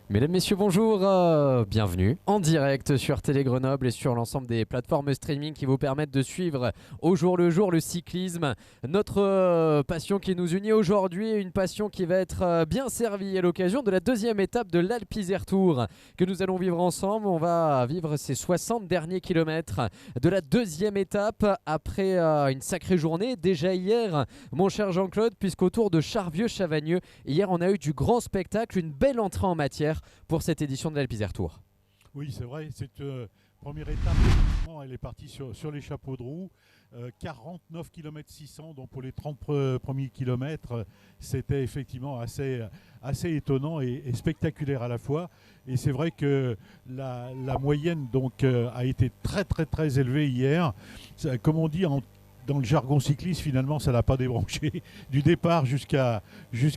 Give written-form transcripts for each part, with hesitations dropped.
Mesdames, Messieurs, bonjour, bienvenue en direct sur Télé Grenoble et sur l'ensemble des plateformes streaming qui vous permettent de suivre au jour le jour le cyclisme. Notre passion qui nous unit aujourd'hui, une passion qui va être bien servie à l'occasion de la deuxième étape de l'Alpe Isère Tour que nous allons vivre ensemble. On va vivre ces 60 derniers kilomètres de la deuxième étape après une sacrée journée. Déjà hier, mon cher Jean-Claude, puisqu'autour de Charvieux-Chavagneux, hier on a eu du grand spectacle, une belle entrée en matière pour cette édition de l'Alpe Isère Tour. Oui, c'est vrai. Cette première étape, effectivement, elle est partie sur les chapeaux de roue. 49 km 600, donc pour les 30 premiers kilomètres, c'était effectivement assez étonnant et spectaculaire à la fois. Et c'est vrai que la moyenne donc, a été très élevée hier. Comme on dit dans le jargon cycliste, finalement, ça n'a pas débranché du départ jusqu'à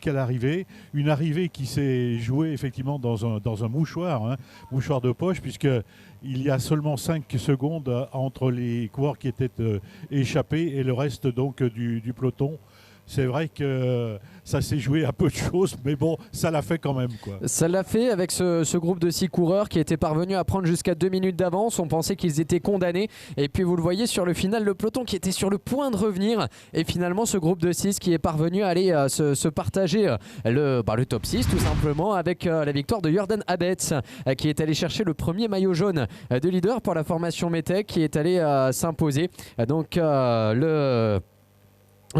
l'arrivée. Une arrivée qui s'est jouée effectivement dans un mouchoir, mouchoir de poche, puisqu'il y a seulement 5 secondes entre les coureurs qui étaient échappés et le reste donc du peloton. C'est vrai que ça s'est joué à peu de choses, mais bon, ça l'a fait quand même, quoi. Ça l'a fait avec ce groupe de 6 coureurs qui étaient parvenus à prendre jusqu'à 2 minutes d'avance. On pensait qu'ils étaient condamnés. Et puis vous le voyez sur le final, le peloton qui était sur le point de revenir. Et finalement, ce groupe de 6 qui est parvenu à aller se partager le top 6 tout simplement avec la victoire de Jordan Abetz qui est allé chercher le premier maillot jaune de leader pour la formation Metec qui est allé s'imposer. Donc le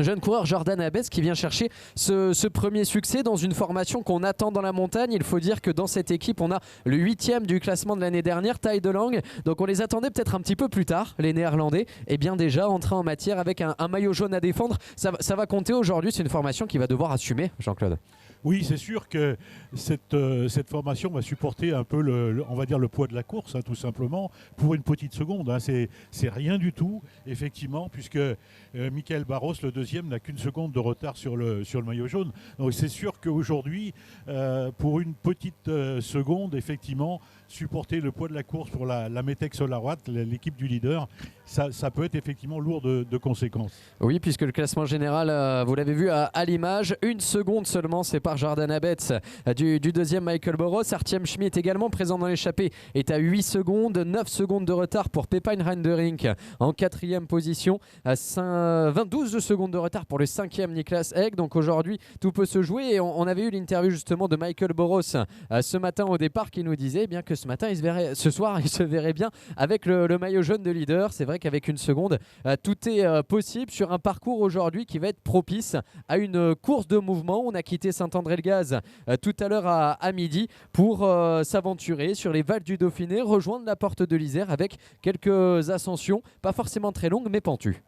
jeune coureur Jordan Abetz qui vient chercher ce premier succès dans une formation qu'on attend dans la montagne. Il faut dire que dans cette équipe, on a le 8e du classement de l'année dernière, Tide de Lang. Donc on les attendait peut-être un petit peu plus tard, les Néerlandais. Et bien déjà entré en matière avec un maillot jaune à défendre. Ça va compter aujourd'hui. C'est une formation qui va devoir assumer, Jean-Claude. Oui, c'est sûr que cette formation va supporter un peu on va dire le poids de la course, tout simplement, pour une petite seconde. C'est rien du tout, effectivement, puisque Michael Barros, le deuxième, n'a qu'une seconde de retard sur le maillot jaune. Donc c'est sûr qu'aujourd'hui, pour une petite seconde, effectivement, supporter le poids de la course pour la Metec Solaroat, l'équipe du leader, ça peut être effectivement lourd de conséquences. Oui, puisque le classement général, vous l'avez vu à l'image, une seconde seulement sépare Jordan Abetz du deuxième Michael Boros. Artyom Schmidt également présent dans l'échappée est à 8 secondes, 9 secondes de retard pour Pepijn Reinderink en quatrième position, à 12 secondes de retard pour le cinquième Niklas Egg. Donc aujourd'hui tout peut se jouer et on avait eu l'interview justement de Michael Boros ce matin au départ qui nous disait bien que ce soir il se verrait bien avec le maillot jaune de leader. C'est vrai qu'avec une seconde tout est possible sur un parcours aujourd'hui qui va être propice à une course de mouvement. On a quitté Saint-André-le-Gaz tout à l'heure à midi pour s'aventurer sur les Vals du Dauphiné, rejoindre la porte de l'Isère avec quelques ascensions, pas forcément très longues mais pentues.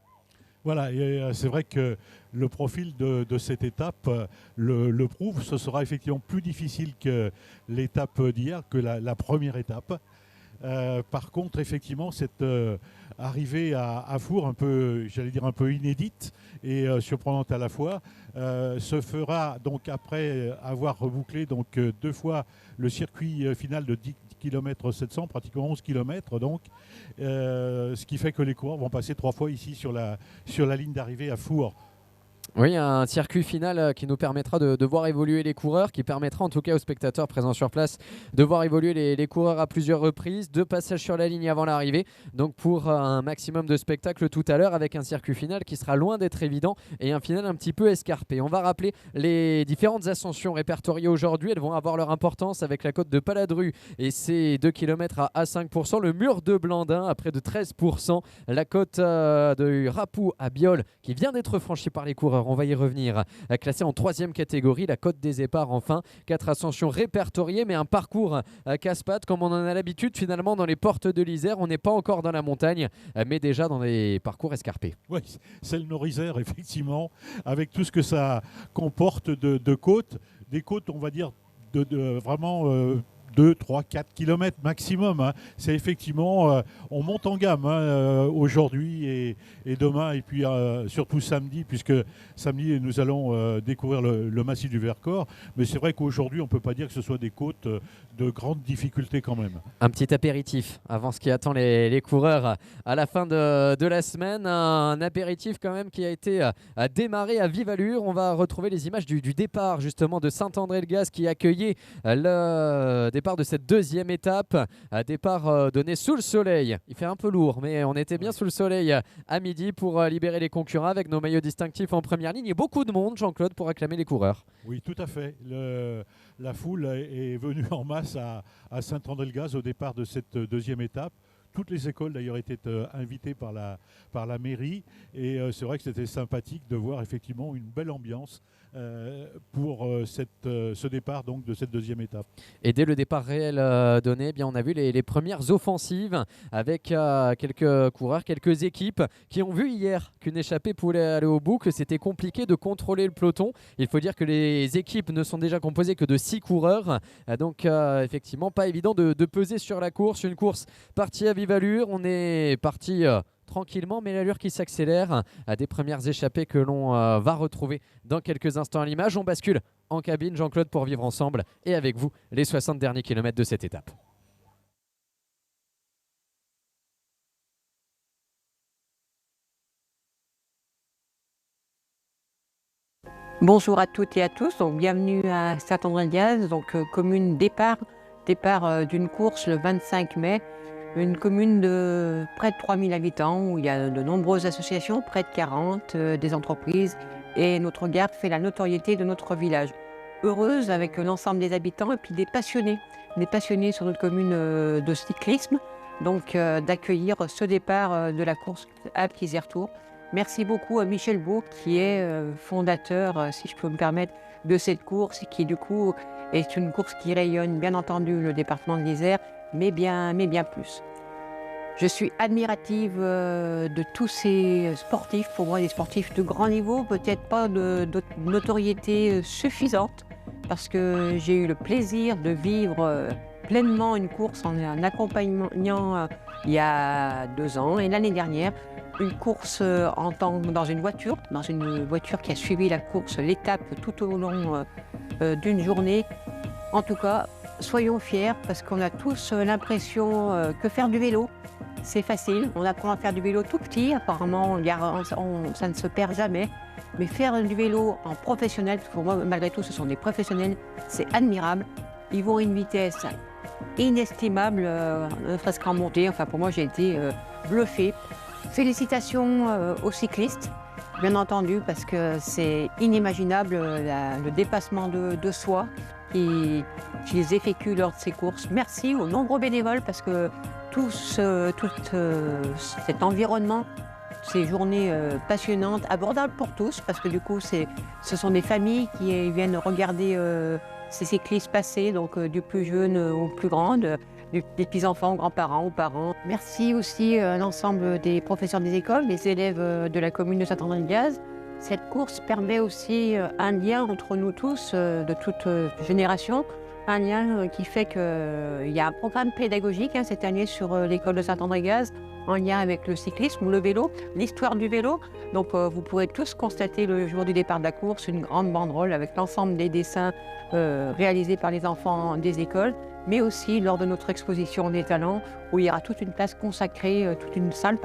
Voilà, et c'est vrai que le profil de cette étape le prouve. Ce sera effectivement plus difficile que l'étape d'hier, que la première étape. Par contre, effectivement, cette arrivée à Four, un peu, j'allais dire un peu inédite et surprenante à la fois, se fera donc après avoir rebouclé donc deux fois le circuit final de 10 km 700, pratiquement 11 km donc, ce qui fait que les coureurs vont passer 3 fois ici sur la ligne d'arrivée à Four. Oui, un circuit final qui nous permettra de voir évoluer les coureurs, qui permettra en tout cas aux spectateurs présents sur place de voir évoluer les coureurs à plusieurs reprises, 2 passages sur la ligne avant l'arrivée, donc pour un maximum de spectacle tout à l'heure avec un circuit final qui sera loin d'être évident et un final un petit peu escarpé. On va rappeler les différentes ascensions répertoriées aujourd'hui, elles vont avoir leur importance avec la côte de Paladru et ses 2 km à 5%, le mur de Blandin à près de 13%, la côte de Rapou à Biol qui vient d'être franchie par les coureurs. On va y revenir. Classé en 3e catégorie, la côte des Éparts enfin. 4 ascensions répertoriées, mais un parcours casse-pattes comme on en a l'habitude finalement dans les portes de l'Isère. On n'est pas encore dans la montagne, mais déjà dans des parcours escarpés. Oui, c'est le Nord-Isère, effectivement, avec tout ce que ça comporte de côtes. Des côtes, on va dire, vraiment 2, 3, 4 km maximum. Hein. C'est effectivement, on monte en gamme aujourd'hui et demain, et puis surtout samedi, puisque samedi, nous allons découvrir le massif du Vercors. Mais c'est vrai qu'aujourd'hui, on ne peut pas dire que ce soit des côtes de grande difficulté quand même. Un petit apéritif avant ce qui attend les coureurs à la fin de la semaine. Un apéritif quand même qui a été démarré à vive allure. On va retrouver les images du départ justement de Saint-André-le-Gaz qui accueillait le départ de cette deuxième étape. Départ donné sous le soleil. Il fait un peu lourd, mais on était bien sous le soleil à midi pour libérer les concurrents avec nos maillots distinctifs en première ligne. Et beaucoup de monde, Jean-Claude, pour acclamer les coureurs. Oui, tout à fait. La foule est venue en masse à Saint-André-le-Gaz au départ de cette deuxième étape. Toutes les écoles d'ailleurs étaient invitées par la mairie et c'est vrai que c'était sympathique de voir effectivement une belle ambiance pour ce départ donc, de cette deuxième étape. Et dès le départ réel donné, eh bien, on a vu les premières offensives avec quelques coureurs, quelques équipes qui ont vu hier qu'une échappée pouvait aller au bout, que c'était compliqué de contrôler le peloton. Il faut dire que les équipes ne sont déjà composées que de 6 coureurs, donc effectivement pas évident de peser sur la course. Une course partie à vive allure, on est parti tranquillement, mais l'allure qui s'accélère à des premières échappées que l'on va retrouver dans quelques instants à l'image. On bascule en cabine, Jean-Claude, pour vivre ensemble et avec vous les 60 derniers kilomètres de cette étape. Bonjour à toutes et à tous, donc bienvenue à Saint-André-le-Gaz, donc commune départ d'une course le 25 mai, une commune de près de 3000 habitants où il y a de nombreuses associations, près de 40, des entreprises, et notre gare fait la notoriété de notre village. Heureuse avec l'ensemble des habitants et puis des passionnés sur notre commune de cyclisme, donc d'accueillir ce départ de la course Alpes Isère Tour. Merci beaucoup à Michel Beau qui est fondateur, si je peux me permettre, de cette course, qui du coup est une course qui rayonne bien entendu le département de l'Isère, mais bien plus. Je suis admirative de tous ces sportifs, pour moi des sportifs de grand niveau, peut-être pas de notoriété suffisante, parce que j'ai eu le plaisir de vivre pleinement une course en accompagnant il y a 2 ans et l'année dernière, une course dans une voiture qui a suivi la course, l'étape tout au long d'une journée. En tout cas, soyons fiers parce qu'on a tous l'impression que faire du vélo, c'est facile. On apprend à faire du vélo tout petit, apparemment ça ne se perd jamais. Mais faire du vélo en professionnel, parce que pour moi malgré tout ce sont des professionnels, c'est admirable. Ils vont à une vitesse inestimable, ne serait-ce qu'en montée. Enfin pour moi j'ai été bluffée. Félicitations aux cyclistes, bien entendu, parce que c'est inimaginable le dépassement de soi qu'ils effectuent lors de ces courses. Merci aux nombreux bénévoles, parce que tout cet environnement, ces journées passionnantes, abordables pour tous, parce que du coup, ce sont des familles qui viennent regarder ces cyclistes passer, donc du plus jeune au plus grand, des petits-enfants, aux grands-parents, aux parents. Merci aussi à l'ensemble des professeurs des écoles, des élèves de la commune de Saint-André-le-Gaz. Cette course permet aussi un lien entre nous tous, de toute génération, un lien qui fait qu'il y a un programme pédagogique cette année sur l'école de Saint-André-Gaz, en lien avec le cyclisme ou le vélo, l'histoire du vélo. Donc vous pourrez tous constater le jour du départ de la course une grande banderole avec l'ensemble des dessins réalisés par les enfants des écoles, mais aussi lors de notre exposition des talents où il y aura toute une place consacrée, toute une salle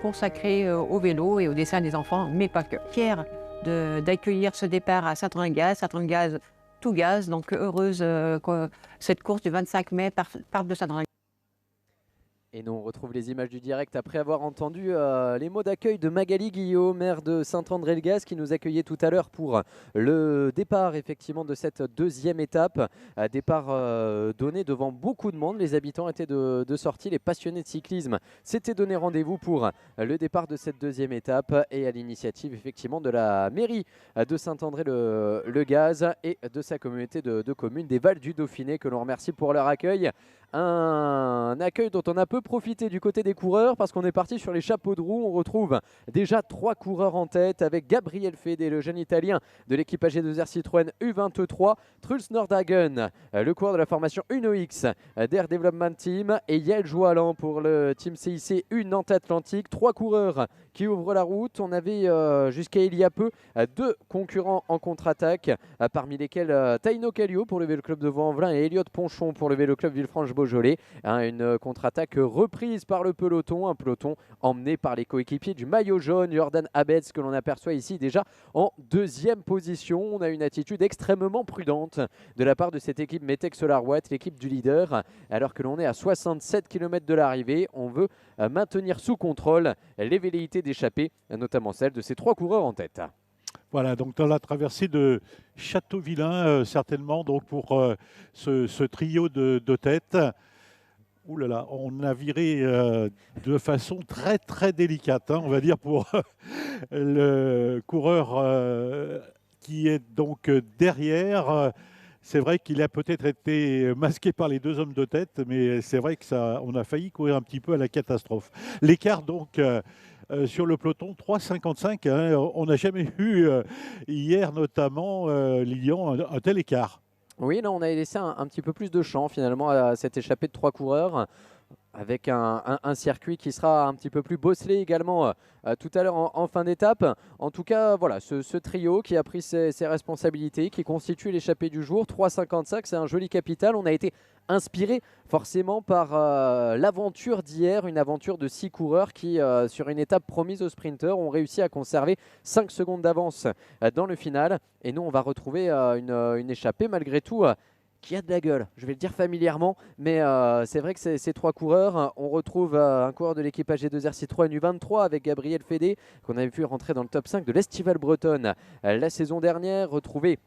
consacrée au vélo et au dessin des enfants, mais pas que. Fière d'accueillir ce départ à Saint-André-le-Gaz, tout gaz, donc heureuse que cette course du 25 mai parte de Saint-André-le-Gaz. Et nous on retrouve les images du direct après avoir entendu les mots d'accueil de Magali Guillot, maire de Saint-André-le-Gaz, qui nous accueillait tout à l'heure pour le départ effectivement de cette deuxième étape. Départ donné devant beaucoup de monde, les habitants étaient de sortie, les passionnés de cyclisme s'étaient donné rendez-vous pour le départ de cette deuxième étape et à l'initiative effectivement de la mairie de Saint-André-le-Gaz et de sa communauté de communes des Vals du Dauphiné que l'on remercie pour leur accueil. un accueil dont on a peu profité du côté des coureurs parce qu'on est parti sur les chapeaux de roue. On retrouve déjà 3 coureurs en tête avec Gabriel Fede, le jeune italien de l'équipe AG2R Citroën U23, Truls Nordhagen, le coureur de la formation Uno-X d'Air Development Team, et Yael Joualan pour le team CIC U Nantes Atlantique. 3 coureurs qui ouvrent la route. On avait jusqu'à il y a peu 2 concurrents en contre-attaque, parmi lesquels Taino Kallio pour le Vélo Club de Vaux-en-Velin et Elliot Ponchon pour le Vélo Club Villefranche-Beaujolais. Une contre-attaque reprise par le peloton, un peloton emmené par les coéquipiers du maillot jaune, Jordan Abetz, que l'on aperçoit ici déjà en 2e position. On a une attitude extrêmement prudente de la part de cette équipe Metec Solarwatt, l'équipe du leader, alors que l'on est à 67 km de l'arrivée. On veut maintenir sous contrôle les velléités d'échapper, notamment celle de ces 3 coureurs en tête. Voilà, donc dans la traversée de Châteauvillain, certainement, donc pour ce trio de tête. Ouh là là, on a viré de façon très très délicate, hein, on va dire, pour le coureur qui est donc derrière. C'est vrai qu'il a peut-être été masqué par les 2 hommes de tête, mais c'est vrai que on a failli courir un petit peu à la catastrophe. L'écart donc sur le peloton, 3,55. Hein, on n'a jamais eu hier notamment, Lilian, un tel écart. Oui, là on a laissé un petit peu plus de champ finalement à cette échappée de 3 coureurs, avec un circuit qui sera un petit peu plus bosselé également tout à l'heure en fin d'étape. En tout cas, voilà, ce trio qui a pris ses responsabilités, qui constitue l'échappée du jour. 3,55, c'est un joli capital. On a été inspiré forcément par l'aventure d'hier, une aventure de 6 coureurs qui, sur une étape promise aux sprinteurs, ont réussi à conserver 5 secondes d'avance dans le final. Et nous, on va retrouver une échappée malgré tout qui a de la gueule, je vais le dire familièrement, mais c'est vrai que ces 3 coureurs, on retrouve un coureur de l'équipe AG2R Citroën U23 avec Gabriel Fede, qu'on avait vu rentrer dans le top 5 de l'Estival Bretonne la saison dernière, retrouver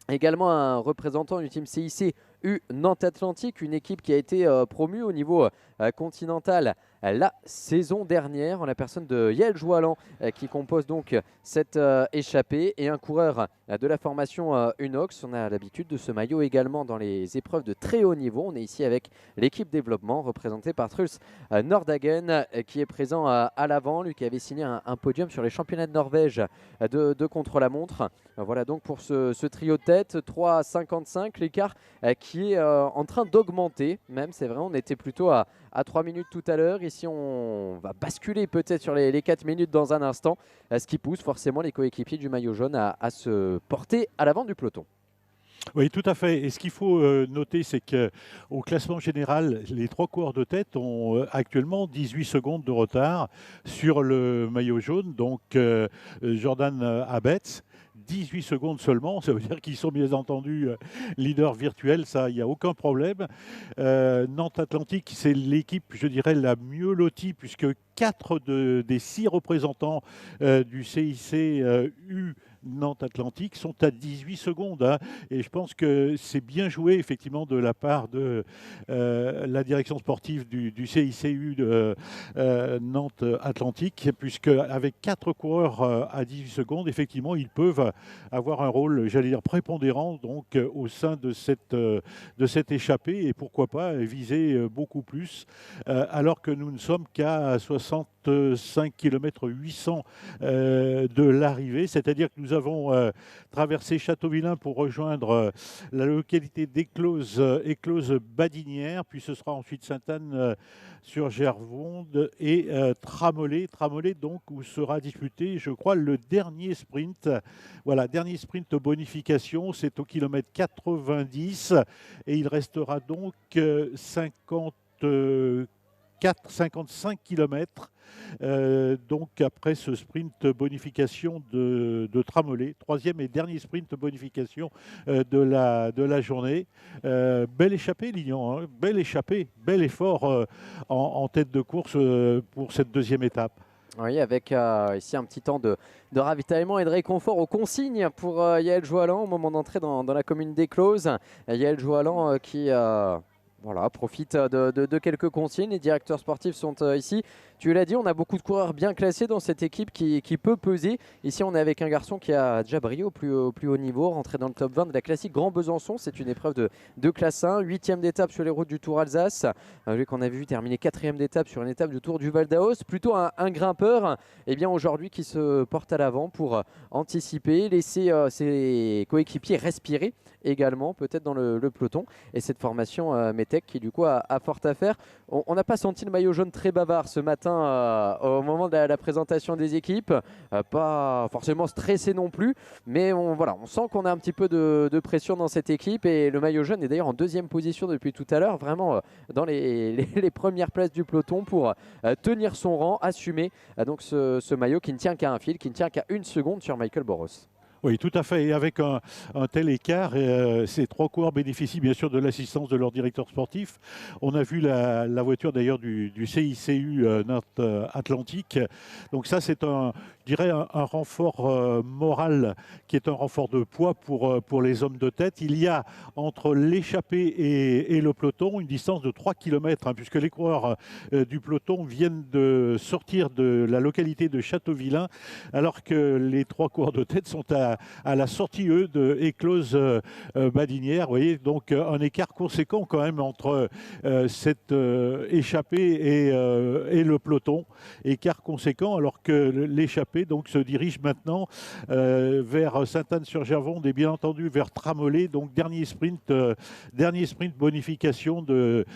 également un représentant du team CIC U Nantes Atlantique, une équipe qui a été promue au niveau continental la saison dernière, en la personne de Yael Joualan qui compose donc cette échappée, et un coureur de la formation Unox. On a l'habitude de ce maillot également dans les épreuves de très haut niveau. On est ici avec l'équipe développement représentée par Truls Nordhagen qui est présent à l'avant, lui qui avait signé un podium sur les championnats de Norvège de contre-la-montre. Voilà donc pour ce trio de tête, 3,55, l'écart qui est en train d'augmenter même, c'est vrai, on était plutôt à 3 minutes tout à l'heure. Ici, on va basculer peut-être sur les 4 minutes dans un instant, ce qui pousse forcément les coéquipiers du maillot jaune à se porter à l'avant du peloton. Oui, tout à fait. Et ce qu'il faut noter, c'est qu'au classement général, les 3 coureurs de tête ont actuellement 18 secondes de retard sur le maillot jaune. Donc, Jordan Abetz, 18 secondes seulement, ça veut dire qu'ils sont bien entendu leaders virtuels, ça, il n'y a aucun problème. Nantes Atlantique, c'est l'équipe, je dirais, la mieux lotie, puisque 4 des 6 représentants du CIC U Nantes Atlantique sont à 18 secondes. Hein, et je pense que c'est bien joué, effectivement, de la part de la direction sportive du CICU de Nantes Atlantique, puisque avec 4 coureurs à 18 secondes, effectivement, ils peuvent avoir un rôle, j'allais dire, prépondérant donc, au sein de cette échappée, et pourquoi pas viser beaucoup plus, alors que nous ne sommes qu'à 65 km 800 de l'arrivée, c'est-à-dire que nous avons traversé Châteauvillain pour rejoindre la localité d'Éclose-Badinière, puis ce sera ensuite Sainte-Anne-sur-Gervonde et Tramollet, donc, où sera disputé, je crois, le dernier sprint. Voilà, dernier sprint bonification, c'est au kilomètre 90, et il restera donc 55 km. Donc après ce sprint bonification de Tramollet, 3e et dernier sprint bonification de la journée. Belle échappée, Lignan, hein, belle échappée, bel effort en tête de course pour cette 2e étape. Oui, avec ici un petit temps de ravitaillement et de réconfort aux consignes pour Yael Joualan au moment d'entrer dans la commune d'Éclose. Yael Joualan qui... voilà, profite de quelques consignes. Les directeurs sportifs sont ici Tu l'as dit, on a beaucoup de coureurs bien classés dans cette équipe qui peut peser. Ici, on est avec un garçon qui a déjà brillé au plus haut niveau, rentré dans le top 20 de la classique Grand Besançon. C'est une épreuve de classe 1, 8e d'étape sur les routes du Tour Alsace. Lui qu'on a vu terminer 4e d'étape sur une étape du Tour du Val d'Aoste. Plutôt un grimpeur, et bien aujourd'hui qui se porte à l'avant pour anticiper, laisser ses coéquipiers respirer également, peut-être dans le peloton. Et cette formation Metec qui du coup a fort à faire. On n'a pas senti le maillot jaune très bavard ce matin au moment de la présentation des équipes. Pas forcément stressé non plus, mais on sent qu'on a un petit peu de pression dans cette équipe. Et le maillot jaune est d'ailleurs en 2e position depuis tout à l'heure, vraiment dans les premières places du peloton pour tenir son rang, assumer donc ce maillot qui ne tient qu'à un fil, qui ne tient qu'à 1 seconde sur Michael Boros. Oui, tout à fait. Et avec un tel écart, ces 3 coureurs bénéficient bien sûr de l'assistance de leur directeur sportif. On a vu la voiture d'ailleurs du CICU Nord-Atlantique. Donc ça, c'est un renfort moral qui est un renfort de poids pour les hommes de tête. Il y a entre l'échappée et le peloton une distance de 3 km, puisque les coureurs du peloton viennent de sortir de la localité de Châteauvillain, alors que les 3 coureurs de tête sont à la sortie, eux, de Éclose Badinière. Vous voyez, donc un écart conséquent quand même entre cette échappée et le peloton. Écart conséquent, alors que l'échappée donc se dirige maintenant vers Sainte-Anne-sur-Gervonde et bien entendu vers Tramollet. Donc dernier sprint bonification de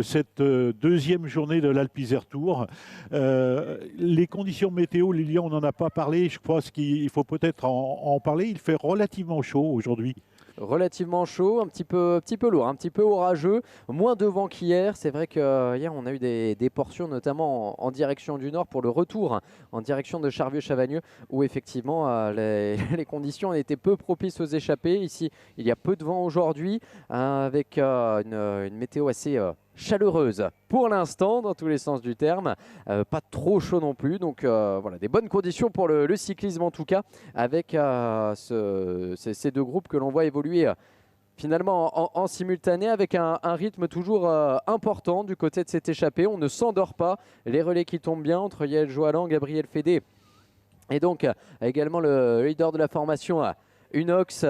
cette 2e journée de l'Alpe Isère Tour. Les conditions météo, Lilian, on n'en a pas parlé. Je pense qu'il faut peut-être en parler. Il fait relativement chaud aujourd'hui. Relativement chaud, un petit peu lourd, un petit peu orageux, moins de vent qu'hier. C'est vrai qu'hier on a eu des portions notamment en direction du nord pour le retour en direction de Charvieux-Chavagneux où effectivement les conditions étaient peu propices aux échappées. Ici il y a peu de vent aujourd'hui avec une météo assez chaleureuse pour l'instant dans tous les sens du terme, pas trop chaud non plus, donc voilà, des bonnes conditions pour le cyclisme en tout cas avec ces 2 groupes que l'on voit évoluer finalement en simultané avec un rythme toujours important du côté de cette échappée. On ne s'endort pas, les relais qui tombent bien entre Yael Joalan, Gabriel Fédé et donc également le leader de la formation Unox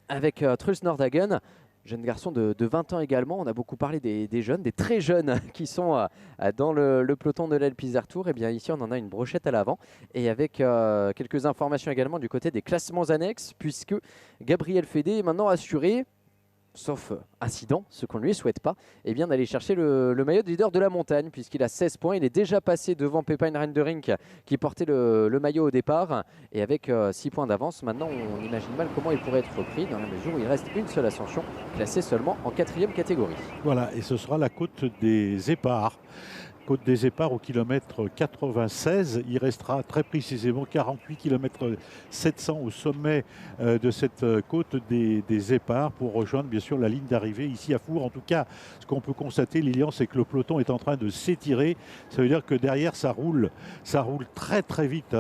avec Truls Nordhagen. Jeune garçon de 20 ans également. On a beaucoup parlé des jeunes, des très jeunes qui sont dans le peloton de l'Alpe Isère Tour. Et bien ici, on en a une brochette à l'avant. Et avec quelques informations également du côté des classements annexes, puisque Gabriel Fédé est maintenant assuré, sauf incident, ce qu'on ne lui souhaite pas, et bien d'aller chercher le maillot de leader de la montagne, puisqu'il a 16 points. Il est déjà passé devant Pepijn Rendering qui portait le maillot au départ, et avec 6 points d'avance, maintenant on imagine mal comment il pourrait être repris dans la mesure où il reste une seule ascension, classée seulement en 4e catégorie. Voilà, et ce sera la côte des Éparts. Côte des Éparts au kilomètre 96. Il restera très précisément 48 km 700 au sommet de cette côte des Éparts pour rejoindre bien sûr la ligne d'arrivée ici à Four. En tout cas, ce qu'on peut constater, Lilian, c'est que le peloton est en train de s'étirer. Ça veut dire que derrière, ça roule très très vite.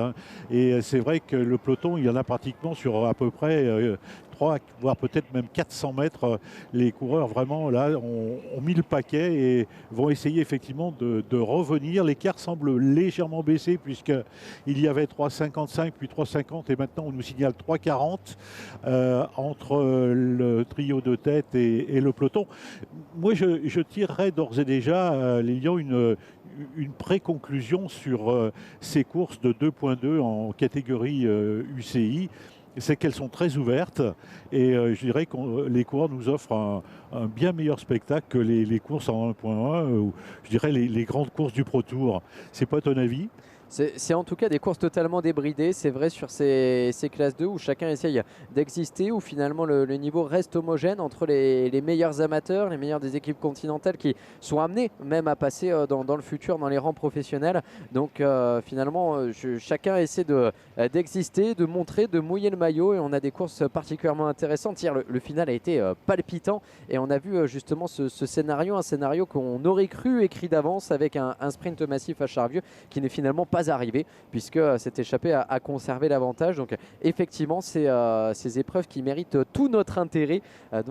Et c'est vrai que le peloton, il y en a pratiquement sur à peu près 3, voire peut-être même 400 mètres. Les coureurs vraiment là ont mis le paquet et vont essayer effectivement de revenir. L'écart semble légèrement baisser puisqu'il y avait 3,55 puis 3,50 et maintenant on nous signale 3,40 entre le trio de tête et le peloton. Moi je tirerais d'ores et déjà, Lilian, une pré-conclusion sur ces courses de 2.2 en catégorie UCI. C'est qu'elles sont très ouvertes et je dirais que les coureurs nous offrent un bien meilleur spectacle que les courses en 1.1 ou je dirais les grandes courses du Pro Tour. C'est pas ton avis ? C'est en tout cas des courses totalement débridées, c'est vrai sur ces classes 2 où chacun essaye d'exister, où finalement le niveau reste homogène entre les meilleurs amateurs, les meilleurs des équipes continentales qui sont amenés même à passer dans le futur dans les rangs professionnels. Donc finalement chacun essaie d'exister, de montrer, de mouiller le maillot et on a des courses particulièrement intéressantes. Hier le final a été palpitant et on a vu justement ce scénario, un scénario qu'on aurait cru écrit d'avance avec un sprint massif à Charvieux qui n'est finalement pas pas arrivé puisque cette échappée a conservé l'avantage. Donc effectivement, c'est ces épreuves qui méritent tout notre intérêt à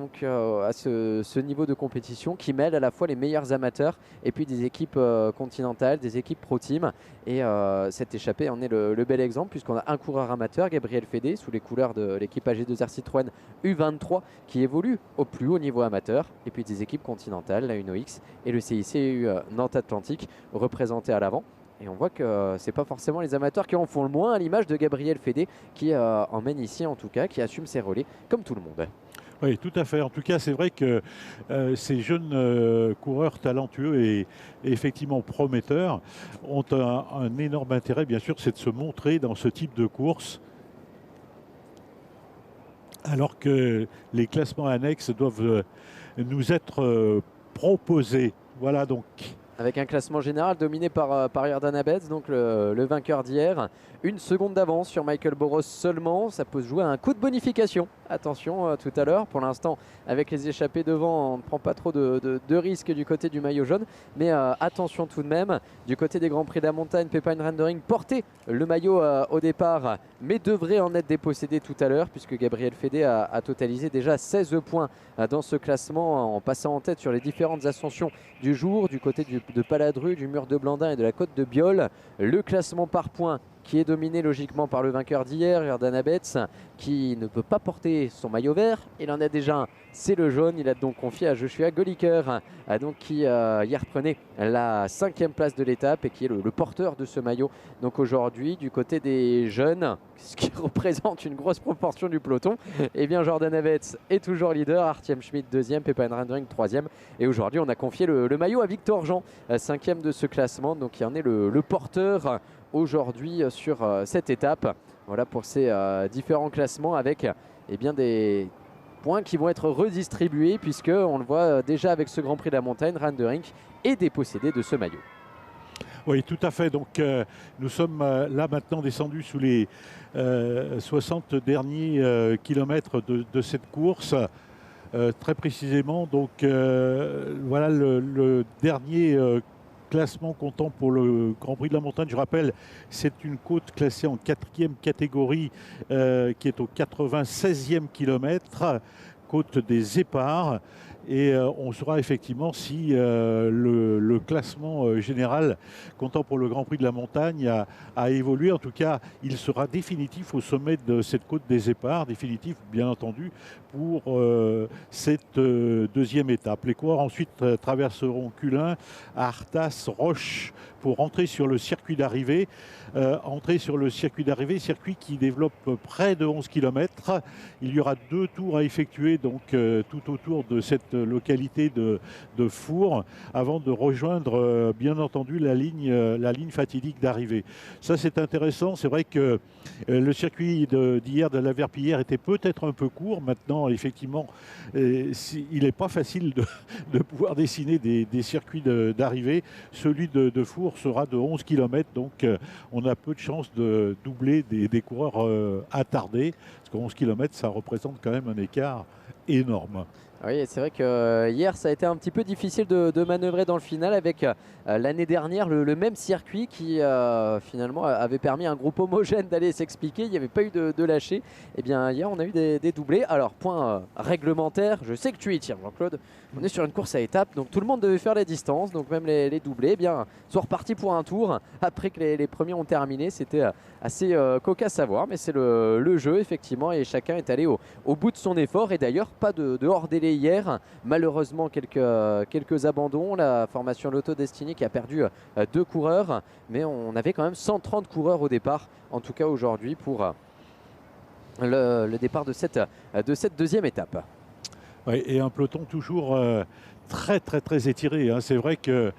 ce niveau de compétition qui mêle à la fois les meilleurs amateurs et puis des équipes continentales, des équipes pro team. Et cette échappée en est le bel exemple puisqu'on a un coureur amateur, Gabriel Fédé, sous les couleurs de l'équipe AG2R Citroën U23 qui évolue au plus haut niveau amateur, et puis des équipes continentales, la UNOX et le CICU Nantes Atlantique représentés à l'avant. Et on voit que c'est pas forcément les amateurs qui en font le moins, à l'image de Gabriel Fédé qui emmène ici en tout cas, qui assume ses relais comme tout le monde. Oui, tout à fait. En tout cas, c'est vrai que ces jeunes coureurs talentueux et effectivement prometteurs ont un énorme intérêt, bien sûr, c'est de se montrer dans ce type de course, alors que les classements annexes doivent nous être proposés. Voilà donc. Avec un classement général dominé par Jordan Abetz, donc le vainqueur d'hier. 1 seconde d'avance sur Michael Boros seulement. Ça peut se jouer à un coup de bonification. Attention tout à l'heure. Pour l'instant, avec les échappées devant, on ne prend pas trop de risques du côté du maillot jaune. Mais attention tout de même. Du côté des Grands Prix de la Montagne, Pepijn Rendering portait le maillot au départ, mais devrait en être dépossédé tout à l'heure, puisque Gabriel Fédé a totalisé déjà 16 points dans ce classement en passant en tête sur les différentes ascensions du jour, du côté de Paladru, du mur de Blandin et de la côte de Biol. Le classement par points qui est dominé logiquement par le vainqueur d'hier, Jordan Abetz, qui ne peut pas porter son maillot vert. Il en a déjà un, c'est le jaune. Il a donc confié à Joshua Goliker, qui hier prenait la 5e place de l'étape et qui est le porteur de ce maillot. Donc aujourd'hui, du côté des jeunes, ce qui représente une grosse proportion du peloton, eh bien Jordan Abetz est toujours leader, Artyom Schmidt 2e, Pepijn Rendering 3e. Et aujourd'hui, on a confié le maillot à Victor Jean, 5e de ce classement, donc qui en est le porteur aujourd'hui sur cette étape. Voilà pour ces différents classements avec des points qui vont être redistribués, puisque on le voit déjà avec ce Grand Prix de la Montagne, Rendering est dépossédé de ce maillot. Oui, tout à fait. Donc nous sommes là maintenant descendus sous les 60 derniers kilomètres de cette course. Très précisément, donc voilà le dernier classement comptant pour le Grand Prix de la Montagne. Je rappelle, c'est une côte classée en 4e catégorie qui est au 96e kilomètre, côte des Éparts. Et on saura effectivement si le classement général comptant pour le Grand Prix de la Montagne a évolué. En tout cas, il sera définitif au sommet de cette côte des Éparts, définitif bien entendu pour cette deuxième étape. Les coureurs ensuite traverseront Culin, Artas, Roche pour entrer sur le circuit d'arrivée. Circuit qui développe près de 11 km. Il y aura 2 tours à effectuer donc tout autour de cette localité de Four avant de rejoindre bien entendu la ligne fatidique d'arrivée. Ça c'est intéressant, c'est vrai que le circuit d'hier de la Verpillière était peut-être un peu court. Maintenant effectivement il n'est pas facile de pouvoir dessiner des circuits d'arrivée. Celui de Four sera de 11 km, donc on a peu de chances de doubler des coureurs attardés, parce que 11 km ça représente quand même un écart énorme. Oui, c'est vrai que hier ça a été un petit peu difficile de manœuvrer dans le final avec l'année dernière le même circuit qui finalement avait permis à un groupe homogène d'aller s'expliquer. Il n'y avait pas eu de lâcher. Et bien hier on a eu des doublés. Alors point réglementaire, je sais que tu y tiens Jean-Claude. On est sur une course à étapes, donc tout le monde devait faire la distance, donc même les doublés sont repartis pour un tour après que les premiers ont terminé. C'était assez cocasse à voir, mais c'est le jeu effectivement, et chacun est allé au bout de son effort. Et d'ailleurs pas de hors délai hier, malheureusement quelques abandons, la formation Lotto Destiny qui a perdu 2 coureurs, mais on avait quand même 130 coureurs au départ, en tout cas aujourd'hui pour le départ de cette deuxième étape. Ouais, et un peloton toujours très étiré, hein. C'est vrai que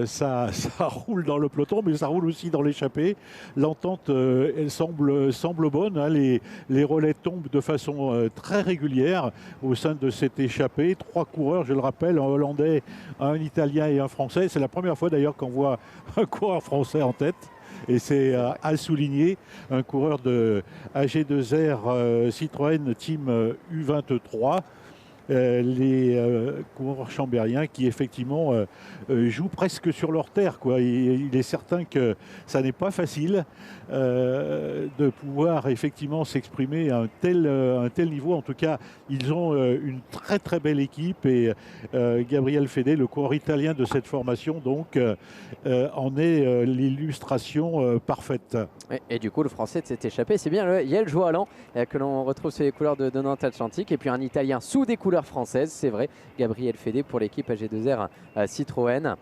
ça roule dans le peloton, mais ça roule aussi dans l'échappée. L'entente, elle semble bonne, hein. Les relais tombent de façon très régulière au sein de cette échappée. 3 coureurs, je le rappelle, un Hollandais, un Italien et un Français. C'est la première fois d'ailleurs qu'on voit un coureur français en tête. Et c'est à souligner, un coureur de AG2R Citroën Team U23. Les coureurs chambériens qui effectivement jouent presque sur leur terre, quoi. Il est certain que ça n'est pas facile de pouvoir effectivement s'exprimer à un tel niveau. En tout cas, ils ont une très très belle équipe et Gabriel Fede, le coureur italien de cette formation, donc en est l'illustration parfaite. Et du coup, le français de s'est échappé, c'est bien le Yael Joalan que l'on retrouve sur les couleurs de Nantes Atlantique. Et puis un Italien sous des couleurs françaises, c'est vrai, Gabriel Fede pour l'équipe AG2R Citroën.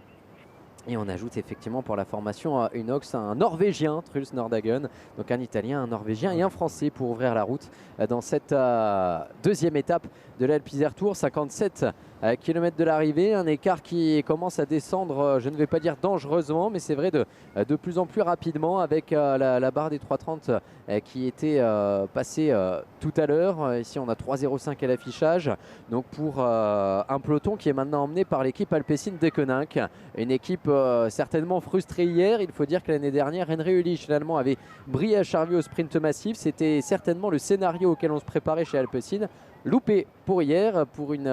Et on ajoute effectivement pour la formation Unox un Norvégien, Truls Nordhagen, donc un Italien, un Norvégien et un Français pour ouvrir la route dans cette deuxième étape de l'Alpe Tour, 57 km de l'arrivée, un écart qui commence à descendre, je ne vais pas dire dangereusement, mais c'est vrai de plus en plus rapidement avec la barre des 3,30 qui était passée tout à l'heure. Ici on a 3,05 à l'affichage, donc pour un peloton qui est maintenant emmené par l'équipe Alpecin Deceuninck, une équipe certainement frustrée hier. Il faut dire que l'année dernière, Henry Ulich, l'Allemand, avait brillé à Charlieu au sprint massif. C'était certainement le scénario auquel on se préparait chez Alpecin. Loupé pour hier, pour une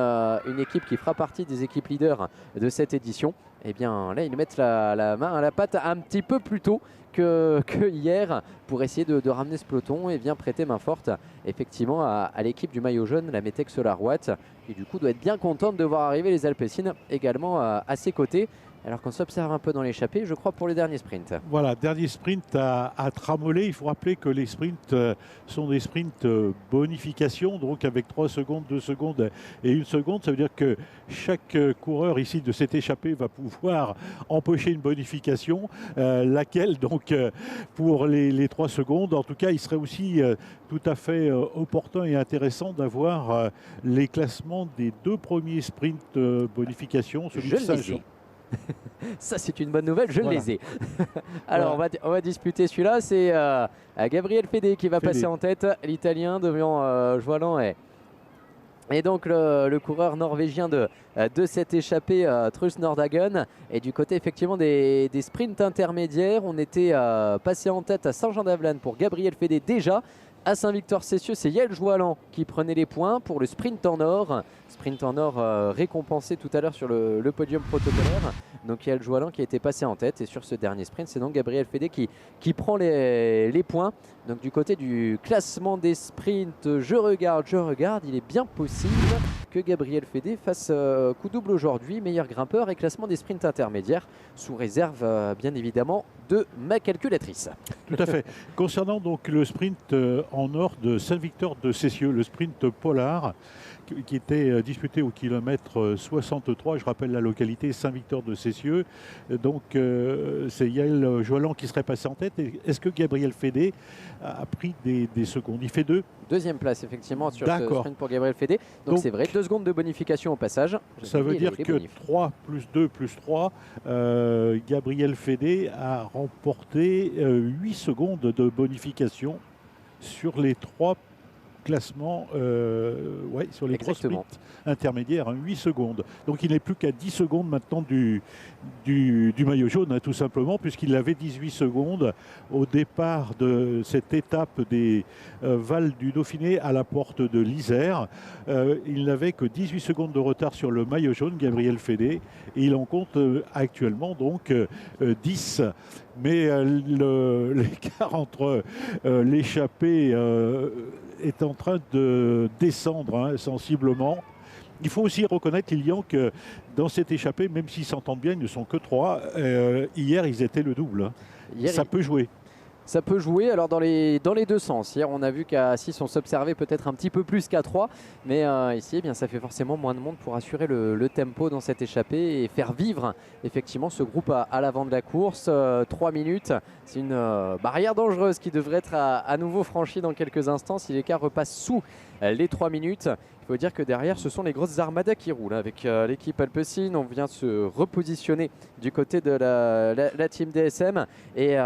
équipe qui fera partie des équipes leaders de cette édition. Et bien là, ils mettent la main à la pâte un petit peu plus tôt que hier pour essayer de ramener ce peloton et bien prêter main forte effectivement à l'équipe du maillot jaune, la Metec Solar Watt, qui du coup doit être bien contente de voir arriver les Alpecin également à ses côtés. Alors qu'on s'observe un peu dans l'échappée, je crois, pour le dernier sprint. Voilà, dernier sprint à tramolé. Il faut rappeler que les sprints sont des sprints bonification, donc avec 3 secondes, 2 secondes et 1 seconde. Ça veut dire que chaque coureur ici de cette échappée va pouvoir empocher une bonification, laquelle donc pour les 3 secondes. En tout cas, il serait aussi tout à fait opportun et intéressant d'avoir les classements des 2 premiers sprints bonification. Je les ai. Ça c'est une bonne nouvelle, je les ai. Alors voilà. on va disputer celui-là, c'est Gabriel Fede qui va passer en tête, l'Italien devant Joalan et donc le coureur norvégien de cette échappée, Truls Nordhagen. Et du côté effectivement des sprints intermédiaires, on était passé en tête à Saint-Jean-d'Avelane pour Gabriel Fede déjà. À Saint-Victor-Cessieux, c'est Yael Joalan qui prenait les points pour le sprint en or. Sprint en or récompensé tout à l'heure sur le podium protocolaire. Donc Yael Joalan qui a été passé en tête. Et sur ce dernier sprint, c'est donc Gabriel Fede qui prend les points. Donc du côté du classement des sprints, je regarde. Il est bien possible que Gabriel Fede fasse coup double aujourd'hui. Meilleur grimpeur et classement des sprints intermédiaires. Sous réserve bien évidemment de ma calculatrice. Tout à fait. Concernant donc le sprint en or de Saint-Victor-de-Cessieux, le sprint polar qui était disputé au kilomètre 63, je rappelle la localité Saint-Victor-de-Cessieux. Donc c'est Yael Joalan qui serait passé en tête. Est-ce que Gabriel Fede a pris des secondes? Il fait 2. Deuxième place effectivement sur ce sprint pour Gabriel Fede. Donc c'est vrai, 2 secondes de bonification au passage. Ça veut dire que 3 plus 2 plus 3, Gabriel Fede a remporté 8 secondes de bonification sur les 3 classements, sur les 3 sprints intermédiaires, 8 secondes. Donc il n'est plus qu'à 10 secondes maintenant du maillot jaune, tout simplement, puisqu'il avait 18 secondes au départ de cette étape des Vals du Dauphiné à la porte de l'Isère. Il n'avait que 18 secondes de retard sur le maillot jaune, Gabriel Fede, et il en compte actuellement donc 10. Mais l'écart entre l'échappée est en train de descendre sensiblement. Il faut aussi reconnaître, Lilian, que dans cette échappée, même s'ils s'entendent bien, ils ne sont que 3. Hier, ils étaient le double. Ça peut jouer. Ça peut jouer alors dans les 2 sens. Hier on a vu qu'à 6 on s'observait peut-être un petit peu plus qu'à 3. Mais ici eh bien, ça fait forcément moins de monde pour assurer le tempo dans cette échappée et faire vivre effectivement ce groupe à l'avant de la course. 3 minutes, c'est une barrière dangereuse qui devrait être à nouveau franchie dans quelques instants si l'écart repasse sous les 3 minutes. Il faut dire que derrière, ce sont les grosses armadas qui roulent. Avec l'équipe Alpecin, on vient se repositionner du côté de la team DSM. Et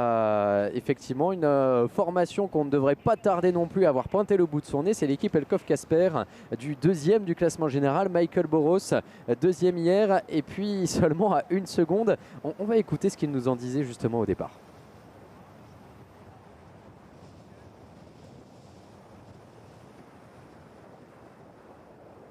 effectivement, une formation qu'on ne devrait pas tarder non plus à avoir pointé le bout de son nez, c'est l'équipe Elkov Casper du 2e du classement général, Michael Boros, 2e hier, et puis seulement à 1 seconde. On va écouter ce qu'il nous en disait justement au départ.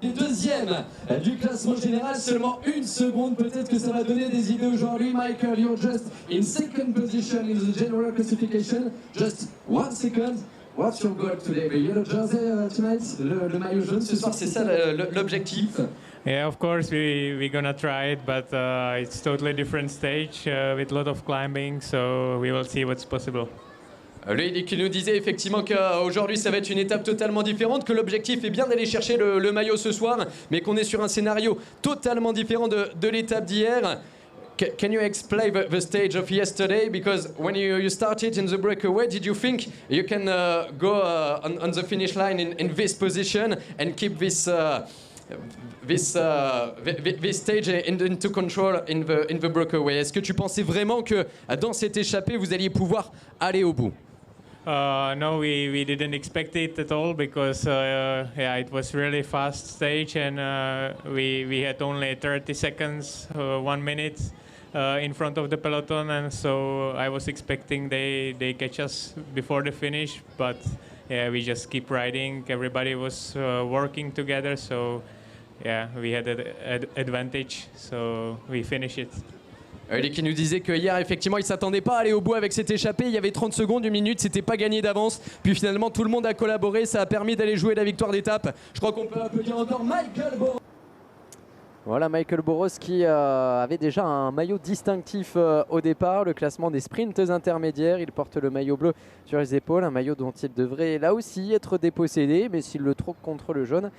Et 2e deuxième du classement général, seulement 1 seconde. Peut-être que ça va donner des idées aujourd'hui. Michael, you're just in second position in the general classification. Just 1 second. What's your goal today? The yellow jersey tonight? Le maillot jaune ce soir, c'est ça l'objectif. Yeah, of course we're gonna try it, but it's totally different stage with a lot of climbing, so we will see what's possible. Lui qui nous disait effectivement qu'aujourd'hui ça va être une étape totalement différente, que l'objectif est bien d'aller chercher le maillot ce soir, mais qu'on est sur un scénario totalement différent de l'étape d'hier. Can you explain the stage of yesterday? Because when you started in the breakaway, did you think you can go on the finish line in this position and keep this stage into control in the breakaway? Est-ce que tu pensais vraiment que dans cette échappée vous alliez pouvoir aller au bout? No, we didn't expect it at all because yeah, it was really fast stage and we had only 30 seconds, 1 minute in front of the peloton, and so I was expecting they catch us before the finish, but yeah, we just keep riding. Everybody was working together, so yeah, we had an advantage, so we finished it. Lui qui nous disait que hier, effectivement, il ne s'attendait pas à aller au bout avec cette échappée. Il y avait 30 secondes, 1 minute, c'était pas gagné d'avance. Puis finalement, tout le monde a collaboré. Ça a permis d'aller jouer la victoire d'étape. Je crois qu'on peut applaudir encore Michael Boros. Voilà Michael Boros qui avait déjà un maillot distinctif au départ, le classement des sprints intermédiaires. Il porte le maillot bleu sur les épaules, un maillot dont il devrait là aussi être dépossédé, mais s'il le troque contre le jaune,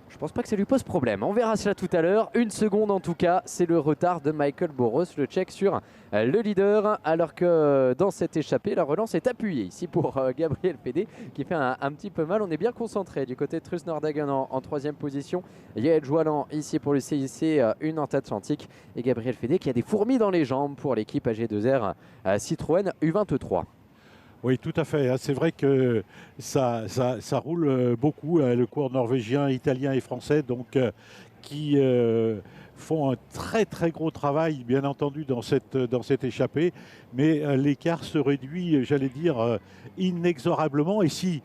je pense pas que ça lui pose problème. On verra cela tout à l'heure. 1 seconde en tout cas, c'est le retard de Michael Boros, le Tchèque sur le leader. Alors que dans cette échappée, la relance est appuyée ici pour Gabriel Fédé qui fait un petit peu mal. On est bien concentré du côté de Truls Nordhagen en 3e position. Yael Joalan ici pour le CIC, une en Atlantique. Et Gabriel Fédé qui a des fourmis dans les jambes pour l'équipe AG2R Citroën U23. Oui, tout à fait. C'est vrai que ça roule beaucoup. Le cours norvégien, italien et français, donc qui font un très très gros travail, bien entendu, dans cette échappée. Mais l'écart se réduit, j'allais dire, inexorablement. Et si,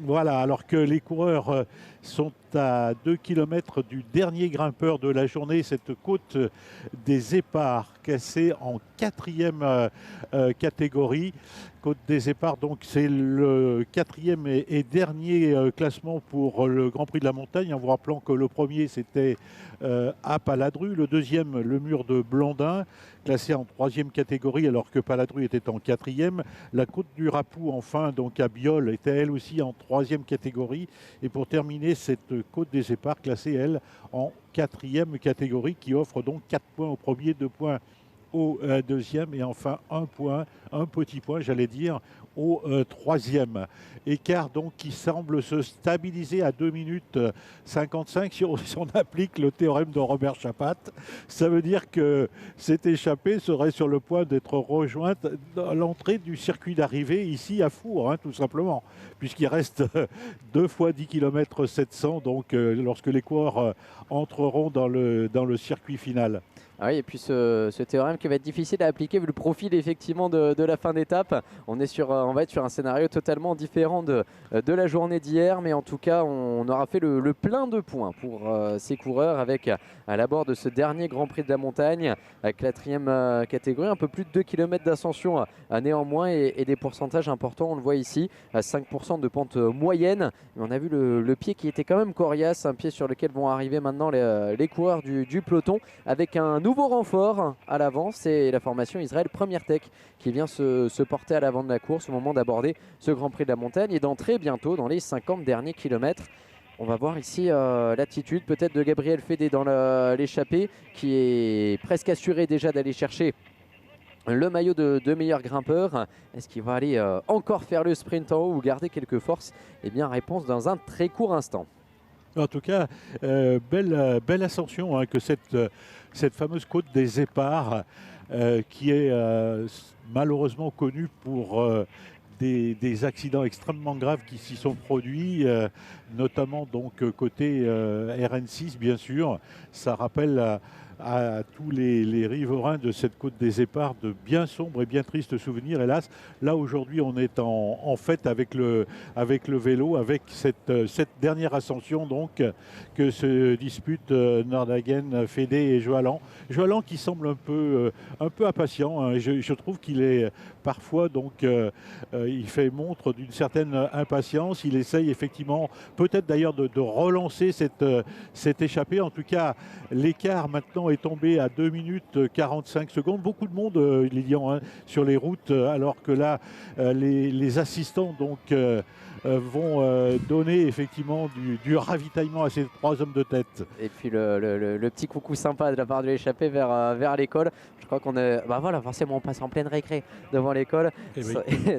voilà, alors que les coureurs sont à 2 km du dernier grimpeur de la journée, cette côte des Éparts cassée en 4e catégorie. Côte des Éparts, donc c'est le 4e et dernier classement pour le Grand Prix de la Montagne, en vous rappelant que le premier c'était à Paladru, le deuxième le mur de Blandin, classé en 3e catégorie alors que Paladru était en 4e. La côte du Rapou enfin, donc à Biol, était elle aussi en 3e catégorie. Et pour terminer, cette côte des Éparts classée elle en 4e catégorie qui offre donc 4 points au premier, 2 points au deuxième et enfin un petit point, j'allais dire, au troisième. Écart donc qui semble se stabiliser à 2 minutes 55 si on applique le théorème de Robert Chapat. Ça veut dire que cette échappée serait sur le point d'être rejointe à l'entrée du circuit d'arrivée ici à Four, tout simplement, puisqu'il reste 2 fois 10 km 700, donc lorsque les coureurs entreront dans le circuit final. Ah oui, et puis ce théorème qui va être difficile à appliquer vu le profil effectivement de la fin d'étape. On va être sur un scénario totalement différent de la journée d'hier, mais en tout cas on aura fait le plein de points pour ces coureurs avec à l'abord de ce dernier Grand Prix de la Montagne, avec la 4e catégorie, un peu plus de 2 km d'ascension néanmoins et des pourcentages importants, on le voit ici, à 5% de pente moyenne. Mais on a vu le pied qui était quand même coriace, un pied sur lequel vont arriver maintenant les coureurs du peloton avec un nouveau renfort à l'avant, c'est la formation Israël Première Tech qui vient se porter à l'avant de la course au moment d'aborder ce Grand Prix de la Montagne et d'entrer bientôt dans les 50 derniers kilomètres. On va voir ici l'attitude peut-être de Gabriel Fédé dans l'échappée qui est presque assuré déjà d'aller chercher le maillot de meilleur grimpeur. Est-ce qu'il va aller encore faire le sprint en haut ou garder quelques forces? Eh bien, réponse dans un très court instant. En tout cas, belle ascension que cette fameuse côte des Éparts qui est malheureusement connue pour des accidents extrêmement graves qui s'y sont produits, notamment donc côté RN6 bien sûr. Ça rappelle à tous les riverains de cette côte des Éparres de bien sombres et bien tristes souvenirs, hélas. Là, aujourd'hui, on est en fête avec le vélo, avec cette dernière ascension donc, que se disputent Nordhagen, Fédé et Joalan. Joalan qui semble un peu impatient. Hein. Je trouve qu'il est parfois, donc, il fait montre d'une certaine impatience. Il essaye effectivement, peut-être d'ailleurs, de relancer cette échappée. En tout cas, l'écart maintenant est tombé à 2 minutes 45 secondes. Beaucoup de monde, Lilian, hein, sur les routes, alors que là, les assistants donc, vont donner effectivement du ravitaillement à ces 3 hommes de tête. Et puis le petit coucou sympa de la part de l'échappée vers l'école. Je crois qu'on est, bah voilà, forcément on passe en pleine récré devant l'école. Eh oui.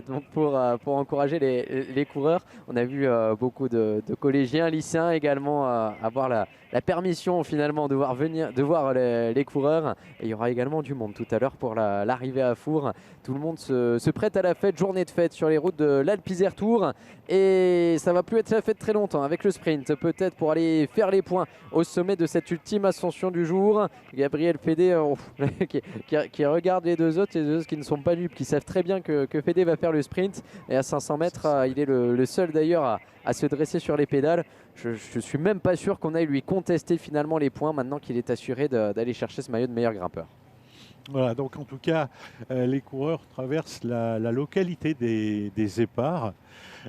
Donc pour encourager les coureurs, on a vu beaucoup de collégiens, lycéens également avoir la permission finalement de voir les coureurs. Et il y aura également du monde tout à l'heure pour l'arrivée à Four. Tout le monde se prête à la fête, journée de fête sur les routes de l'Alpe Isère Tour. Et ça va plus être la fête très longtemps avec le sprint, peut-être pour aller faire les points au sommet de cette ultime ascension du jour. Gabriel Fédé qui regarde les deux autres qui ne sont pas dupes, qui savent très bien que Fédé va faire le sprint. Et à 500 mètres, il est le seul d'ailleurs à se dresser sur les pédales. Je suis même pas sûr qu'on aille lui contester finalement les points maintenant qu'il est assuré d'aller chercher ce maillot de meilleur grimpeur. Voilà, donc en tout cas, les coureurs traversent la localité des Éparres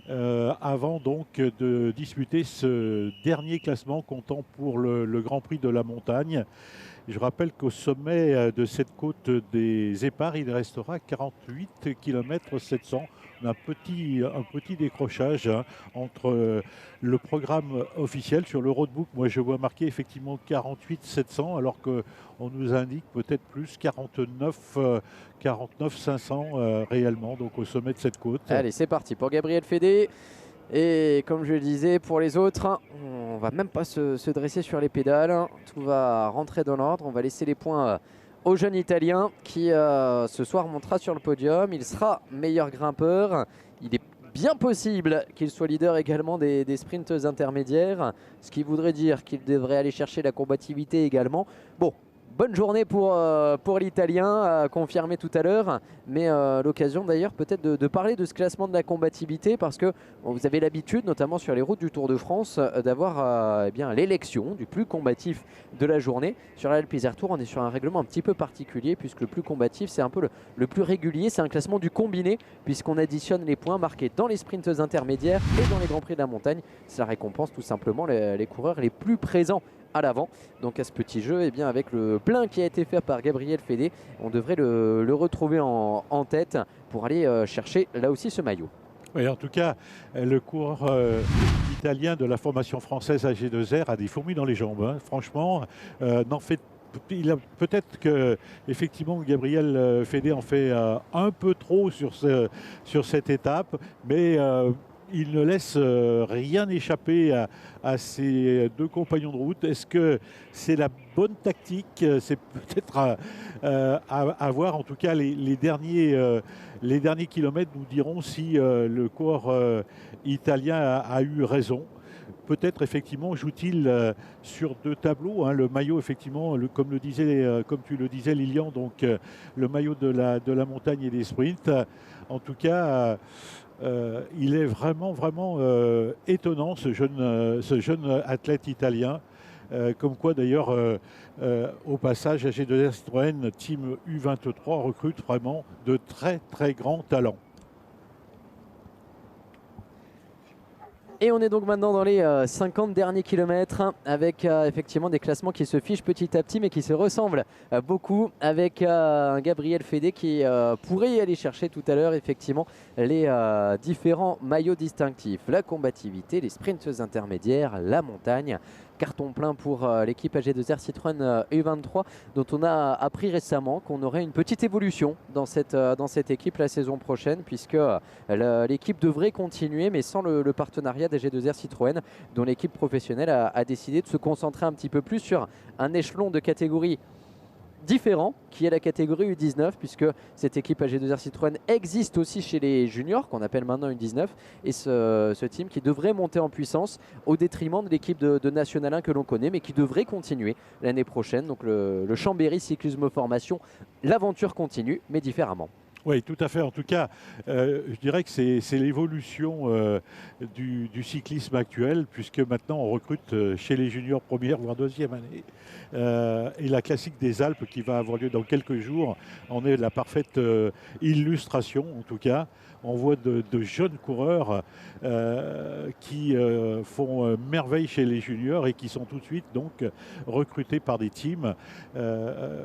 avant donc de disputer ce dernier classement comptant pour le Grand Prix de la montagne. Je rappelle qu'au sommet de cette côte des Éparres, il restera 48 km 700. On a un petit décrochage hein, entre le programme officiel sur le roadbook. Moi, je vois marqué effectivement 48 700, alors qu'on nous indique peut-être plus 49 500 réellement, donc au sommet de cette côte. Allez, c'est parti pour Gabriel Fédé. Et comme je le disais, pour les autres, on va même pas se dresser sur les pédales. Tout va rentrer dans l'ordre. On va laisser les points au jeune Italien qui ce soir montera sur le podium. Il sera meilleur grimpeur. Il est bien possible qu'il soit leader également des sprints intermédiaires, ce qui voudrait dire qu'il devrait aller chercher la combativité également. Bon. Bonne journée pour l'Italien, confirmé tout à l'heure, mais l'occasion d'ailleurs peut-être de parler de ce classement de la combativité parce que vous avez l'habitude, notamment sur les routes du Tour de France, d'avoir l'élection du plus combatif de la journée. Sur l'Alpe Isère Tour, on est sur un règlement un petit peu particulier puisque le plus combatif, c'est un peu le plus régulier, c'est un classement du combiné puisqu'on additionne les points marqués dans les sprints intermédiaires et dans les Grands Prix de la montagne. Ça récompense tout simplement les coureurs les plus présents à l'avant. Donc à ce petit jeu, eh bien, avec le plein qui a été fait par Gabriel Fédé, on devrait le retrouver en tête pour aller chercher là aussi ce maillot. Oui, en tout cas, le coureur italien de la formation française AG2R a des fourmis dans les jambes. Hein. Franchement, peut-être que effectivement Gabriel Fédé en fait un peu trop sur cette étape, mais il ne laisse rien échapper à ses 2 compagnons de route. Est-ce que c'est la bonne tactique? C'est peut-être à voir. En tout cas, les derniers kilomètres nous diront si le coureur italien a eu raison. Peut-être effectivement joue-t-il sur 2 tableaux. Hein, le maillot effectivement, comme tu le disais Lilian, donc le maillot de la montagne et des sprints. En tout cas, il est vraiment étonnant ce jeune athlète italien. Comme quoi d'ailleurs, au passage, AG2R Citroën Team U23 recrute vraiment de très grands talents. Et on est donc maintenant dans les 50 derniers kilomètres avec effectivement des classements qui se fichent petit à petit mais qui se ressemblent beaucoup avec un Gabriel Fédé qui pourrait y aller chercher tout à l'heure effectivement les différents maillots distinctifs. La combativité, les sprints intermédiaires, la montagne. Carton plein pour l'équipe AG2R Citroën U23 dont on a appris récemment qu'on aurait une petite évolution dans cette équipe la saison prochaine puisque l'équipe devrait continuer mais sans le partenariat d'AG2R Citroën dont l'équipe professionnelle a décidé de se concentrer un petit peu plus sur un échelon de catégorie différent qui est la catégorie U19 puisque cette équipe AG2R Citroën existe aussi chez les juniors qu'on appelle maintenant U19 et ce team qui devrait monter en puissance au détriment de l'équipe de National 1 que l'on connaît mais qui devrait continuer l'année prochaine. Donc le Chambéry Cyclisme Formation, l'aventure continue mais différemment. Oui, tout à fait. En tout cas, je dirais que c'est l'évolution du cyclisme actuel, puisque maintenant on recrute chez les juniors première, voire deuxième année. Et la classique des Alpes qui va avoir lieu dans quelques jours en est la parfaite illustration, en tout cas. On voit de jeunes coureurs qui font merveille chez les juniors et qui sont tout de suite donc recrutés par des teams.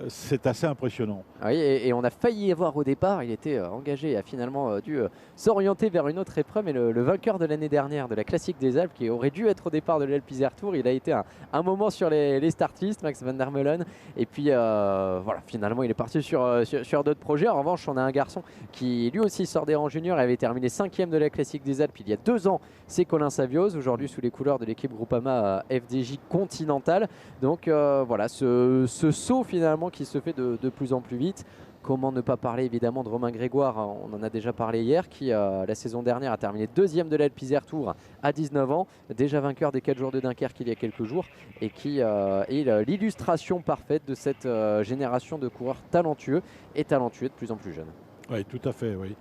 C'est assez impressionnant. Oui, et on a failli y avoir au départ, il était engagé et a finalement dû s'orienter vers une autre épreuve. Mais le vainqueur de l'année dernière de la Classique des Alpes, qui aurait dû être au départ de l'Alpe Isère Tour, il a été un moment sur les start-listes, Max van der Meulen. Et puis voilà, finalement il est parti sur d'autres projets. En revanche, on a un garçon qui lui aussi sort des rangs juniors et avait terminé 5e de la Classique des Alpes il y a 2 ans. C'est Colin Savioz, aujourd'hui sous les couleurs de l'équipe Groupama FDJ Continental. Donc voilà, ce saut finalement qui se fait de plus en plus vite. Comment ne pas parler évidemment de Romain Grégoire, on en a déjà parlé hier, qui la saison dernière a terminé 2e de l'Alpe Isère Tour à 19 ans, déjà vainqueur des 4 jours de Dunkerque il y a quelques jours, et qui est l'illustration parfaite de cette génération de coureurs talentueux et talentueux de plus en plus jeunes. Oui, tout à fait, oui.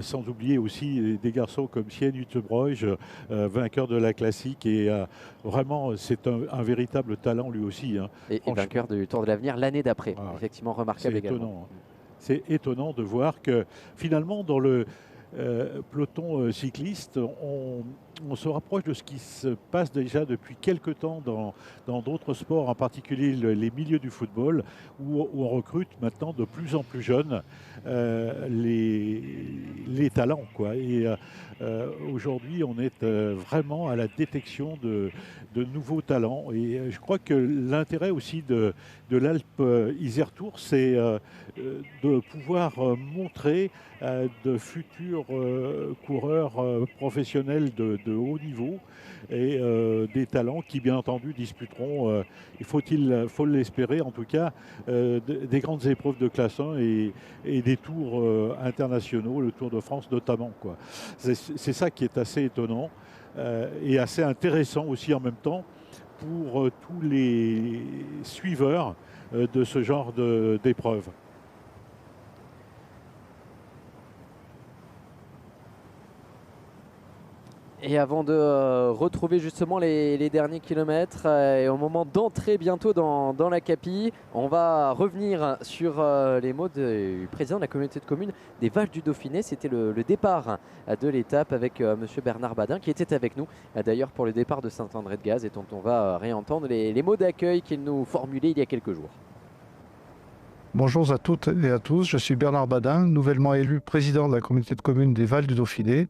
Sans oublier aussi des garçons comme Sien Uttebroij, vainqueur de la classique et vraiment c'est un véritable talent lui aussi. Hein. Et vainqueur du Tour de l'Avenir l'année d'après, effectivement remarquable également. Étonnant, hein. C'est étonnant de voir que finalement dans le peloton cycliste, on se rapproche de ce qui se passe déjà depuis quelques temps dans d'autres sports, en particulier les milieux du football, où on recrute maintenant de plus en plus jeunes les talents, quoi. Et aujourd'hui, on est vraiment à la détection de nouveaux talents. Et je crois que l'intérêt aussi de l'Alpe Isère Tour, c'est de pouvoir montrer de futurs coureurs professionnels de haut niveau et des talents qui bien entendu disputeront, faut l'espérer en tout cas, des grandes épreuves de classe 1 et des tours internationaux, le Tour de France notamment, quoi. C'est ça qui est assez étonnant et assez intéressant aussi en même temps pour tous les suiveurs de ce genre d'épreuves. Et avant de retrouver justement les derniers kilomètres et au moment d'entrer bientôt dans la Capi, on va revenir sur les mots du président de la communauté de communes des Vosges du Dauphiné. C'était le départ de l'étape avec monsieur Bernard Badin qui était avec nous d'ailleurs pour le départ de Saint-André-de-Gaz et dont on va réentendre les mots d'accueil qu'il nous formulait il y a quelques jours. Bonjour à toutes et à tous, je suis Bernard Badin, nouvellement élu président de la communauté de communes des Vosges du Dauphiné.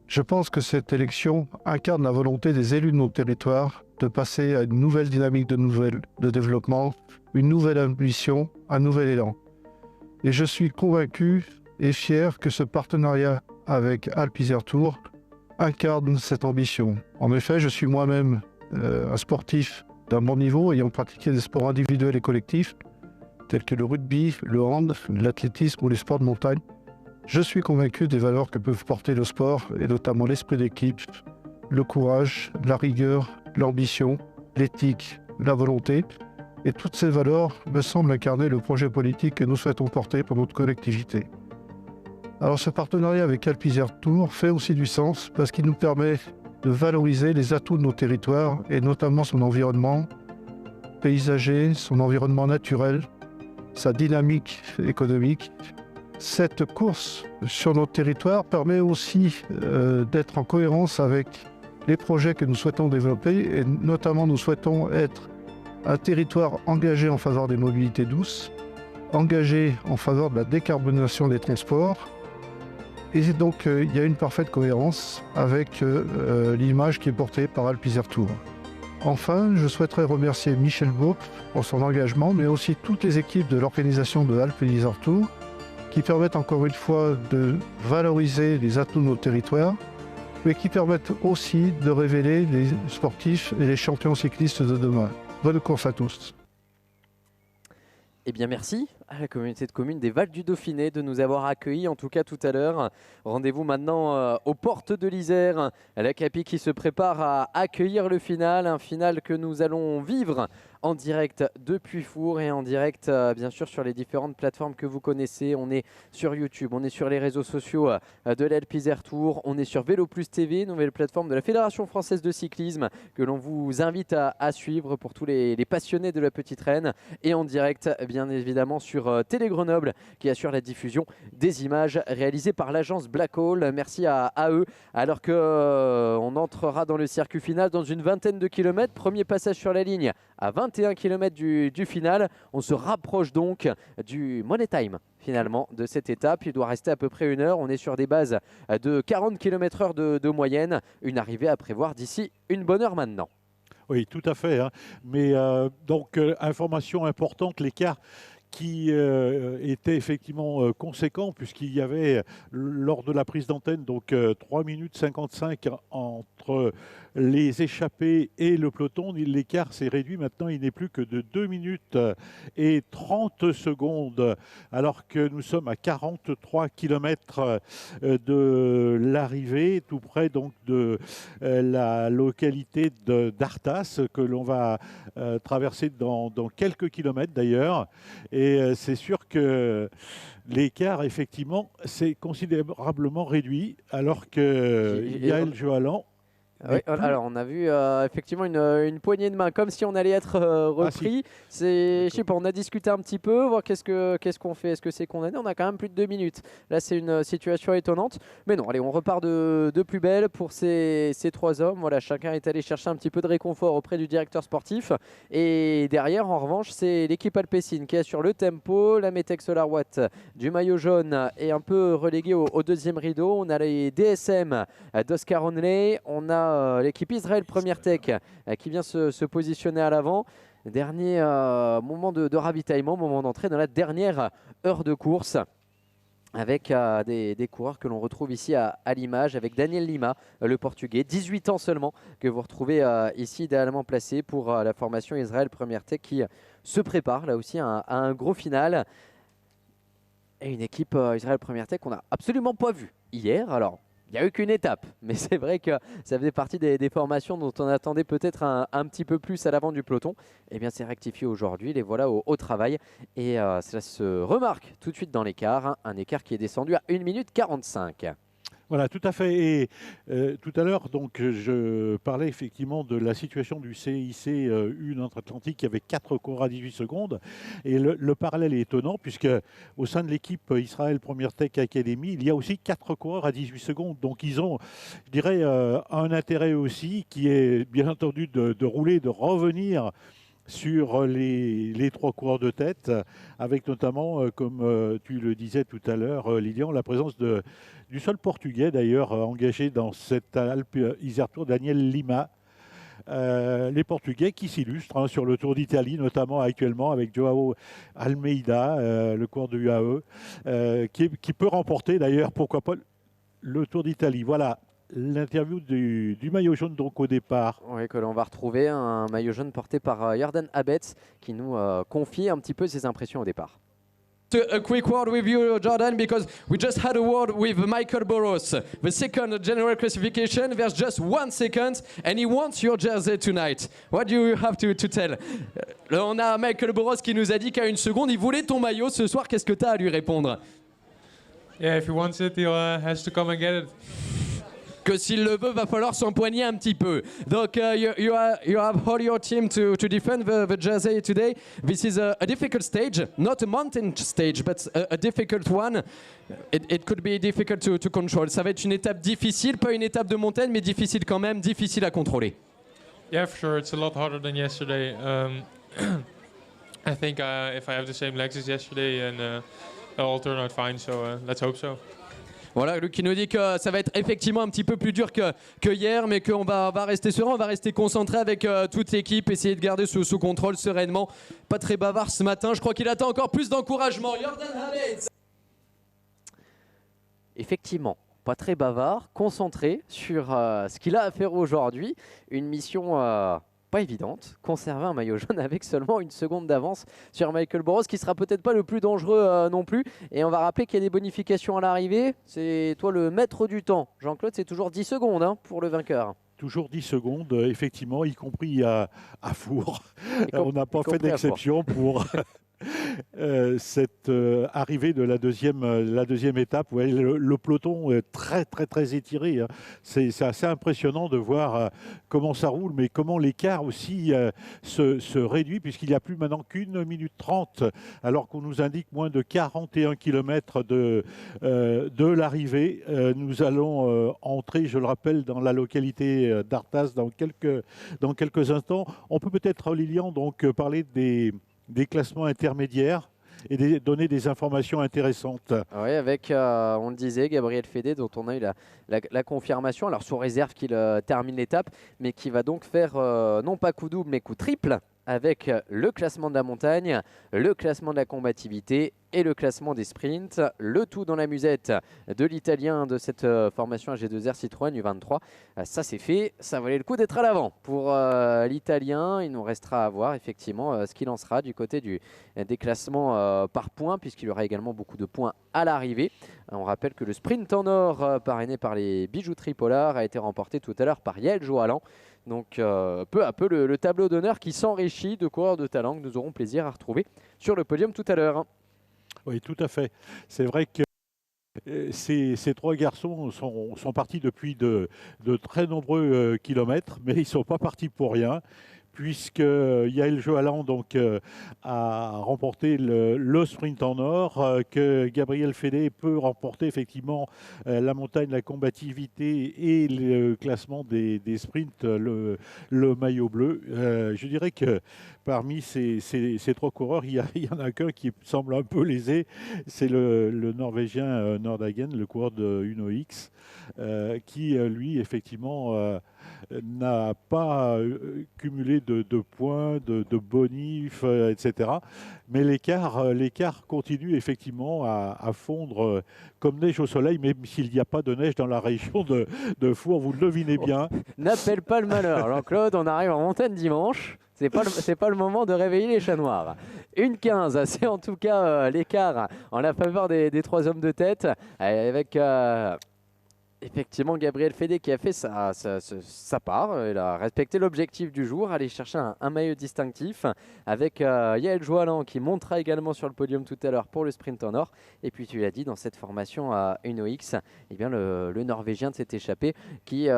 Je pense que cette élection incarne la volonté des élus de nos territoires de passer à une nouvelle dynamique de développement, une nouvelle ambition, un nouvel élan. Et je suis convaincu et fier que ce partenariat avec Alpe Isère Tour incarne cette ambition. En effet, je suis moi-même un sportif d'un bon niveau ayant pratiqué des sports individuels et collectifs tels que le rugby, le hand, l'athlétisme ou les sports de montagne. Je suis convaincu des valeurs que peuvent porter le sport, et notamment l'esprit d'équipe, le courage, la rigueur, l'ambition, l'éthique, la volonté. Et toutes ces valeurs me semblent incarner le projet politique que nous souhaitons porter pour notre collectivité. Alors ce partenariat avec Alpe Isère Tour fait aussi du sens parce qu'il nous permet de valoriser les atouts de nos territoires et notamment son environnement paysager, son environnement naturel, sa dynamique économique. Cette course sur notre territoire permet aussi d'être en cohérence avec les projets que nous souhaitons développer et notamment nous souhaitons être un territoire engagé en faveur des mobilités douces, engagé en faveur de la décarbonation des transports et donc il y a une parfaite cohérence avec l'image qui est portée par Alpe Isère Tour. Enfin, je souhaiterais remercier Michel Baup pour son engagement mais aussi toutes les équipes de l'organisation de Alpe Isère Tour qui permettent encore une fois de valoriser les atouts de nos territoires, mais qui permettent aussi de révéler les sportifs et les champions cyclistes de demain. Bonne course à tous. Eh bien merci à la communauté de communes des Vals du Dauphiné de nous avoir accueillis en tout cas tout à l'heure. Rendez-vous maintenant aux portes de l'Isère, la Capi qui se prépare à accueillir le final, un final que nous allons vivre en direct depuis Four et en direct bien sûr sur les différentes plateformes que vous connaissez. On est sur YouTube, on est sur les réseaux sociaux de l'Alpe Isère Tour, on est sur Vélo Plus TV, nouvelle plateforme de la Fédération Française de Cyclisme que l'on vous invite à suivre pour tous les passionnés de la Petite Reine et en direct bien évidemment sur Télé Grenoble qui assure la diffusion des images réalisées par l'agence Black Hole. Merci à eux alors que on entrera dans le circuit final dans une vingtaine de kilomètres. Premier passage sur la ligne à 21 km du final. On se rapproche donc du Money Time finalement de cette étape. Il doit rester à peu près 1 heure. On est sur des bases de 40 km/h de moyenne. Une arrivée à prévoir d'ici une bonne heure maintenant. Oui, tout à fait. Hein. Mais donc, information importante, l'écart qui était effectivement conséquent puisqu'il y avait lors de la prise d'antenne donc 3 minutes 55 entre les échappés et le peloton. L'écart s'est réduit maintenant, il n'est plus que de 2 minutes et 30 secondes alors que nous sommes à 43 km de l'arrivée, tout près donc de la localité d'Artas que l'on va traverser dans quelques kilomètres d'ailleurs. Et c'est sûr que l'écart, effectivement, s'est considérablement réduit, alors que Yael Johalan... Oui, alors on a vu effectivement une poignée de main, comme si on allait être repris. Je sais pas, on a discuté un petit peu, voir qu'est-ce qu'on fait, est-ce que c'est condamné. On a quand même plus de 2 minutes. Là, c'est une situation étonnante. Mais non, allez, on repart de plus belle pour ces 3 hommes. Voilà, chacun est allé chercher un petit peu de réconfort auprès du directeur sportif. Et derrière, en revanche, c'est l'équipe alpecin qui assure le tempo. La Metec Solarwatt du maillot jaune est un peu reléguée au deuxième rideau. On a les DSM d'Oscar Onley. On a l'équipe Israël Première Tech qui vient se positionner à l'avant. Dernier moment de ravitaillement, moment d'entrée dans la dernière heure de course avec des coureurs que l'on retrouve ici à l'image, avec Daniel Lima, le portugais, 18 ans seulement, que vous retrouvez ici idéalement placé pour la formation Israël Première Tech qui se prépare là aussi à un gros final. Et une équipe Israël Première Tech qu'on n'a absolument pas vue hier. Alors, il n'y a eu qu'une étape, mais c'est vrai que ça faisait partie des formations dont on attendait peut-être un petit peu plus à l'avant du peloton. Eh bien, c'est rectifié aujourd'hui, les voilà au travail. Et cela se remarque tout de suite dans l'écart, hein, un écart qui est descendu à 1 minute 45. Voilà, tout à fait. Et tout à l'heure, donc, je parlais effectivement de la situation du CIC U Atlantique qui avait 4 coureurs à 18 secondes. Et le parallèle est étonnant puisque au sein de l'équipe Israël Première Tech Academy, il y a aussi 4 coureurs à 18 secondes. Donc ils ont, je dirais, un intérêt aussi qui est bien entendu de rouler, de revenir sur les 3 coureurs de tête, avec notamment, comme tu le disais tout à l'heure, Lilian, la présence du seul Portugais d'ailleurs engagé dans cette Alpe Isère Tour, Daniel Lima. Les Portugais qui s'illustrent hein, sur le Tour d'Italie, notamment actuellement avec Joao Almeida, le coureur de UAE, qui peut remporter d'ailleurs, pourquoi pas, le Tour d'Italie. Voilà. L'interview du maillot jaune donc au départ. Oui, que l'on va retrouver, un maillot jaune porté par Jordan Abetz qui nous confie un petit peu ses impressions au départ. A quick word with you, Jordan, because we just had a word with Michael Burrows. The second general classification, there's just 1 second, and he wants your jersey tonight. What do you have to tell? On a Michael Burrows qui nous a dit qu'à 1 seconde, il voulait ton maillot ce soir. Qu'est-ce que tu as à lui répondre? Yeah, if he wants it, he has to come and get it. Que s'il le veut, va falloir s'empoigner un petit peu. Donc, you have all your team to defend the jersey today. This is a difficult stage, not a mountain stage, but a difficult one. It could be difficult to control. Ça va être une étape difficile, pas une étape de montagne, mais difficile quand même, difficile à contrôler. Yeah, for sure. It's a lot harder than yesterday. I think if I have the same legs as yesterday, and it'll turn out fine. So let's hope so. Voilà, Luc qui nous dit que ça va être effectivement un petit peu plus dur que hier, mais qu'on va rester serein, on va rester concentré avec toute l'équipe, essayer de garder sous contrôle sereinement. Pas très bavard ce matin, je crois qu'il attend encore plus d'encouragement. Jordan Abetz. Effectivement, pas très bavard, concentré sur ce qu'il a à faire aujourd'hui. Une mission pas évidente. Conserver un maillot jaune avec seulement 1 seconde d'avance sur Michael Burrows, qui sera peut-être pas le plus dangereux non plus. Et on va rappeler qu'il y a des bonifications à l'arrivée. C'est toi le maître du temps. Jean-Claude, c'est toujours 10 secondes hein, pour le vainqueur. Toujours 10 secondes, effectivement, y compris à Four. On n'a pas fait d'exception pour cette arrivée de la deuxième étape. Ouais, le peloton est très étiré. Hein. C'est assez impressionnant de voir comment ça roule, mais comment l'écart aussi se réduit, puisqu'il n'y a plus maintenant qu'1 minute 30, alors qu'on nous indique moins de 41 km de l'arrivée. Nous allons entrer, je le rappelle, dans la localité d'Artas dans quelques instants. On peut peut-être, Lilian, donc parler des classements intermédiaires et donner des informations intéressantes. Oui, avec, on le disait, Gabriel Fédé, dont on a eu la confirmation, alors sous réserve qu'il termine l'étape, mais qui va donc faire non pas coup double, mais coup triple, avec le classement de la montagne, le classement de la combativité et le classement des sprints. Le tout dans la musette de l'Italien de cette formation AG2R Citroën U23. Ça c'est fait, ça valait le coup d'être à l'avant. Pour l'Italien, il nous restera à voir effectivement ce qu'il en sera du côté des classements par points, puisqu'il y aura également beaucoup de points à l'arrivée. On rappelle que le sprint en or parrainé par les bijouteries Polar a été remporté tout à l'heure par Yael Joalan. Donc peu à peu le tableau d'honneur qui s'enrichit de coureurs de talent que nous aurons plaisir à retrouver sur le podium tout à l'heure. Oui, tout à fait. C'est vrai que ces trois garçons sont partis depuis de très nombreux kilomètres, mais ils ne sont pas partis pour rien, puisque Yael Joalan donc, a remporté le sprint en or, que Gabriel Fédé peut remporter effectivement la montagne, la combativité et le classement des sprints, le maillot bleu. Je dirais que parmi ces trois coureurs, il y en a qu'un qui semble un peu lésé, c'est le Norvégien Nordhagen, le coureur de Uno X, qui lui effectivement n'a pas cumulé de points, de bonifs, etc. Mais l'écart continue effectivement à fondre comme neige au soleil, même s'il n'y a pas de neige dans la région de Four, vous le devinez bien. N'appelle pas le malheur, Jean-Claude, on arrive en montagne dimanche. C'est pas le moment de réveiller les chats noirs. 1,15, c'est en tout cas l'écart en la faveur des trois hommes de tête, avec effectivement Gabriel Fédé qui a fait sa part. Il a respecté l'objectif du jour, aller chercher un maillot distinctif, avec Yael Joalan qui montera également sur le podium tout à l'heure pour le sprint en or. Et puis tu l'as dit, dans cette formation à Uno X, eh bien, le Norvégien s'est échappé qui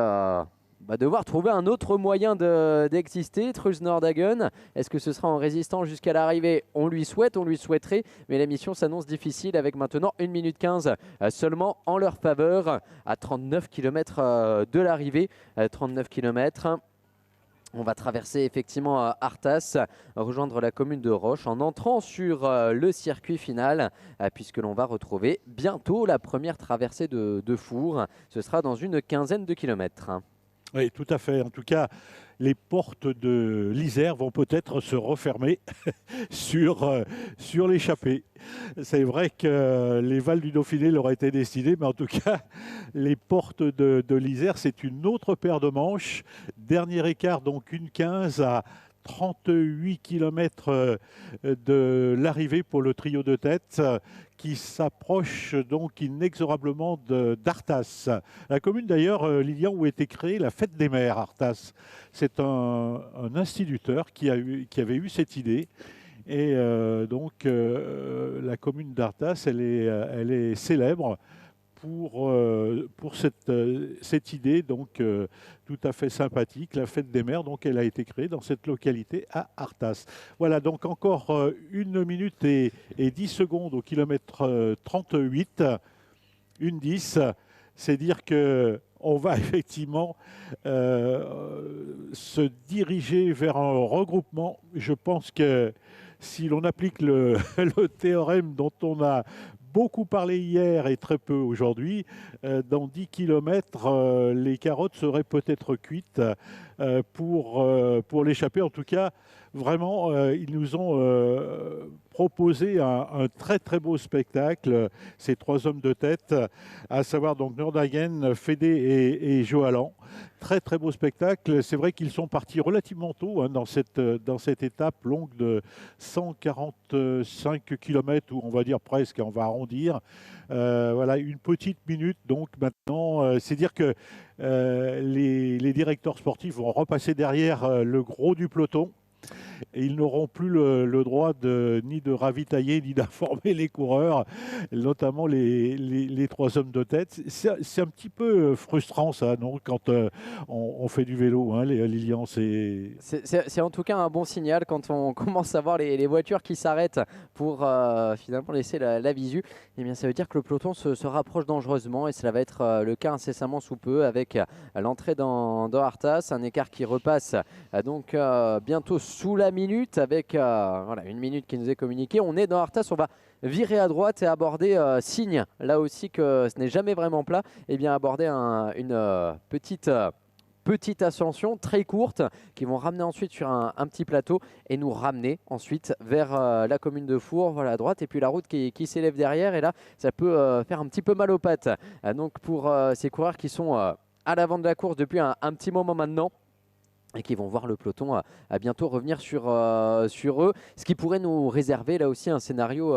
va devoir trouver un autre moyen d'exister. Truls Nordhagen, est-ce que ce sera en résistant jusqu'à l'arrivée? On lui souhaiterait, mais la mission s'annonce difficile avec maintenant 1 minute 15 seulement en leur faveur, à 39 km de l'arrivée. 39 km. On va traverser effectivement Artas, rejoindre la commune de Roche en entrant sur le circuit final, puisque l'on va retrouver bientôt la première traversée de Four. Ce sera dans une quinzaine de kilomètres. Oui, tout à fait. En tout cas, les portes de l'Isère vont peut-être se refermer sur l'échappée. C'est vrai que les Vals du Dauphiné leur étaient destinés, mais en tout cas, les portes de l'Isère, c'est une autre paire de manches. Dernier écart, donc 1,15 à 38 km de l'arrivée pour le trio de tête, qui s'approche donc inexorablement d'Artas. La commune d'ailleurs, Lilian, où était créée la fête des mères, Artas. C'est un instituteur qui avait eu cette idée. Et donc la commune d'Artas, elle est célèbre pour cette idée donc tout à fait sympathique, la fête des mères. Donc elle a été créée dans cette localité à Artas. Voilà, donc encore 1 minute et 10 secondes au kilomètre 38, 1,10. C'est dire que on va effectivement se diriger vers un regroupement. Je pense que si l'on applique le théorème dont on a beaucoup parlé hier et très peu aujourd'hui, dans 10 km, les carottes seraient peut-être cuites pour l'échapper. En tout cas, vraiment, ils nous ont proposé un très très beau spectacle, ces trois hommes de tête, à savoir donc Nordhagen, Fédé et Johalan. Très très beau spectacle. C'est vrai qu'ils sont partis relativement tôt dans cette étape longue de 145 km, ou on va dire presque, on va arrondir. Voilà, une petite minute. Donc maintenant, c'est dire que les directeurs sportifs vont repasser derrière le gros du peloton. Et ils n'auront plus le droit ni de ravitailler ni d'informer les coureurs, notamment les trois hommes de tête. C'est un petit peu frustrant ça, non, quand on fait du vélo, hein, Lilian. C'est en tout cas un bon signal quand on commence à voir les voitures qui s'arrêtent pour finalement laisser la visu. Eh bien, ça veut dire que le peloton se rapproche dangereusement, et cela va être le cas incessamment sous peu avec l'entrée dans Artas, un écart qui repasse donc bientôt sous la minute avec voilà, une minute qui nous est communiquée. On est dans Artas, on va virer à droite et aborder Signes, là aussi que ce n'est jamais vraiment plat, et bien aborder une petite ascension très courte qui vont ramener ensuite sur un petit plateau et nous ramener ensuite vers la commune de Fours, voilà, à droite, et puis la route qui s'élève derrière, et là ça peut faire un petit peu mal aux pattes. Donc pour ces coureurs qui sont à l'avant de la course depuis un petit moment maintenant, et qui vont voir le peloton à bientôt revenir sur eux, ce qui pourrait nous réserver là aussi un scénario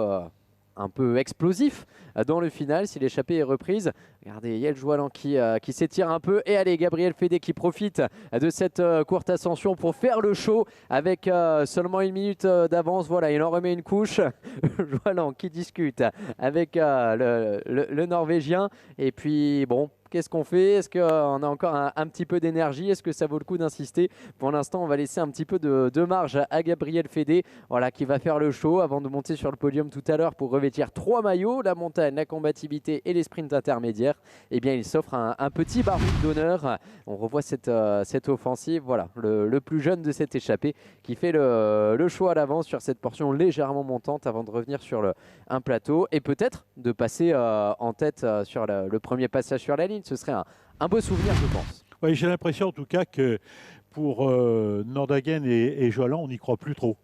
un peu explosif dans le final si l'échappée est reprise. Regardez, Yael Johalan qui s'étire un peu, et allez, Gabriel Fédé qui profite de cette courte ascension pour faire le show avec seulement une minute d'avance. Voilà, il en remet une couche. Johalan qui discute avec le Norvégien, et puis bon, qu'est-ce qu'on fait? Est-ce qu'on a encore un petit peu d'énergie? Est-ce que ça vaut le coup d'insister? Pour l'instant, on va laisser un petit peu de marge à Gabriel Fédé, voilà, qui va faire le show avant de monter sur le podium tout à l'heure pour revêtir 3 maillots, la montagne, la combativité et les sprints intermédiaires. Eh bien, il s'offre un petit baroud d'honneur. On revoit cette offensive. Voilà, le plus jeune de cette échappée qui fait le show à l'avance sur cette portion légèrement montante avant de revenir sur un plateau et peut-être de passer en tête sur le premier passage sur la ligne. Ce serait un beau souvenir, je pense. Oui, j'ai l'impression en tout cas que pour Nordhagen et Johalan, on n'y croit plus trop.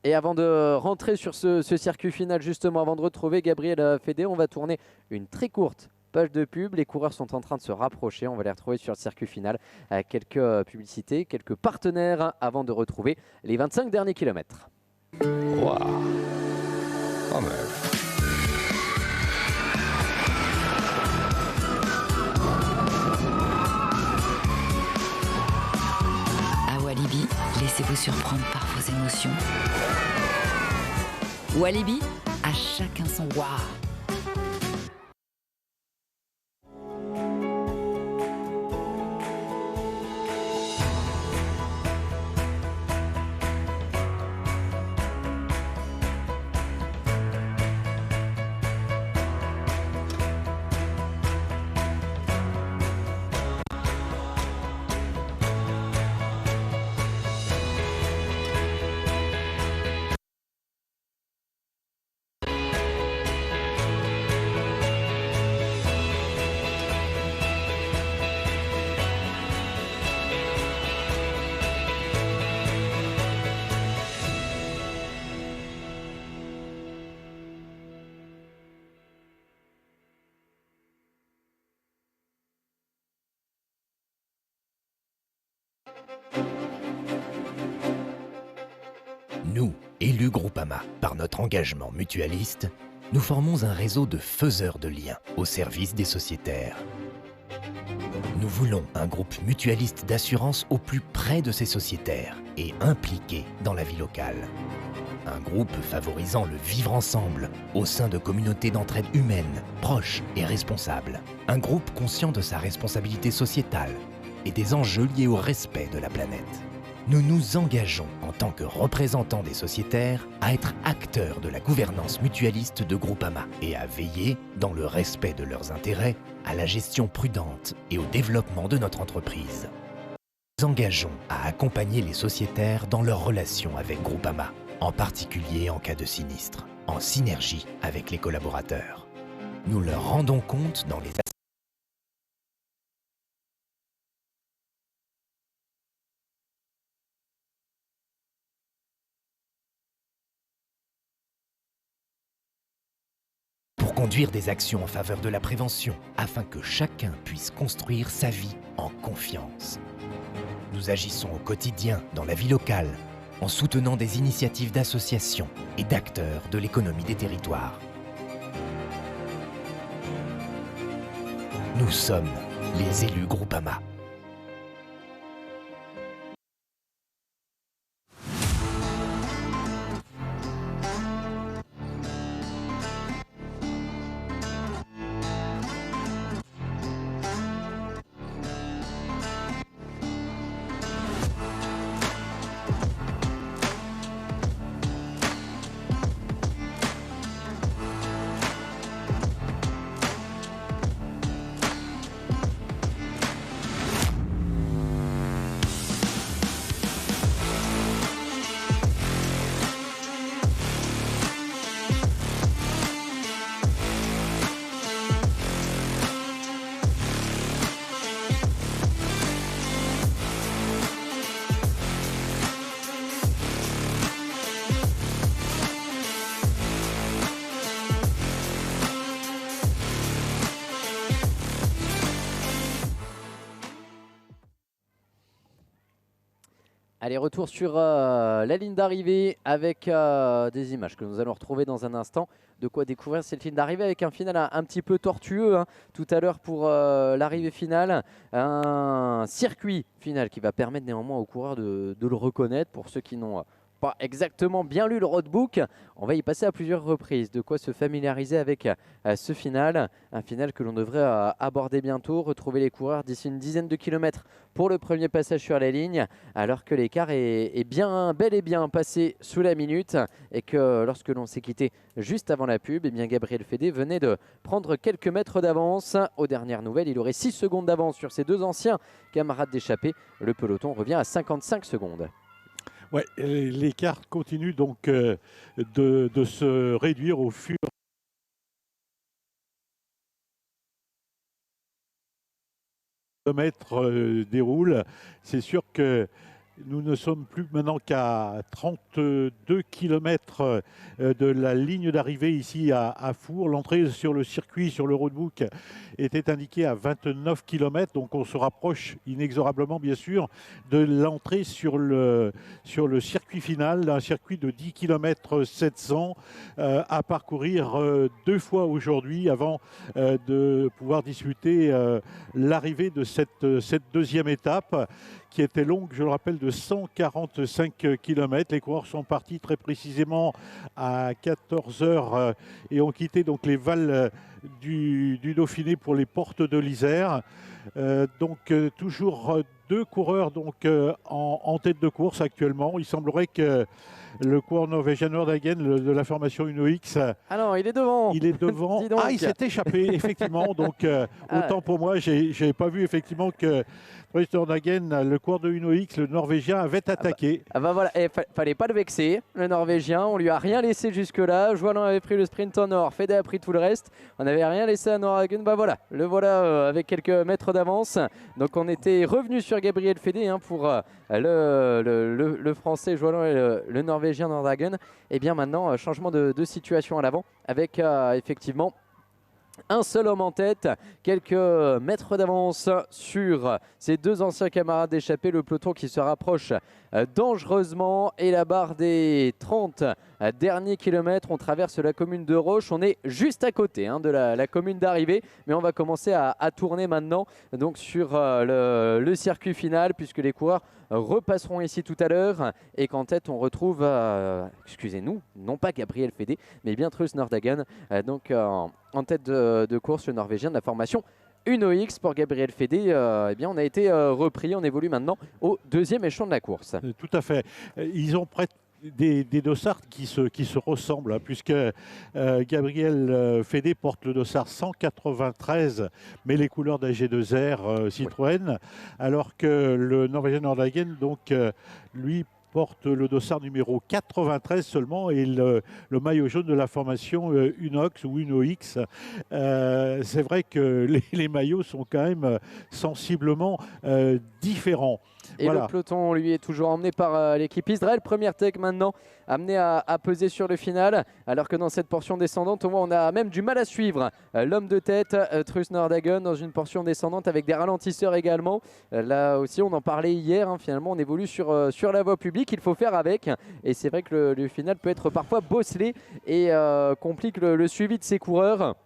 Et avant de rentrer sur ce circuit final, justement, avant de retrouver Gabriel Fédé, on va tourner une très courte page de pub. Les coureurs sont en train de se rapprocher. On va les retrouver sur le circuit final. Quelques publicités, quelques partenaires avant de retrouver les 25 derniers kilomètres. Wow. Oh, mais... Walibi, laissez-vous surprendre par vos émotions. Walibi, à chacun son waouh. Nous, élus Groupama, par notre engagement mutualiste, nous formons un réseau de faiseurs de liens au service des sociétaires. Nous voulons un groupe mutualiste d'assurance au plus près de ses sociétaires et impliqué dans la vie locale. Un groupe favorisant le vivre ensemble au sein de communautés d'entraide humaines, proches et responsables. Un groupe conscient de sa responsabilité sociétale et des enjeux liés au respect de la planète. Nous nous engageons en tant que représentants des sociétaires à être acteurs de la gouvernance mutualiste de Groupama et à veiller, dans le respect de leurs intérêts, à la gestion prudente et au développement de notre entreprise. Nous nous engageons à accompagner les sociétaires dans leurs relations avec Groupama, en particulier en cas de sinistre, en synergie avec les collaborateurs. Nous leur rendons compte dans les conduire des actions en faveur de la prévention, afin que chacun puisse construire sa vie en confiance. Nous agissons au quotidien dans la vie locale, en soutenant des initiatives d'associations et d'acteurs de l'économie des territoires. Nous sommes les élus Groupama. Allez, retour sur la ligne d'arrivée avec des images que nous allons retrouver dans un instant. De quoi découvrir cette ligne d'arrivée avec un final un petit peu tortueux tout à l'heure pour l'arrivée finale. Un circuit final qui va permettre néanmoins aux coureurs de le reconnaître pour ceux qui n'ont pas exactement bien lu le roadbook. On va y passer à plusieurs reprises. De quoi se familiariser avec ce final. Un final que l'on devrait aborder bientôt. Retrouver les coureurs d'ici une dizaine de kilomètres pour le premier passage sur la ligne. Alors que l'écart est bien, bel et bien passé sous la minute. Et que lorsque l'on s'est quitté juste avant la pub, eh bien Gabriel Fédé venait de prendre quelques mètres d'avance. Aux dernières nouvelles, il aurait 6 secondes d'avance sur ses deux anciens camarades d'échappée. Le peloton revient à 55 secondes. Ouais, l'écart continue donc de se réduire au fur et à mesure que le kilomètre déroule. C'est sûr que nous ne sommes plus maintenant qu'à 32 km de la ligne d'arrivée ici à Four. L'entrée sur le circuit, sur le roadbook, était indiquée à 29 km. Donc on se rapproche inexorablement, bien sûr, de l'entrée sur le circuit final, un circuit de 10 km 700 à parcourir 2 fois aujourd'hui avant de pouvoir disputer l'arrivée de cette deuxième étape, qui était longue, je le rappelle, de 145 km. Les coureurs sont partis très précisément à 14 h et ont quitté donc les Vals du Dauphiné pour les portes de l'Isère. Toujours 2 coureurs donc, en tête de course actuellement. Il semblerait que le coureur norvégien Nordhagen de la formation Uno X. Ah non, il est devant. Il est devant. Ah, il s'est échappé, effectivement. Donc, autant pour moi, je n'avais pas vu effectivement que Nordhagen, le coureur de Uno X, le Norvégien, avait attaqué. Voilà, fallait pas le vexer, le Norvégien. On lui a rien laissé jusque-là. Joalin avait pris le sprint en or, Fédé a pris tout le reste. On n'avait rien laissé à Nordhagen. Voilà, le voilà avec quelques mètres d'avance. Donc on était revenu sur Gabriel Fédé pour le Français Joalin et le Norvégien Nordhagen. Et bien maintenant, changement de situation à l'avant avec effectivement un seul homme en tête, quelques mètres d'avance sur ses deux anciens camarades d'échappée. Le peloton qui se rapproche dangereusement et la barre des 30 derniers kilomètres. On traverse la commune de Roche. On est juste à côté de la commune d'arrivée, mais on va commencer à tourner maintenant donc sur le circuit final, puisque les coureurs repasseront ici tout à l'heure et qu'en tête on retrouve, excusez-nous, non pas Gabriel Fédé, mais bien Truls Nordhagen, donc en tête de course, le Norvégien de la formation Uno X. Pour Gabriel Fédé, eh bien on a été repris, on évolue maintenant au deuxième échelon de la course. Tout à fait. Ils ont prêté des dossards qui se ressemblent, puisque Gabriel Fédé porte le dossard 193, mais les couleurs d'AG2R Citroën, alors que le Norvégien Nordhagen, donc, lui, porte le dossard numéro 93 seulement et le maillot jaune de la formation Unox ou Uno X. C'est vrai que les maillots sont quand même sensiblement différent. Et le peloton, lui, est toujours emmené par l'équipe Israël. Première tech maintenant, amené à peser sur le final. Alors que dans cette portion descendante, au moins, on a même du mal à suivre l'homme de tête, Truls Nordhagen, dans une portion descendante avec des ralentisseurs également. Là aussi, on en parlait hier. Finalement, on évolue sur la voie publique. Il faut faire avec. Et c'est vrai que le final peut être parfois bosselé et complique le suivi de ces coureurs.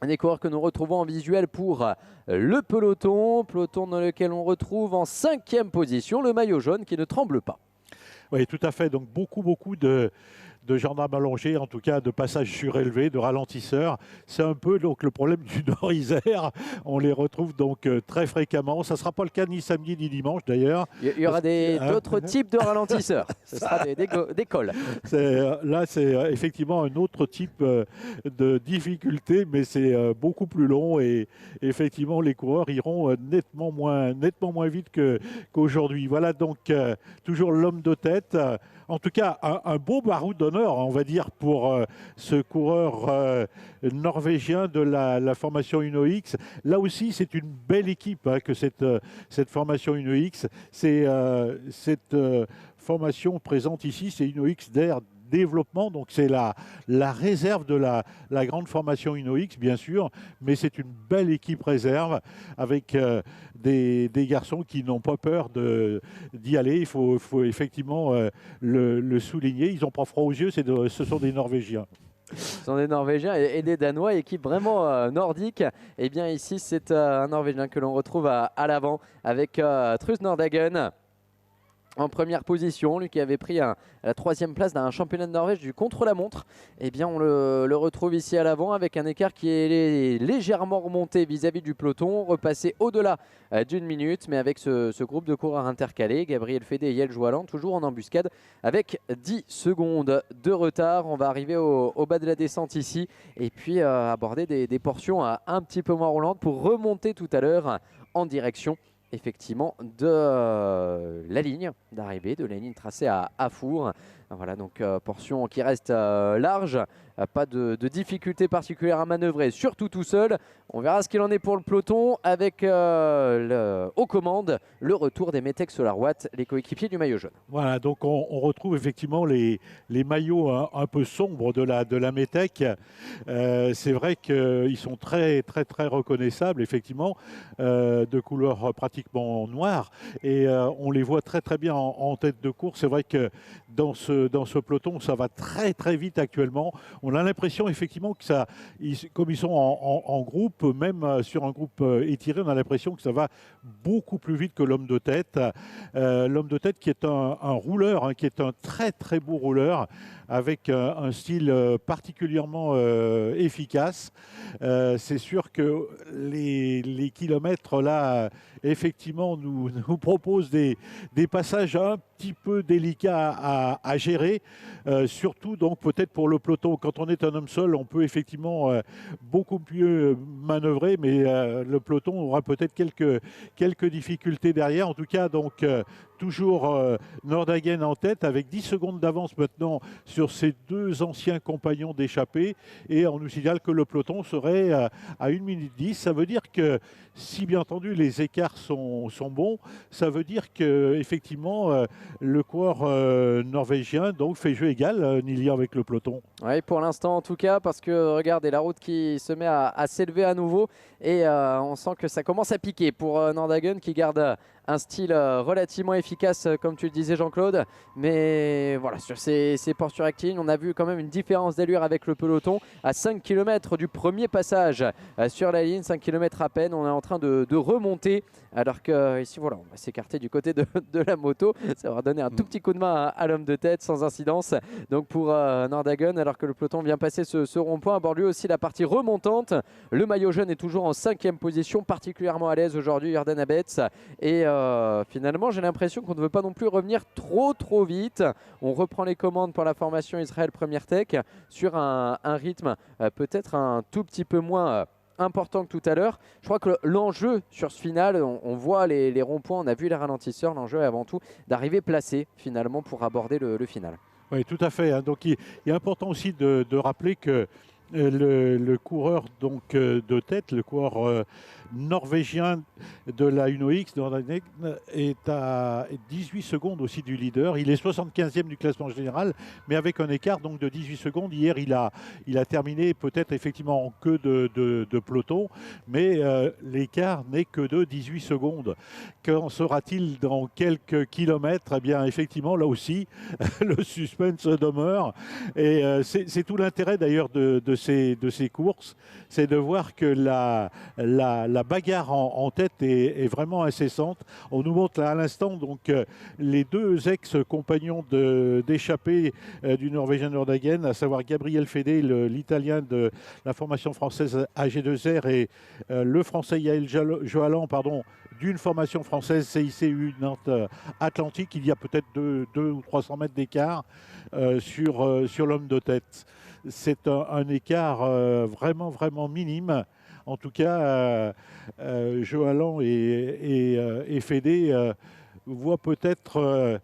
Des coureurs que nous retrouvons en visuel pour le peloton dans lequel on retrouve en 5e position le maillot jaune qui ne tremble pas. Oui, tout à fait. Donc beaucoup de gendarmes allongés, en tout cas de passages surélevés, de ralentisseurs. C'est un peu donc le problème du Nord-Isère. On les retrouve donc très fréquemment. Ça ne sera pas le cas ni samedi ni dimanche d'ailleurs. Il y aura d'autres types de ralentisseurs. Ce sera des cols. Là, c'est effectivement un autre type de difficulté, mais c'est beaucoup plus long et effectivement, les coureurs iront nettement moins vite qu'aujourd'hui. Voilà donc toujours l'homme de tête. En tout cas, un beau baroud d'honneur, on va dire, pour ce coureur norvégien de la formation Uno X. Là aussi, c'est une belle équipe que cette formation Uno X. Cette formation présente ici, c'est Uno X d'Air Développement, donc c'est la réserve de la grande formation Uno X, bien sûr, mais c'est une belle équipe réserve avec des garçons qui n'ont pas peur d'y aller. Il faut effectivement le souligner. Ils n'ont pas froid aux yeux, ce sont des Norvégiens. Ce sont des Norvégiens et des Danois, équipe vraiment nordique. Et bien ici, c'est un Norvégien que l'on retrouve à l'avant avec Truls Nordhagen. En première position, lui qui avait pris la 3e place d'un championnat de Norvège du contre-la-montre. Eh bien, on le retrouve ici à l'avant avec un écart qui est légèrement remonté vis-à-vis du peloton, repassé au-delà d'1 minute, mais avec ce groupe de coureurs intercalés, Gabriel Fédé et Jelle Joualan, toujours en embuscade, avec 10 secondes de retard. On va arriver au bas de la descente ici, et puis aborder des portions un petit peu moins roulantes pour remonter tout à l'heure en direction effectivement de la ligne d'arrivée, de la ligne tracée à Four. Voilà, donc portion qui reste large, pas de difficulté particulière à manœuvrer, surtout tout seul. On verra ce qu'il en est pour le peloton avec aux commandes le retour des Metec SolarWatt, les coéquipiers du maillot jaune. Voilà, donc on retrouve effectivement les maillots un peu sombres de la Metec. C'est vrai qu'ils sont très reconnaissables, effectivement, de couleur pratiquement noire, et on les voit très bien en tête de course. C'est vrai que dans ce peloton, ça va très vite actuellement. On a l'impression effectivement que comme ils sont en groupe, même sur un groupe étiré, on a l'impression que ça va beaucoup plus vite que l'homme de tête. L'homme de tête qui est un rouleur, qui est un très beau rouleur, avec un style particulièrement efficace. C'est sûr que les kilomètres là, effectivement, nous proposent des passages un petit peu délicats à gérer, surtout donc peut-être pour le peloton. Quand on est un homme seul, on peut effectivement beaucoup mieux manœuvrer, mais le peloton aura peut-être quelques difficultés derrière. En tout cas, donc toujours Nordhagen en tête avec 10 secondes d'avance maintenant sur ses deux anciens compagnons d'échappée, et on nous signale que le peloton serait à 1 minute 10. Ça veut dire que si bien entendu les écarts sont bons, ça veut dire que effectivement le coureur norvégien donc fait jeu égal, Nili, avec le peloton. Oui, pour l'instant en tout cas, parce que regardez la route qui se met à s'élever à nouveau, et on sent que ça commence à piquer pour Nordhagen qui garde un style relativement efficace, comme tu le disais Jean-Claude, mais voilà, sur ces portions rectilignes, on a vu quand même une différence d'allure avec le peloton à 5 km du premier passage sur la ligne, 5 km à peine. On est en train de remonter, alors que ici voilà, on va s'écarter du côté de la moto, ça va donner un tout petit coup de main à l'homme de tête sans incidence, donc pour Nordhagen, alors que le peloton vient passer ce rond-point, aborde lui aussi la partie remontante. Le maillot jaune est toujours en 5e position, particulièrement à l'aise aujourd'hui, Jordan Abetz, et finalement j'ai l'impression qu'on ne veut pas non plus revenir trop vite. On reprend les commandes pour la formation Israël Première Tech sur un rythme peut-être un tout petit peu moins important que tout à l'heure. Je crois que l'enjeu sur ce final, on voit les ronds-points, on a vu les ralentisseurs, l'enjeu est avant tout d'arriver placé finalement pour aborder le final. Oui, tout à fait, hein. Donc il est important aussi de rappeler que le coureur donc de tête, le coureur Norvégien de la Uno X, Nordagen, est à 18 secondes aussi du leader. Il est 75e du classement général, mais avec un écart donc de 18 secondes. Hier, il a terminé peut-être effectivement en queue de peloton, mais l'écart n'est que de 18 secondes. Qu'en sera-t-il dans quelques kilomètres? Eh bien, effectivement, là aussi, le suspense demeure. Et c'est tout l'intérêt d'ailleurs de ces courses, c'est de voir que la bagarre en tête est vraiment incessante. On nous montre là à l'instant donc les deux ex-compagnons d'échappée du Norvégien Nordagen, à savoir Gabriel Fédé, l'Italien de la formation française AG2R, et le Français Yael Johalan, d'une formation française CICU Nantes Atlantique. Il y a peut-être 200 ou 300 mètres d'écart sur l'homme de tête. C'est un écart vraiment minime. En tout cas, Johalan et Fédé voient peut-être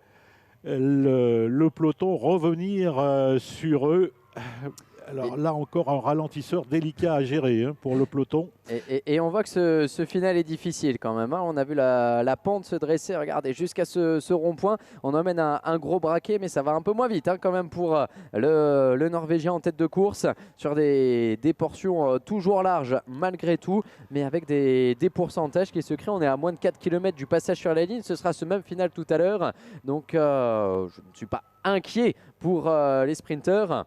le peloton revenir sur eux. Alors là encore, un ralentisseur délicat à gérer pour le peloton. Et on voit que ce final est difficile quand même. On a vu la pente se dresser, regardez, jusqu'à ce rond-point. On emmène un gros braquet, mais ça va un peu moins vite quand même pour le Norvégien en tête de course, sur des portions toujours larges malgré tout, mais avec des pourcentages qui se créent. On est à moins de 4 km du passage sur la ligne. Ce sera ce même final tout à l'heure. Donc je ne suis pas inquiet pour les sprinteurs.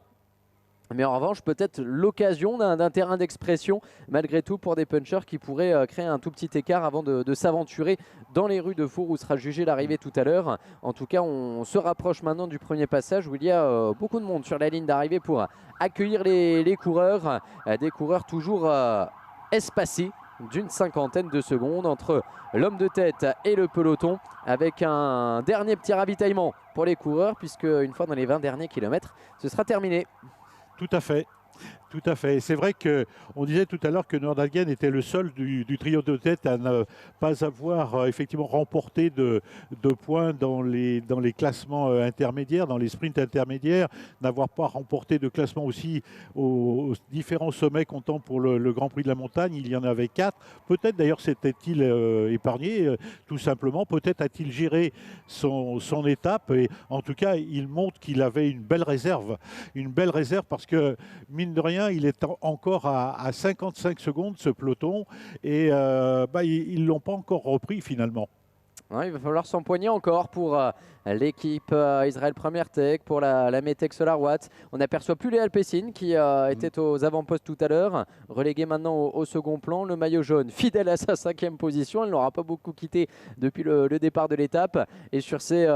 Mais en revanche, peut-être l'occasion d'un terrain d'expression, malgré tout, pour des punchers qui pourraient créer un tout petit écart avant de s'aventurer dans les rues de Four, où sera jugée l'arrivée tout à l'heure. En tout cas, on se rapproche maintenant du premier passage, où il y a beaucoup de monde sur la ligne d'arrivée pour accueillir les coureurs. Des coureurs toujours espacés d'une cinquantaine de secondes entre l'homme de tête et le peloton, avec un dernier petit ravitaillement pour les coureurs, puisque une fois dans les 20 derniers kilomètres, ce sera terminé. Tout à fait. Tout à fait. C'est vrai qu'on disait tout à l'heure que Nordagen était le seul du trio de tête à ne pas avoir effectivement remporté de points dans les classements intermédiaires, dans les sprints intermédiaires, n'avoir pas remporté de classement aussi aux différents sommets comptant pour le Grand Prix de la montagne. Il y en avait 4. Peut-être d'ailleurs s'était-il épargné, tout simplement. Peut-être a-t-il géré son étape. Et en tout cas, il montre qu'il avait une belle réserve. Une belle réserve parce que, mine de rien, il est encore à 55 secondes, ce peloton, et ils ne l'ont pas encore repris finalement. Ouais, il va falloir s'empoigner encore pour l'équipe Israël Première Tech, pour la Metec Solarwatt. On n'aperçoit plus les Alpecin qui étaient aux avant-postes tout à l'heure, relégués maintenant au second plan. Le maillot jaune, fidèle à sa 5e position, elle n'aura pas beaucoup quitté depuis le départ de l'étape. Et sur ces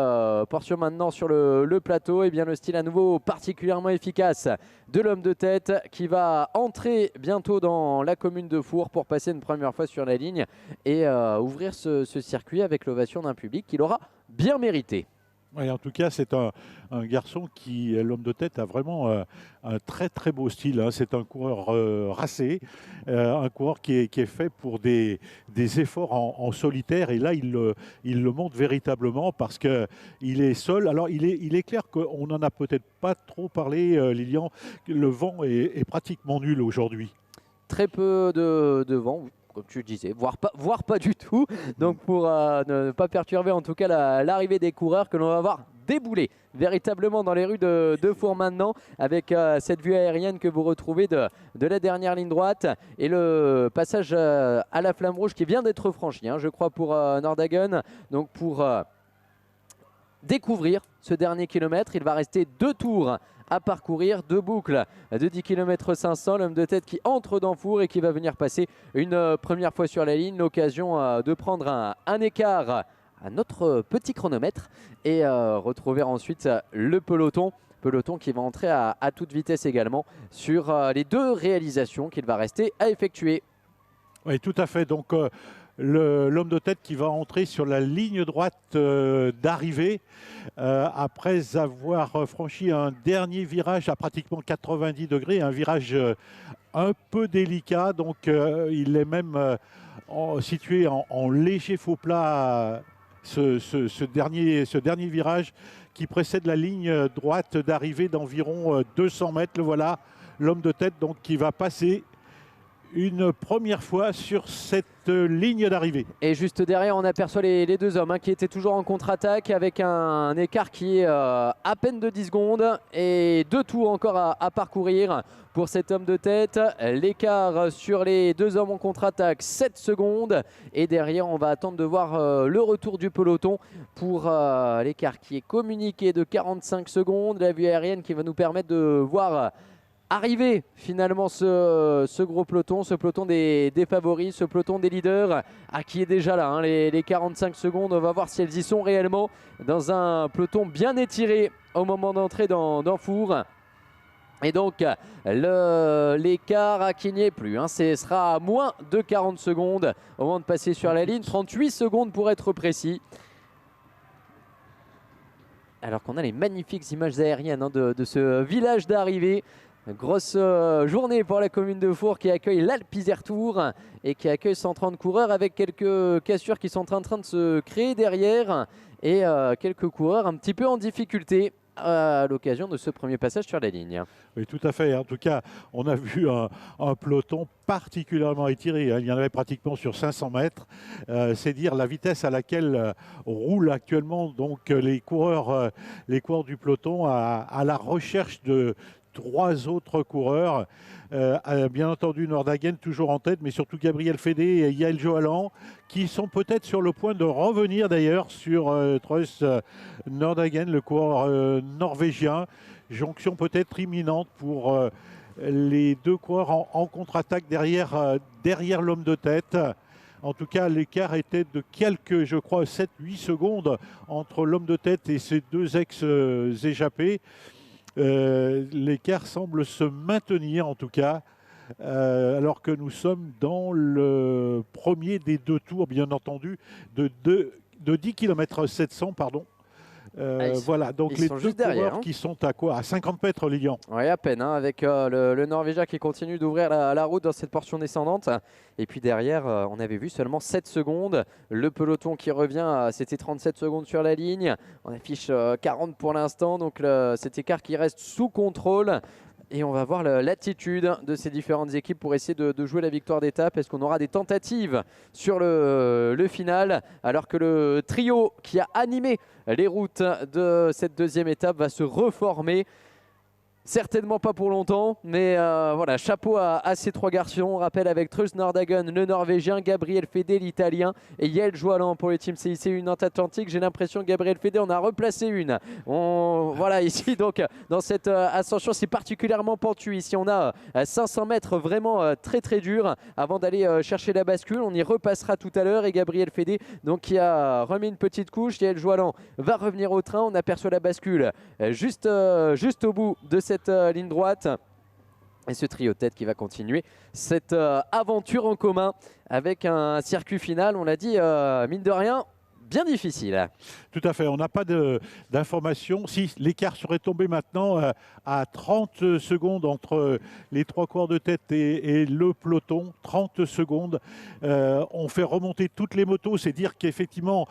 portions maintenant sur le plateau, eh bien, le style à nouveau particulièrement efficace de l'homme de tête qui va entrer bientôt dans la commune de Four pour passer une première fois sur la ligne et ouvrir ce circuit avec l'ovation d'un public qu'il aura bien mérité. Ouais, en tout cas, c'est un garçon qui, l'homme de tête, a vraiment un très très beau style. C'est un coureur racé, un coureur qui est fait pour des efforts en solitaire. Et là, il le montre véritablement parce qu'il est seul. Alors, il est clair qu'on n'en a peut-être pas trop parlé, Lilian. Le vent est pratiquement nul aujourd'hui. Très peu de vent, comme tu disais, voire pas du tout. Donc pour ne pas perturber en tout cas l'arrivée des coureurs que l'on va voir débouler véritablement dans les rues de Four maintenant, avec cette vue aérienne que vous retrouvez de la dernière ligne droite et le passage à la flamme rouge qui vient d'être franchi, je crois, pour Nordagen. Donc pour découvrir ce dernier kilomètre, il va rester 2 tours à parcourir, 2 boucles de 10 km 500. L'homme de tête qui entre dans Four et qui va venir passer une première fois sur la ligne. L'occasion de prendre un écart à notre petit chronomètre et retrouver ensuite le peloton qui va entrer à toute vitesse également sur les 2 réalisations qu'il va rester à effectuer. Oui, tout à fait. Donc l'homme de tête qui va entrer sur la ligne droite d'arrivée après avoir franchi un dernier virage à pratiquement 90 degrés, un virage un peu délicat. Donc il est même situé en léger faux plat, ce dernier virage qui précède la ligne droite d'arrivée d'environ 200 mètres. Le voilà, l'homme de tête donc qui va passer une première fois sur cette ligne d'arrivée. Et juste derrière, on aperçoit les deux hommes qui étaient toujours en contre-attaque avec un écart qui est à peine de 10 secondes et 2 tours encore à parcourir pour cet homme de tête. L'écart sur les deux hommes en contre-attaque, 7 secondes. Et derrière, on va attendre de voir le retour du peloton pour l'écart qui est communiqué de 45 secondes. La vue aérienne qui va nous permettre de voir arriver finalement ce gros peloton, ce peloton des favoris, ce peloton des leaders qui est déjà là, les 45 secondes. On va voir si elles y sont réellement dans un peloton bien étiré au moment d'entrer dans Four. Et donc l'écart qui n'y est plus, ce sera à moins de 40 secondes au moment de passer sur la ligne, 38 secondes pour être précis. Alors qu'on a les magnifiques images aériennes de ce village d'arrivée. Grosse journée pour la commune de Four qui accueille l'Alpe Isère Tour et qui accueille 130 coureurs avec quelques cassures qui sont en train de se créer derrière et quelques coureurs un petit peu en difficulté à l'occasion de ce premier passage sur la ligne. Oui, tout à fait. En tout cas, on a vu un peloton particulièrement étiré. Il y en avait pratiquement sur 500 mètres. C'est dire la vitesse à laquelle roulent actuellement donc, les coureurs du peloton à la recherche de 3 autres coureurs. Bien entendu, Nordhagen toujours en tête, mais surtout Gabriel Fédé et Yael Johalan qui sont peut-être sur le point de revenir d'ailleurs sur Truls Nordhagen, le coureur norvégien. Jonction peut-être imminente pour les deux coureurs en contre-attaque derrière l'homme de tête. En tout cas, l'écart était de quelques, je crois, 7-8 secondes entre l'homme de tête et ses deux ex-échappés. L'écart semble se maintenir en tout cas, alors que nous sommes dans le premier des 2 tours, bien entendu, de 10 km 700, pardon. Voilà, donc les deux coureurs qui sont à quoi? À 50 mètres, Lilian. Oui, à peine, avec le Norvégien qui continue d'ouvrir la route dans cette portion descendante. Et puis derrière, on avait vu seulement 7 secondes. Le peloton qui revient, c'était 37 secondes sur la ligne. On affiche 40 pour l'instant, donc cet écart qui reste sous contrôle. Et on va voir l'attitude de ces différentes équipes pour essayer de jouer la victoire d'étape. Est-ce qu'on aura des tentatives sur le final, alors que le trio qui a animé les routes de cette deuxième étape va se reformer? Certainement pas pour longtemps, mais voilà, chapeau à ces 3 garçons. On rappelle avec Truls Nordhagen, le Norvégien, Gabriel Fédé, l'Italien, et Yael Johalan pour les teams CIC une Nantes Atlantique. J'ai l'impression que Gabriel Fédé en a replacé une. Voilà, ici, donc, dans cette ascension, c'est particulièrement pentu. Ici, on a 500 mètres vraiment très très dur avant d'aller chercher la bascule. On y repassera tout à l'heure. Et Gabriel Fédé, donc, qui a remis une petite couche. Yael Johalan va revenir au train. On aperçoit la bascule juste au bout de cette ligne droite et ce trio de tête qui va continuer cette aventure en commun avec un circuit final, on l'a dit, mine de rien, bien difficile. Tout à fait, on n'a pas d'informations. Si l'écart serait tombé maintenant à 30 secondes entre les 3 coureurs de tête et le peloton, 30 secondes, on fait remonter toutes les motos, c'est dire qu'effectivement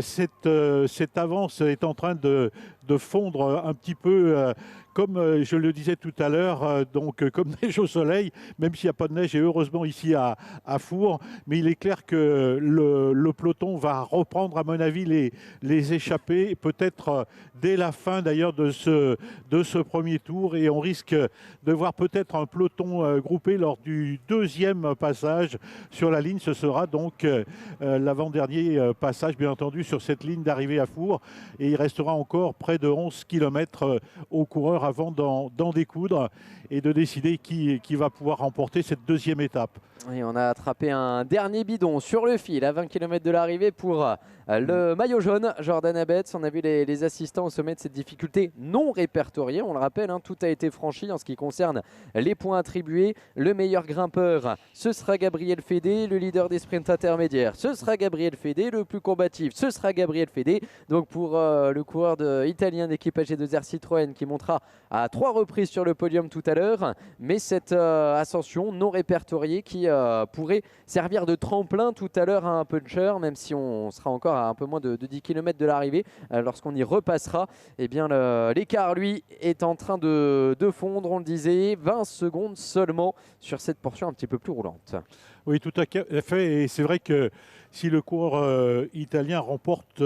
cette avance est en train de fondre un petit peu comme je le disais tout à l'heure, donc comme neige au soleil, même s'il n'y a pas de neige, et heureusement ici à Four, mais il est clair que le peloton va reprendre, à mon avis, les échappés, peut-être dès la fin d'ailleurs de ce premier tour, et on risque de voir peut-être un peloton groupé lors du deuxième passage sur la ligne. Ce sera donc l'avant-dernier passage, bien entendu, sur cette ligne d'arrivée à Four, et il restera encore près de 11 km aux coureurs avant d'en découdre et de décider qui va pouvoir remporter cette deuxième étape. Et on a attrapé un dernier bidon sur le fil à 20 km de l'arrivée pour le maillot jaune, Jordan Abetz. On a vu les assistants au sommet de cette difficulté non répertoriée. On le rappelle, tout a été franchi en ce qui concerne les points attribués. Le meilleur grimpeur, ce sera Gabriel Fédé. Le leader des sprints intermédiaires, ce sera Gabriel Fédé. Le plus combatif, ce sera Gabriel Fédé. Donc pour le coureur italien d'équipage G2R Citroën qui montera à 3 reprises sur le podium tout à l'heure. Mais cette ascension non répertoriée qui pourrait servir de tremplin tout à l'heure à un puncher, même si on sera encore à un peu moins de 10 km km de l'arrivée. Lorsqu'on y repassera, eh bien l'écart lui est en train de fondre, on le disait, 20 secondes seulement sur cette portion un petit peu plus roulante. Oui, tout à fait. Et c'est vrai que si le coureur italien remporte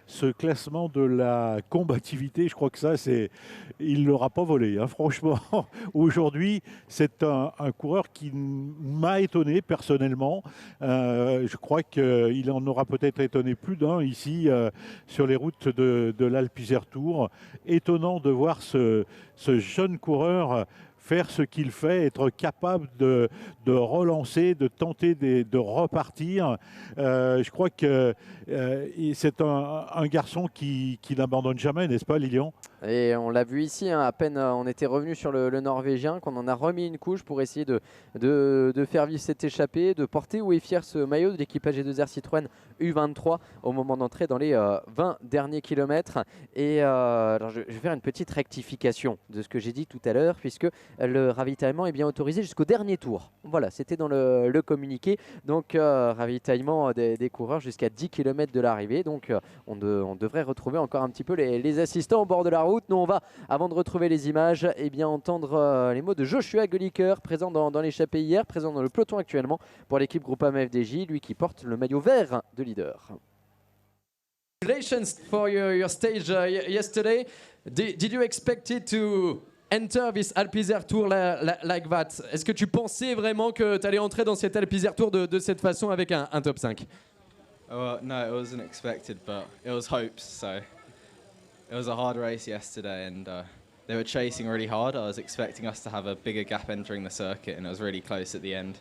ce classement de la combativité, je crois que ça, il ne l'aura pas volé. Hein. Franchement, aujourd'hui, c'est un coureur qui m'a étonné personnellement. Je crois qu'il en aura peut-être étonné plus d'un ici sur les routes de l'Alpe Isère Tour. Étonnant de voir ce jeune coureur faire ce qu'il fait, être capable de relancer, de tenter de repartir. Je crois que c'est un garçon qui n'abandonne jamais, n'est-ce pas Lilian? Et on l'a vu ici, hein, à peine on était revenu sur le Norvégien, qu'on en a remis une couche pour essayer de faire vivre cette échappée, de porter haut et fier ce maillot de l'équipage G2R Citroën U23 au moment d'entrer dans les 20 derniers kilomètres. Et alors je vais faire une petite rectification de ce que j'ai dit tout à l'heure, puisque le ravitaillement est bien autorisé jusqu'au dernier tour. Voilà, c'était dans le communiqué. Donc ravitaillement des coureurs jusqu'à 10 km de l'arrivée. Donc on devrait retrouver encore un petit peu les assistants au bord de la route. Nous on va, avant de retrouver les images, eh bien, entendre les mots de Joshua Gulliker, présent dans l'échappée hier, présent dans le peloton actuellement pour l'équipe Groupama FDJ, lui qui porte le maillot vert de leader. Congratulations for your stage yesterday. Did you expect it to enter this Alpe Isère Tour like that? Est-ce que tu pensais vraiment que tu allais entrer dans cette Alpe Isère Tour de cette façon avec un top 5? No, it wasn't expected, but it was hopes. So it was a hard race yesterday, and they were chasing really hard. I was expecting us to have a bigger gap entering the circuit, and it was really close at the end.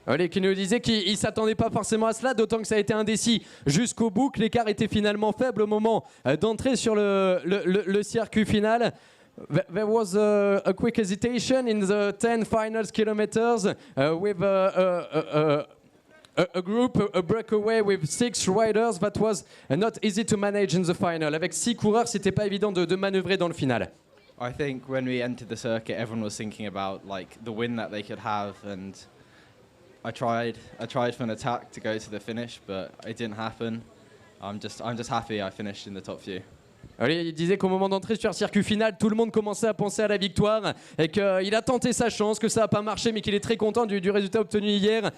Allez, qui nous disait qu'il ne s'attendait pas forcément à cela, d'autant que ça a été indécis jusqu'au bout, que l'écart était finalement faible au moment d'entrer sur le circuit final. There was a quick hesitation in the 10 final kilometers with a group, a breakaway with 6 riders that was not easy to manage in the final. Avec 6 coureurs, c'était pas évident de manœuvrer dans le final. I think when we entered the circuit, everyone was thinking about like the win that they could have, and I tried for an attack to go to the finish, but it didn't happen. I'm just happy I finished in the top few. Allez, il disait qu'au moment d'entrer sur le circuit final, tout le monde commençait à penser à la victoire et qu'il a tenté sa chance, que ça n'a pas marché, mais qu'il est très content du résultat obtenu hier.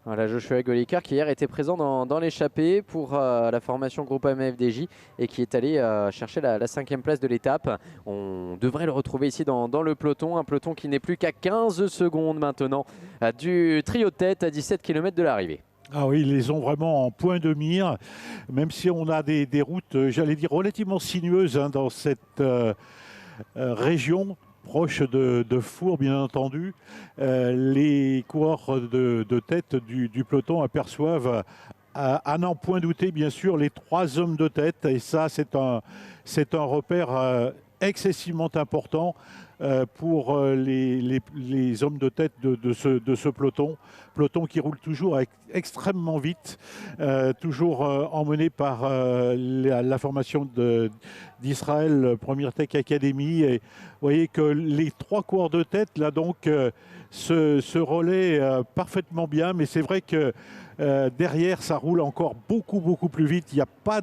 Voilà, Joshua Gulliker qui hier était présent dans l'échappée pour la formation Groupama FDJ et qui est allé chercher la 5e place de l'étape. On devrait le retrouver ici dans le peloton, un peloton qui n'est plus qu'à 15 secondes maintenant du trio de tête à 17 km de l'arrivée. Ah oui, ils les ont vraiment en point de mire, même si on a des routes, j'allais dire, relativement sinueuses hein, dans cette région. Proche de Four, bien entendu, les coureurs de tête du peloton aperçoivent, à n'en point douter, bien sûr, les 3 hommes de tête. Et ça, c'est un repère excessivement important pour les hommes de tête de ce peloton qui roule toujours extrêmement vite, toujours emmené par la formation d'Israël Premier Tech Academy. Et vous voyez que les 3 coureurs de tête là donc se relaient parfaitement bien, mais c'est vrai que derrière ça roule encore beaucoup plus vite. Il n'y a pas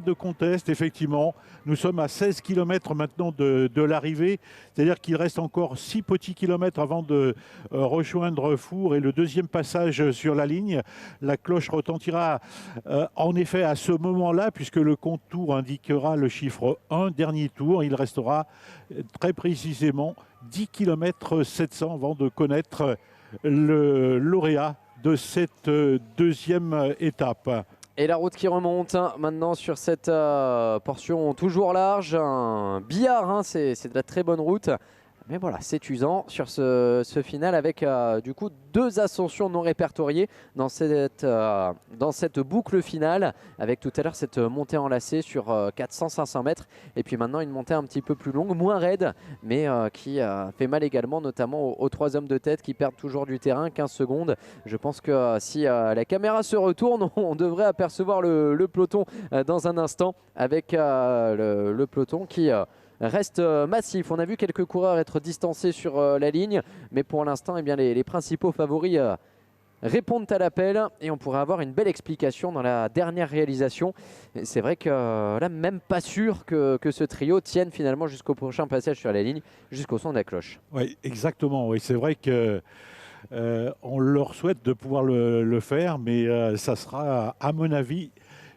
de conteste, effectivement. Nous sommes à 16 km maintenant de l'arrivée, c'est-à-dire qu'il reste encore 6 petits kilomètres avant de rejoindre Four et le deuxième passage sur la ligne. La cloche retentira en effet à ce moment-là, puisque le compte tour indiquera le chiffre 1, dernier tour. Il restera très précisément 10 km 700 avant de connaître le lauréat de cette deuxième étape. Et la route qui remonte hein, maintenant sur cette portion toujours large, un billard, hein, c'est de la très bonne route. Mais voilà, c'est usant sur ce final avec du coup 2 ascensions non répertoriées dans cette boucle finale, avec tout à l'heure cette montée en lacet sur 400-500 mètres et puis maintenant une montée un petit peu plus longue, moins raide, mais qui fait mal également, notamment aux 3 hommes de tête qui perdent toujours du terrain, 15 secondes. Je pense que si la caméra se retourne, on devrait apercevoir le peloton dans un instant, avec le peloton qui reste massif. On a vu quelques coureurs être distancés sur la ligne, mais pour l'instant, eh bien, les principaux favoris répondent à l'appel et on pourrait avoir une belle explication dans la dernière réalisation. C'est vrai que là, même pas sûr que ce trio tienne finalement jusqu'au prochain passage sur la ligne, jusqu'au son de la cloche. Oui, exactement. Oui, c'est vrai que on leur souhaite de pouvoir le faire, mais ça sera, à mon avis,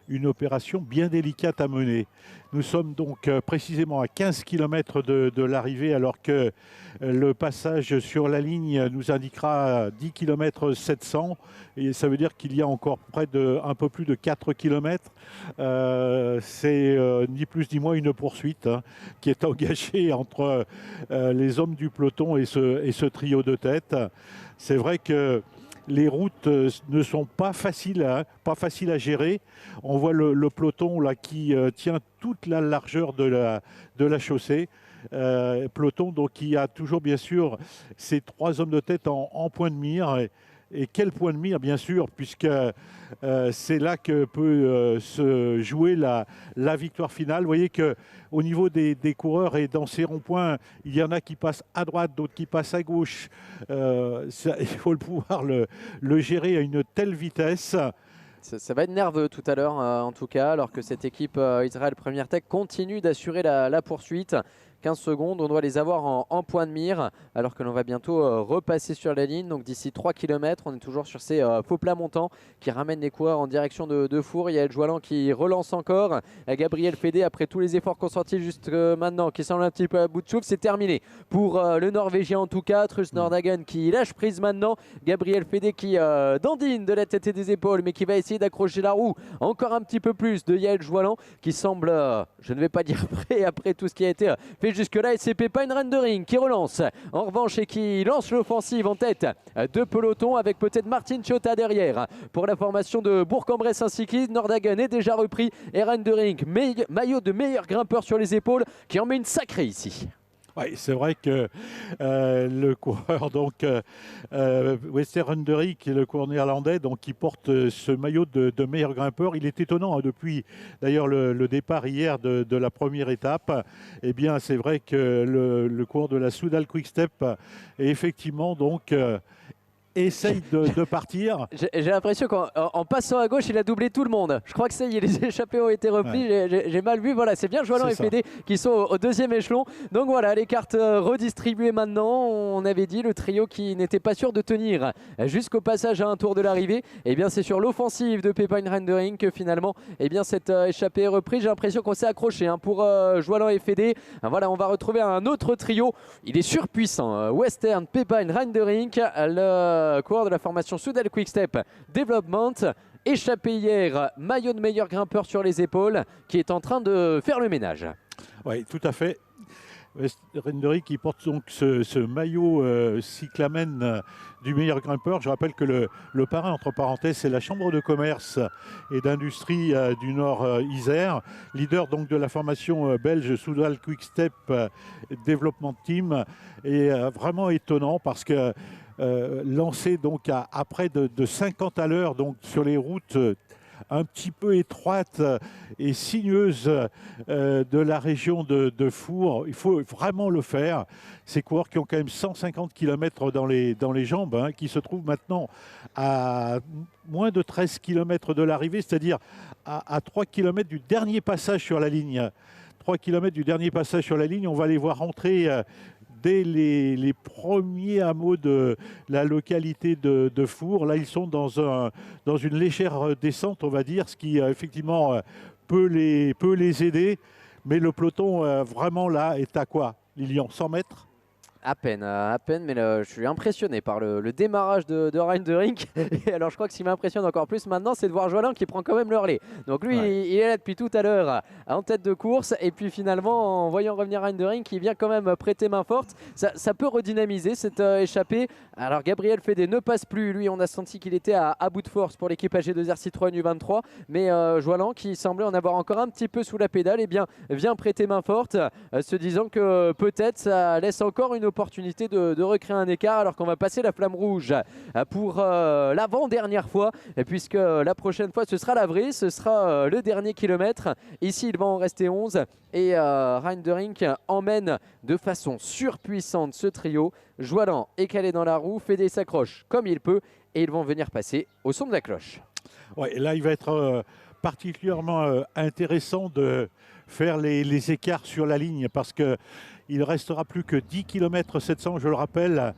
une opération bien délicate à mener. Nous sommes donc précisément à 15 km de l'arrivée, alors que le passage sur la ligne nous indiquera 10 km 700, et ça veut dire qu'il y a encore un peu plus de 4 km. C'est ni plus ni moins une poursuite qui est engagée entre les hommes du peloton et ce trio de tête. C'est vrai que les routes ne sont pas faciles à gérer. On voit le peloton là qui tient toute la largeur de la chaussée. Peloton donc qui a toujours bien sûr ces 3 hommes de tête en point de mire. Et quel point de mire, bien sûr, puisque c'est là que peut se jouer la victoire finale. Vous voyez qu'au niveau des coureurs et dans ces ronds-points, il y en a qui passent à droite, d'autres qui passent à gauche. Il faut pouvoir le gérer à une telle vitesse. Ça va être nerveux tout à l'heure, en tout cas, alors que cette équipe Israël Première Tech continue d'assurer la poursuite. 15 secondes, on doit les avoir en point de mire, alors que l'on va bientôt repasser sur la ligne. Donc d'ici 3 km, on est toujours sur ces faux plats montants qui ramènent les coureurs en direction de Four. Il y a El Joalan qui relance encore. Gabriel Fédé, après tous les efforts consentis juste maintenant, qui semble un petit peu à bout de souffle, c'est terminé. Pour le Norvégien en tout cas, Truls Nordhagen qui lâche prise maintenant. Gabriel Fédé qui dandine de la tête et des épaules, mais qui va essayer d'accrocher la roue encore un petit peu plus de Yael Joalan, qui semble, je ne vais pas dire prêt après tout ce qui a été fait jusque-là, et c'est Pepijn Rendering qui relance en revanche et qui lance l'offensive en tête de peloton, avec peut-être Martin Ciota derrière pour la formation de Bourg-en-Bresse ainsi que Nordhagen est déjà repris, et Rendering, maillot de meilleur grimpeur sur les épaules, qui en met une sacrée ici. Oui, c'est vrai que le coureur, donc Wester Rendering, qui est le coureur néerlandais, donc qui porte ce maillot de meilleur grimpeur. Il est étonnant depuis d'ailleurs le départ hier de la première étape. Eh bien, c'est vrai que le coureur de la Soudal Quick-Step est effectivement donc essaye de partir. J'ai l'impression qu'en passant à gauche, il a doublé tout le monde. Je crois que ça y est, les échappés ont été repris. Ouais. J'ai mal vu. Voilà, c'est bien Joalan et Fédé qui sont au deuxième échelon. Donc voilà, les cartes redistribuées maintenant. On avait dit le trio qui n'était pas sûr de tenir jusqu'au passage à un tour de l'arrivée. Et bien, c'est sur l'offensive de Pepijn Rendering que finalement, et bien, cette échappée est reprise. J'ai l'impression qu'on s'est accroché pour Joalan et Fédé. Voilà, on va retrouver un autre trio. Il est surpuissant. Western, Pepijn Rendering, le coureur de la formation Soudal Quick-Step Development, échappé hier, maillot de meilleur grimpeur sur les épaules, qui est en train de faire le ménage. Oui, tout à fait. Rendering qui porte donc ce maillot cyclamen du meilleur grimpeur. Je rappelle que le parrain, entre parenthèses, c'est la Chambre de commerce et d'industrie du Nord Isère, leader donc de la formation belge Soudal Quick-Step Development Team. Et vraiment étonnant parce que lancé donc à près de 50 à l'heure donc sur les routes un petit peu étroites et sinueuses de la région de Four. Il faut vraiment le faire. Ces coureurs qui ont quand même 150 km dans les jambes, qui se trouvent maintenant à moins de 13 km de l'arrivée, c'est-à-dire à 3 km du dernier passage sur la ligne. 3 km du dernier passage sur la ligne, on va les voir rentrer dès les premiers hameaux de la localité de Four. Là, ils sont dans une légère descente, on va dire, ce qui effectivement peut les aider. Mais le peloton, vraiment là, est à quoi, Lilian, 100 mètres? À peine, mais je suis impressionné par le démarrage de Rendering. Et alors je crois que ce qui m'impressionne encore plus maintenant, c'est de voir Joalan qui prend quand même le relais. Donc lui, il est là depuis tout à l'heure en tête de course. Et puis finalement, en voyant revenir Rendering, qui vient quand même prêter main forte, ça peut redynamiser cette échappée. Alors Gabriel Fédé ne passe plus. Lui, on a senti qu'il était à bout de force pour l'équipe AG2R Citroën U23. Mais Joalan, qui semblait en avoir encore un petit peu sous la pédale, eh bien, vient prêter main forte, se disant que peut-être ça laisse encore une l'opportunité de recréer un écart alors qu'on va passer la flamme rouge pour l'avant-dernière fois, puisque la prochaine fois ce sera la vraie, ce sera le dernier kilomètre. Ici il va en rester 11 et Reindering emmène de façon surpuissante ce trio. Joalan est calé dans la roue, Fédé s'accroche comme il peut et ils vont venir passer au son de la cloche. Ouais, là il va être particulièrement intéressant de faire les écarts sur la ligne parce qu'il ne restera plus que 10 km 700, je le rappelle,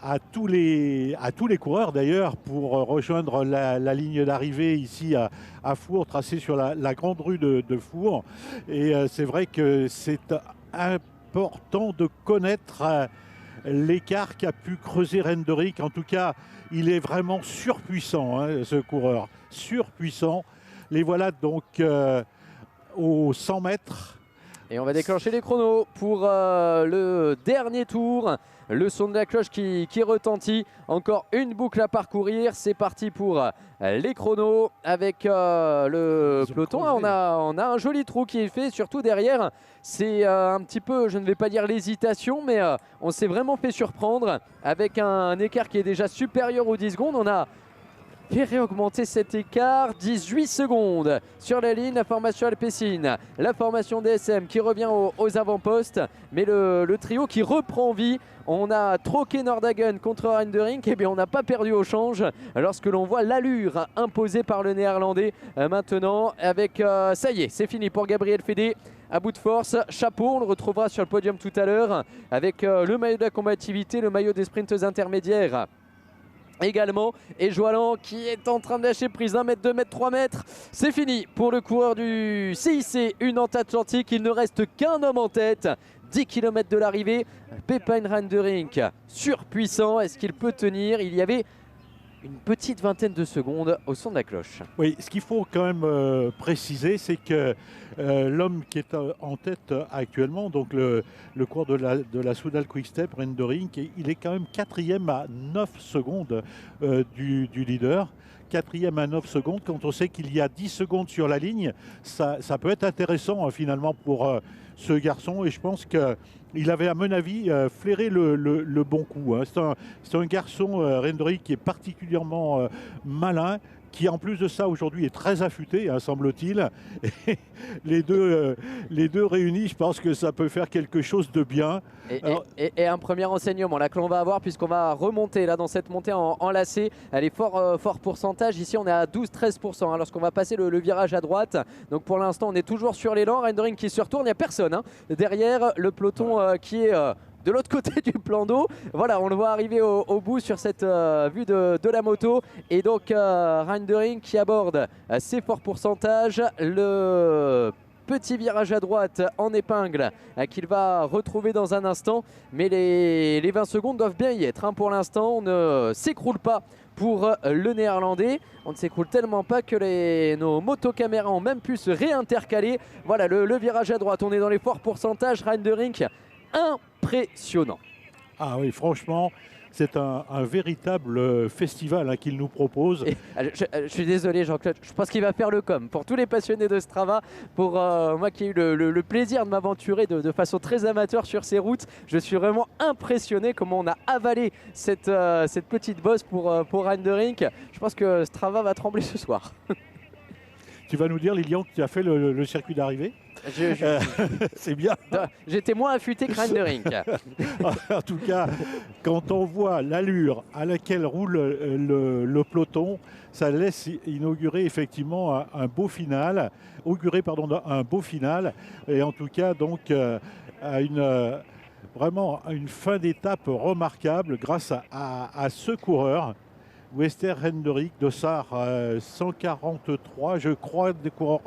à tous les coureurs d'ailleurs pour rejoindre la ligne d'arrivée ici à Four, tracée sur la grande rue de Four. Et c'est vrai que c'est important de connaître l'écart qu'a pu creuser Reindering. En tout cas, il est vraiment surpuissant, hein, ce coureur, surpuissant. Les voilà donc aux 100 mètres. Et on va déclencher les chronos pour le dernier tour. Le son de la cloche qui retentit. Encore une boucle à parcourir. C'est parti pour les chronos avec le peloton. On a un joli trou qui est fait, surtout derrière. C'est un petit peu, je ne vais pas dire l'hésitation, mais on s'est vraiment fait surprendre avec un écart qui est déjà supérieur aux 10 secondes. On a fait réaugmenter cet écart, 18 secondes sur la ligne, la formation Alpecin, la formation DSM qui revient aux avant-postes, mais le trio qui reprend vie. On a troqué Nordhagen contre Reindering, et bien on n'a pas perdu au change lorsque l'on voit l'allure imposée par le néerlandais maintenant avec, ça y est, c'est fini pour Gabriel Fédé. À bout de force, chapeau, on le retrouvera sur le podium tout à l'heure avec le maillot de la combativité, le maillot des sprints intermédiaires également, et Joalan qui est en train de lâcher prise 1 mètre, 2 mètres, 3 mètres. C'est fini pour le coureur du CIC Unant Atlantique. Il ne reste qu'un homme en tête, 10 km de l'arrivée. Pepijn Reindering, surpuissant, est-ce qu'il peut tenir? Il y avait une petite vingtaine de secondes au son de la cloche. Oui, ce qu'il faut quand même préciser, c'est que l'homme qui est en tête actuellement, donc le cours de la Soudal Quick-Step, Reindering, il est quand même 4e à 9 secondes du leader. 4e à 9 secondes, quand on sait qu'il y a 10 secondes sur la ligne, ça peut être intéressant finalement pour ce garçon, et je pense qu'il avait à mon avis flairé le bon coup. Hein. C'est un garçon, Reindering, qui est particulièrement malin, qui en plus de ça aujourd'hui est très affûté, hein, semble-t-il. Les deux réunis, je pense que ça peut faire quelque chose de bien. Et un premier enseignement là que l'on va avoir, puisqu'on va remonter là dans cette montée en lacet. Elle est fort pourcentage. Ici on est à 12-13% hein, lorsqu'on va passer le virage à droite. Donc pour l'instant on est toujours sur l'élan. Reindering qui se retourne, il n'y a personne hein. Derrière le peloton qui est de l'autre côté du plan d'eau. Voilà, on le voit arriver au bout sur cette vue de la moto. Et donc Reindering qui aborde ses forts pourcentages. Le petit virage à droite en épingle qu'il va retrouver dans un instant. Mais les 20 secondes doivent bien y être hein. Pour l'instant, on ne s'écroule pas pour le néerlandais. On ne s'écroule tellement pas que nos motocaméras ont même pu se réintercaler. Voilà, le virage à droite, on est dans les forts pourcentages. Reindering, impressionnant. Ah oui, franchement, c'est un véritable festival hein, qu'il nous propose. Et, je suis désolé Jean-Claude, je pense qu'il va faire le com. Pour tous les passionnés de Strava, pour moi qui ai eu le plaisir de m'aventurer de façon très amateur sur ces routes, je suis vraiment impressionné comment on a avalé cette petite bosse pour Reindering. Je pense que Strava va trembler ce soir. Tu vas nous dire, Lilian, que tu as fait le circuit d'arrivée? C'est bien. J'étais moins affûté que Reindering. En tout cas, quand on voit l'allure à laquelle roule le peloton, ça laisse inaugurer effectivement un beau final. Un beau final. Et en tout cas, donc, vraiment une fin d'étape remarquable grâce à ce coureur. Wester Reindering de SAR 143, je crois, des coureurs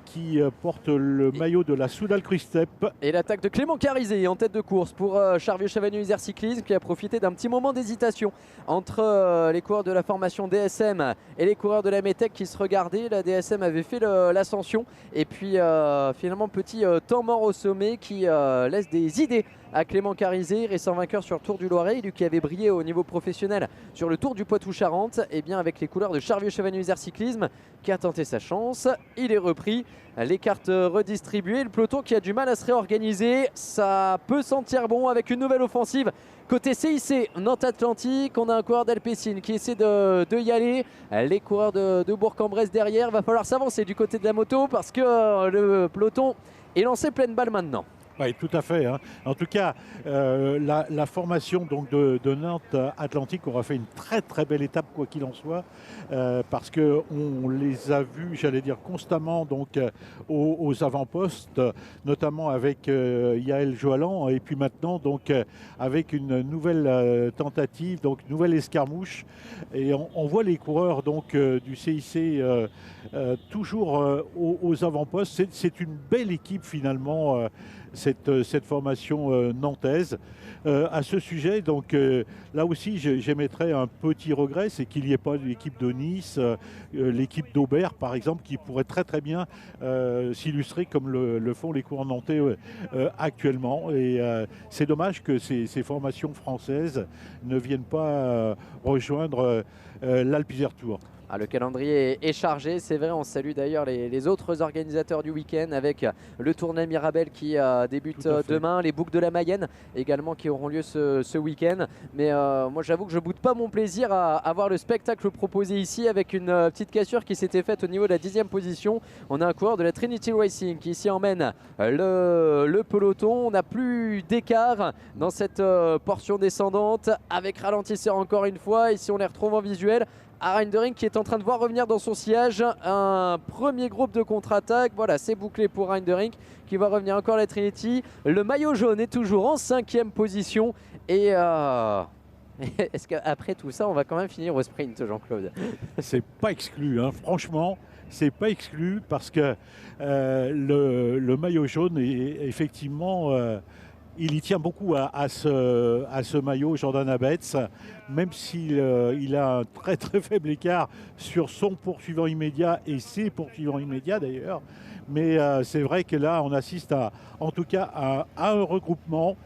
qui porte le maillot de la Soudal Quick-Step. Et l'attaque de Clément Carizet en tête de course pour Charvieux-Chavagneux Isère Cyclisme, qui a profité d'un petit moment d'hésitation entre les coureurs de la formation DSM et les coureurs de la METEC qui se regardaient. La DSM avait fait l'ascension et puis finalement petit temps mort au sommet qui laisse des idées à Clément Carizet, récent vainqueur sur le Tour du Loiret, lui qui avait brillé au niveau professionnel sur le Tour du Poitou-Charentes, et bien avec les couleurs de Charvieux-Chavagneux Isère Cyclisme qui a tenté sa chance. Il est repris repris, les cartes redistribuées. Le peloton qui a du mal à se réorganiser, ça peut sentir bon avec une nouvelle offensive. Côté CIC, Nantes Atlantique, on a un coureur d'Alpecin qui essaie de y aller. Les coureurs de Bourg-en-Bresse derrière, va falloir s'avancer du côté de la moto parce que le peloton est lancé pleine balle maintenant. Oui, tout à fait. En tout cas, la formation donc, de Nantes Atlantique aura fait une très très belle étape, quoi qu'il en soit, parce qu'on les a vus, j'allais dire, constamment donc, aux avant-postes, notamment avec Yael Joalan, et puis maintenant donc, avec une nouvelle tentative, donc nouvelle escarmouche. Et on voit les coureurs donc, du CIC toujours aux avant-postes. C'est une belle équipe finalement. Cette formation nantaise. À ce sujet, donc là aussi, j'émettrais un petit regret, c'est qu'il n'y ait pas l'équipe de Nice, l'équipe d'Aubert, par exemple, qui pourrait très très bien s'illustrer comme le font les coureurs nantais actuellement. Et c'est dommage que ces formations françaises ne viennent pas rejoindre l'Alpe Isère Tour. Ah, le calendrier est chargé, c'est vrai. On salue d'ailleurs les autres organisateurs du week-end avec le tournoi Mirabel qui débute demain, les boucles de la Mayenne également qui auront lieu ce week-end. Mais moi j'avoue que je boude pas mon plaisir à voir le spectacle proposé ici avec une petite cassure qui s'était faite au niveau de la 10e position. On a un coureur de la Trinity Racing qui ici emmène le peloton. On n'a plus d'écart dans cette portion descendante avec ralentisseur encore une fois. Ici on les retrouve en visuel. Reindering qui est en train de voir revenir dans son sillage un premier groupe de contre-attaque. Voilà, c'est bouclé pour Reindering qui va revenir encore la Trinity. Le maillot jaune est toujours en 5e position. Et est-ce qu'après tout ça, on va quand même finir au sprint, Jean-Claude? C'est pas exclu, franchement. C'est pas exclu parce que le maillot jaune est effectivement... il y tient beaucoup à ce maillot, Jordan Abetz, même s'il il a un très très faible écart sur son poursuivant immédiat et ses poursuivants immédiats d'ailleurs. Mais c'est vrai que là, on assiste en tout cas à un regroupement.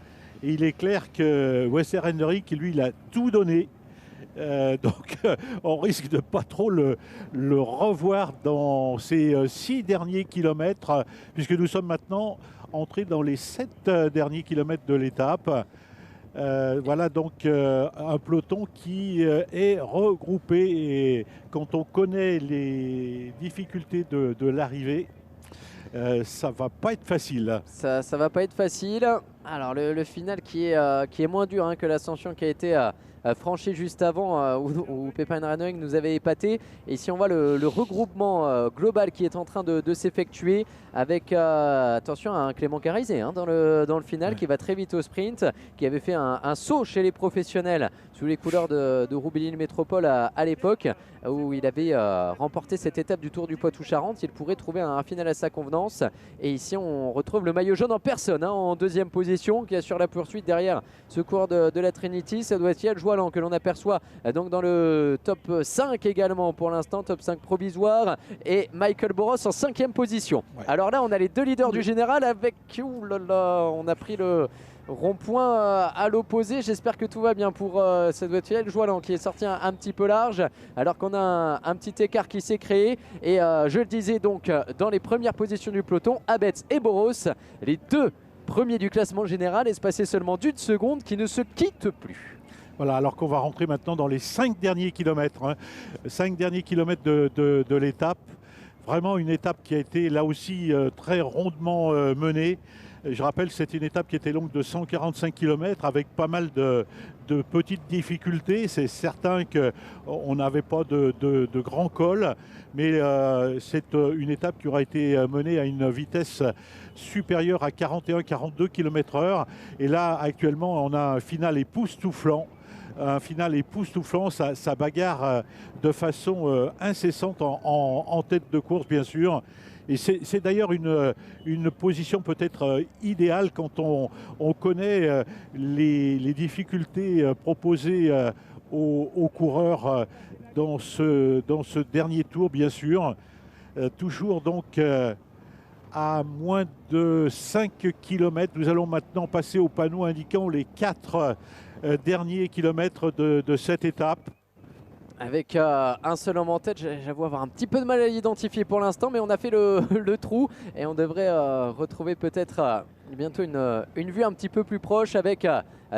Et il est clair que Wester Hendrick, lui, il a tout donné. Donc on risque de pas trop le revoir dans ces 6 derniers kilomètres, puisque nous sommes maintenant entrés dans les 7 derniers kilomètres de l'étape. Voilà donc un peloton qui est regroupé, et quand on connaît les difficultés de l'arrivée, ça va pas être facile. Ça va pas être facile. Alors le final qui est moins dur que l'ascension qui a été franchi juste avant où Pépin Ranoing nous avait épaté. Et ici on voit le regroupement global qui est en train de s'effectuer avec attention à un Clément Carizé dans le final, qui va très vite au sprint, qui avait fait un saut chez les professionnels sous les couleurs de Roubaix-Lille Métropole à l'époque, où il avait remporté cette étape du Tour du Poitou-Charentes. Il pourrait trouver un final à sa convenance. Et ici on retrouve le maillot jaune en personne en 2e position, qui assure la poursuite derrière ce coureur de la Trinity. Ça doit être Yael Joalan que l'on aperçoit donc dans le top 5 également pour l'instant, top 5 provisoire, et Michael Boros en 5e position. Ouais. Alors là on a les 2 leaders du général avec, on a pris le rond-point à l'opposé. J'espère que tout va bien pour ça doit être Yael Joalan qui est sorti un petit peu large, alors qu'on a un petit écart qui s'est créé. Et je le disais donc, dans les premières positions du peloton, Abetz et Boros, les 2 premiers du classement général, espacés seulement d'1 seconde, qui ne se quittent plus. Voilà, alors qu'on va rentrer maintenant dans les 5 derniers kilomètres. 5 derniers kilomètres de l'étape. Vraiment une étape qui a été là aussi très rondement menée. Je rappelle que c'était une étape qui était longue de 145 km avec pas mal de petites difficultés. C'est certain qu'on n'avait pas de grands cols, mais c'est une étape qui aura été menée à une vitesse supérieure à 41-42 km/h. Et là, actuellement, on a un final époustouflant. Ça bagarre de façon incessante en tête de course, bien sûr. Et c'est d'ailleurs une position peut-être idéale quand on connaît les difficultés proposées aux coureurs dans ce dernier tour, bien sûr. Toujours donc à moins de 5 km. Nous allons maintenant passer au panneau indiquant les 4 derniers kilomètres de cette étape. Avec un seul homme en tête, j'avoue avoir un petit peu de mal à l'identifier pour l'instant, mais on a fait le trou et on devrait retrouver peut-être bientôt une vue un petit peu plus proche avec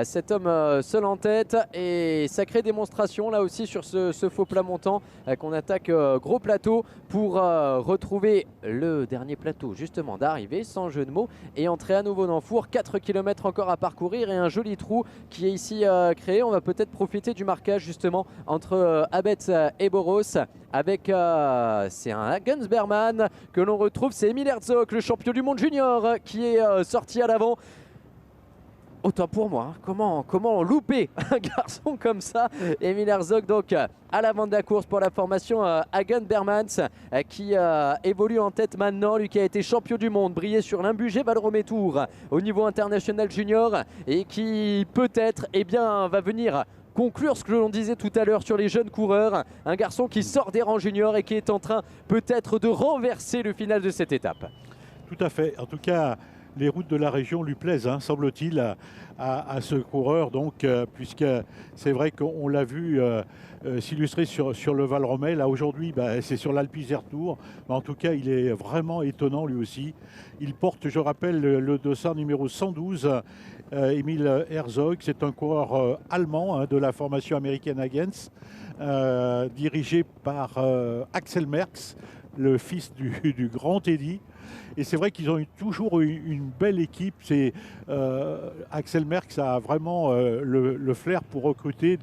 cet homme seul en tête. Et sacrée démonstration là aussi sur ce faux plat montant qu'on attaque gros plateau pour retrouver le dernier plateau justement d'arrivée, sans jeu de mots, et entrer à nouveau dans le four. 4 km encore à parcourir et un joli trou qui est ici créé. On va peut-être profiter du marquage justement entre Abetz et Boros avec c'est un Hagens Berman que l'on retrouve, c'est Emil Herzog, le champion du monde junior, qui est sorti à l'avant. Autant pour moi, hein. Comment louper un garçon comme ça? Emil Herzog donc à l'avant de la course pour la formation Hagen Bermans qui évolue en tête maintenant, lui qui a été champion du monde, brillé sur l'Imbugé Valromé Tour au niveau international junior et qui peut-être va venir conclure ce que l'on disait tout à l'heure sur les jeunes coureurs. Un garçon qui sort des rangs juniors et qui est en train peut-être de renverser le final de cette étape. Tout à fait. En tout cas, les routes de la région lui plaisent, hein, semble-t-il, à ce coureur. Donc, puisque c'est vrai qu'on l'a vu s'illustrer sur le Valromé. Là, aujourd'hui, c'est sur l'Alpe d'Isère Tour. Mais en tout cas, il est vraiment étonnant lui aussi. Il porte, je rappelle, le dossard numéro 112. Emil Herzog, c'est un coureur allemand de la formation américaine Hagens, dirigé par Axel Merckx, le fils du grand Eddy. Et c'est vrai qu'ils ont toujours eu une belle équipe. Axel Merckx a vraiment le flair pour recruter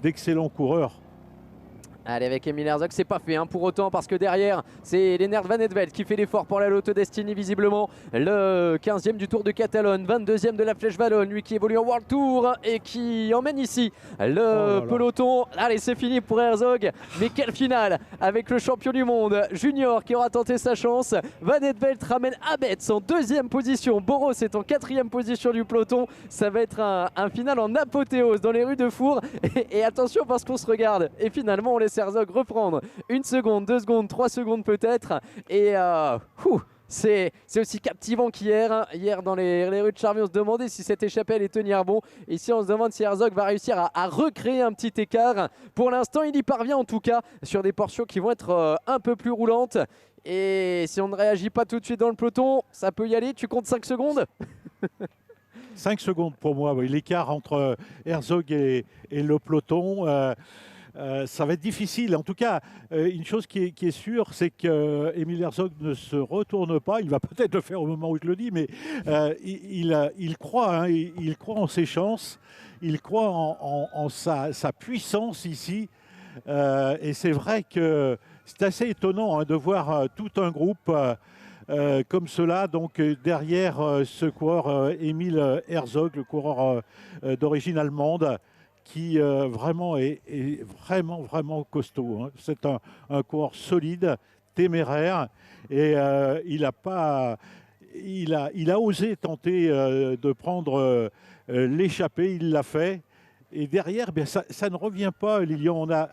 d'excellents coureurs. Allez, avec Emil Herzog, c'est pas fait hein, pour autant, parce que derrière, c'est Lennart Van Etvelt qui fait l'effort pour la Lotto Destiny, visiblement. Le 15e du Tour de Catalogne, 22e de la Flèche Wallonne, lui qui évolue en World Tour et qui emmène ici le peloton. Allez, c'est fini pour Herzog, mais quelle finale avec le champion du monde junior qui aura tenté sa chance. Van Etvelt ramène Abetz en 2e position, Boros est en 4e position du peloton. Ça va être un final en apothéose dans les rues de Four. Et attention, parce qu'on se regarde et finalement on laisse Herzog reprendre 1 seconde, 2 secondes, 3 secondes peut-être. Et c'est aussi captivant qu'hier. Hier dans les rues de Charmy, on se demandait si cette échappée allait tenir bon. Ici on se demande si Herzog va réussir à recréer un petit écart. Pour l'instant il y parvient en tout cas sur des portions qui vont être un peu plus roulantes. Et si on ne réagit pas tout de suite dans le peloton, ça peut y aller. Tu comptes 5 secondes 5 secondes pour moi, oui. L'écart entre Herzog et le peloton. Ça va être difficile. En tout cas, une chose qui est sûre, c'est qu'Emil Herzog ne se retourne pas. Il va peut-être le faire au moment où je le dis, mais il croit. Hein, il croit en ses chances. Il croit en sa puissance ici. Et c'est vrai que c'est assez étonnant hein, de voir tout un groupe comme cela. Donc derrière ce coureur Emil Herzog, le coureur d'origine allemande, qui vraiment est vraiment costaud. Hein. C'est un coureur solide, téméraire, et il a osé tenter de prendre l'échappée, il l'a fait. Et derrière, ça ne revient pas, Lilian. On a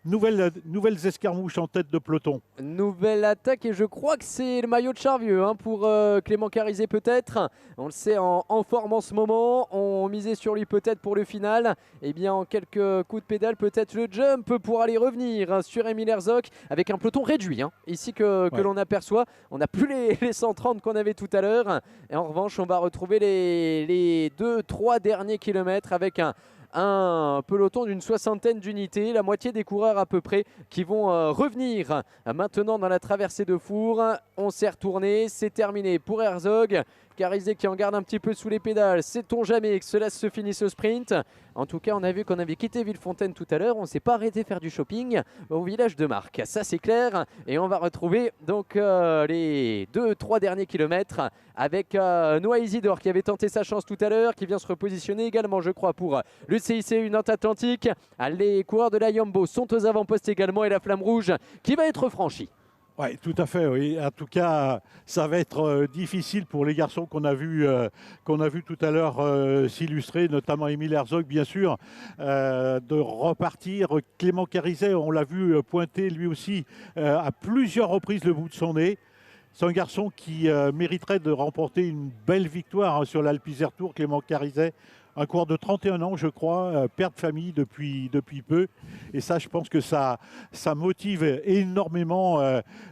nouvelles escarmouches en tête de peloton. Nouvelle attaque, et je crois que c'est le maillot de Charvieux hein, pour Clément Carizet peut-être. On le sait en forme en ce moment. On misait sur lui peut-être pour le final. Et bien en quelques coups de pédale, peut-être le jump pour aller revenir hein, sur Emil Herzog avec un peloton réduit. Hein, ici que l'on aperçoit. On n'a plus les 130 qu'on avait tout à l'heure. Et en revanche, on va retrouver les 2-3 derniers kilomètres avec un peloton d'une 60aine d'unités, la moitié des coureurs à peu près qui vont revenir maintenant dans la traversée de Four. On s'est retourné, c'est terminé pour Herzog. Carizet qui en garde un petit peu sous les pédales, sait-on jamais que cela se finisse au sprint. En tout cas, on a vu qu'on avait quitté Villefontaine tout à l'heure, on ne s'est pas arrêté faire du shopping au village de Marcq, ça c'est clair. Et on va retrouver donc les 2-3 derniers kilomètres avec Noah Isidore qui avait tenté sa chance tout à l'heure, qui vient se repositionner également je crois pour le CIC Nantes Atlantique. Les coureurs de la Yambo sont aux avant-postes également, et la flamme rouge qui va être franchie. Oui, tout à fait. Oui. En tout cas, ça va être difficile pour les garçons qu'on a vus tout à l'heure s'illustrer, notamment Emil Herzog, bien sûr, de repartir. Clément Carizet, on l'a vu pointer lui aussi à plusieurs reprises le bout de son nez. C'est un garçon qui mériterait de remporter une belle victoire hein, sur l'Alpe d'Isère Tour, Clément Carizet. un coureur de 31 ans, je crois, père de famille depuis peu. Et ça, je pense que ça motive énormément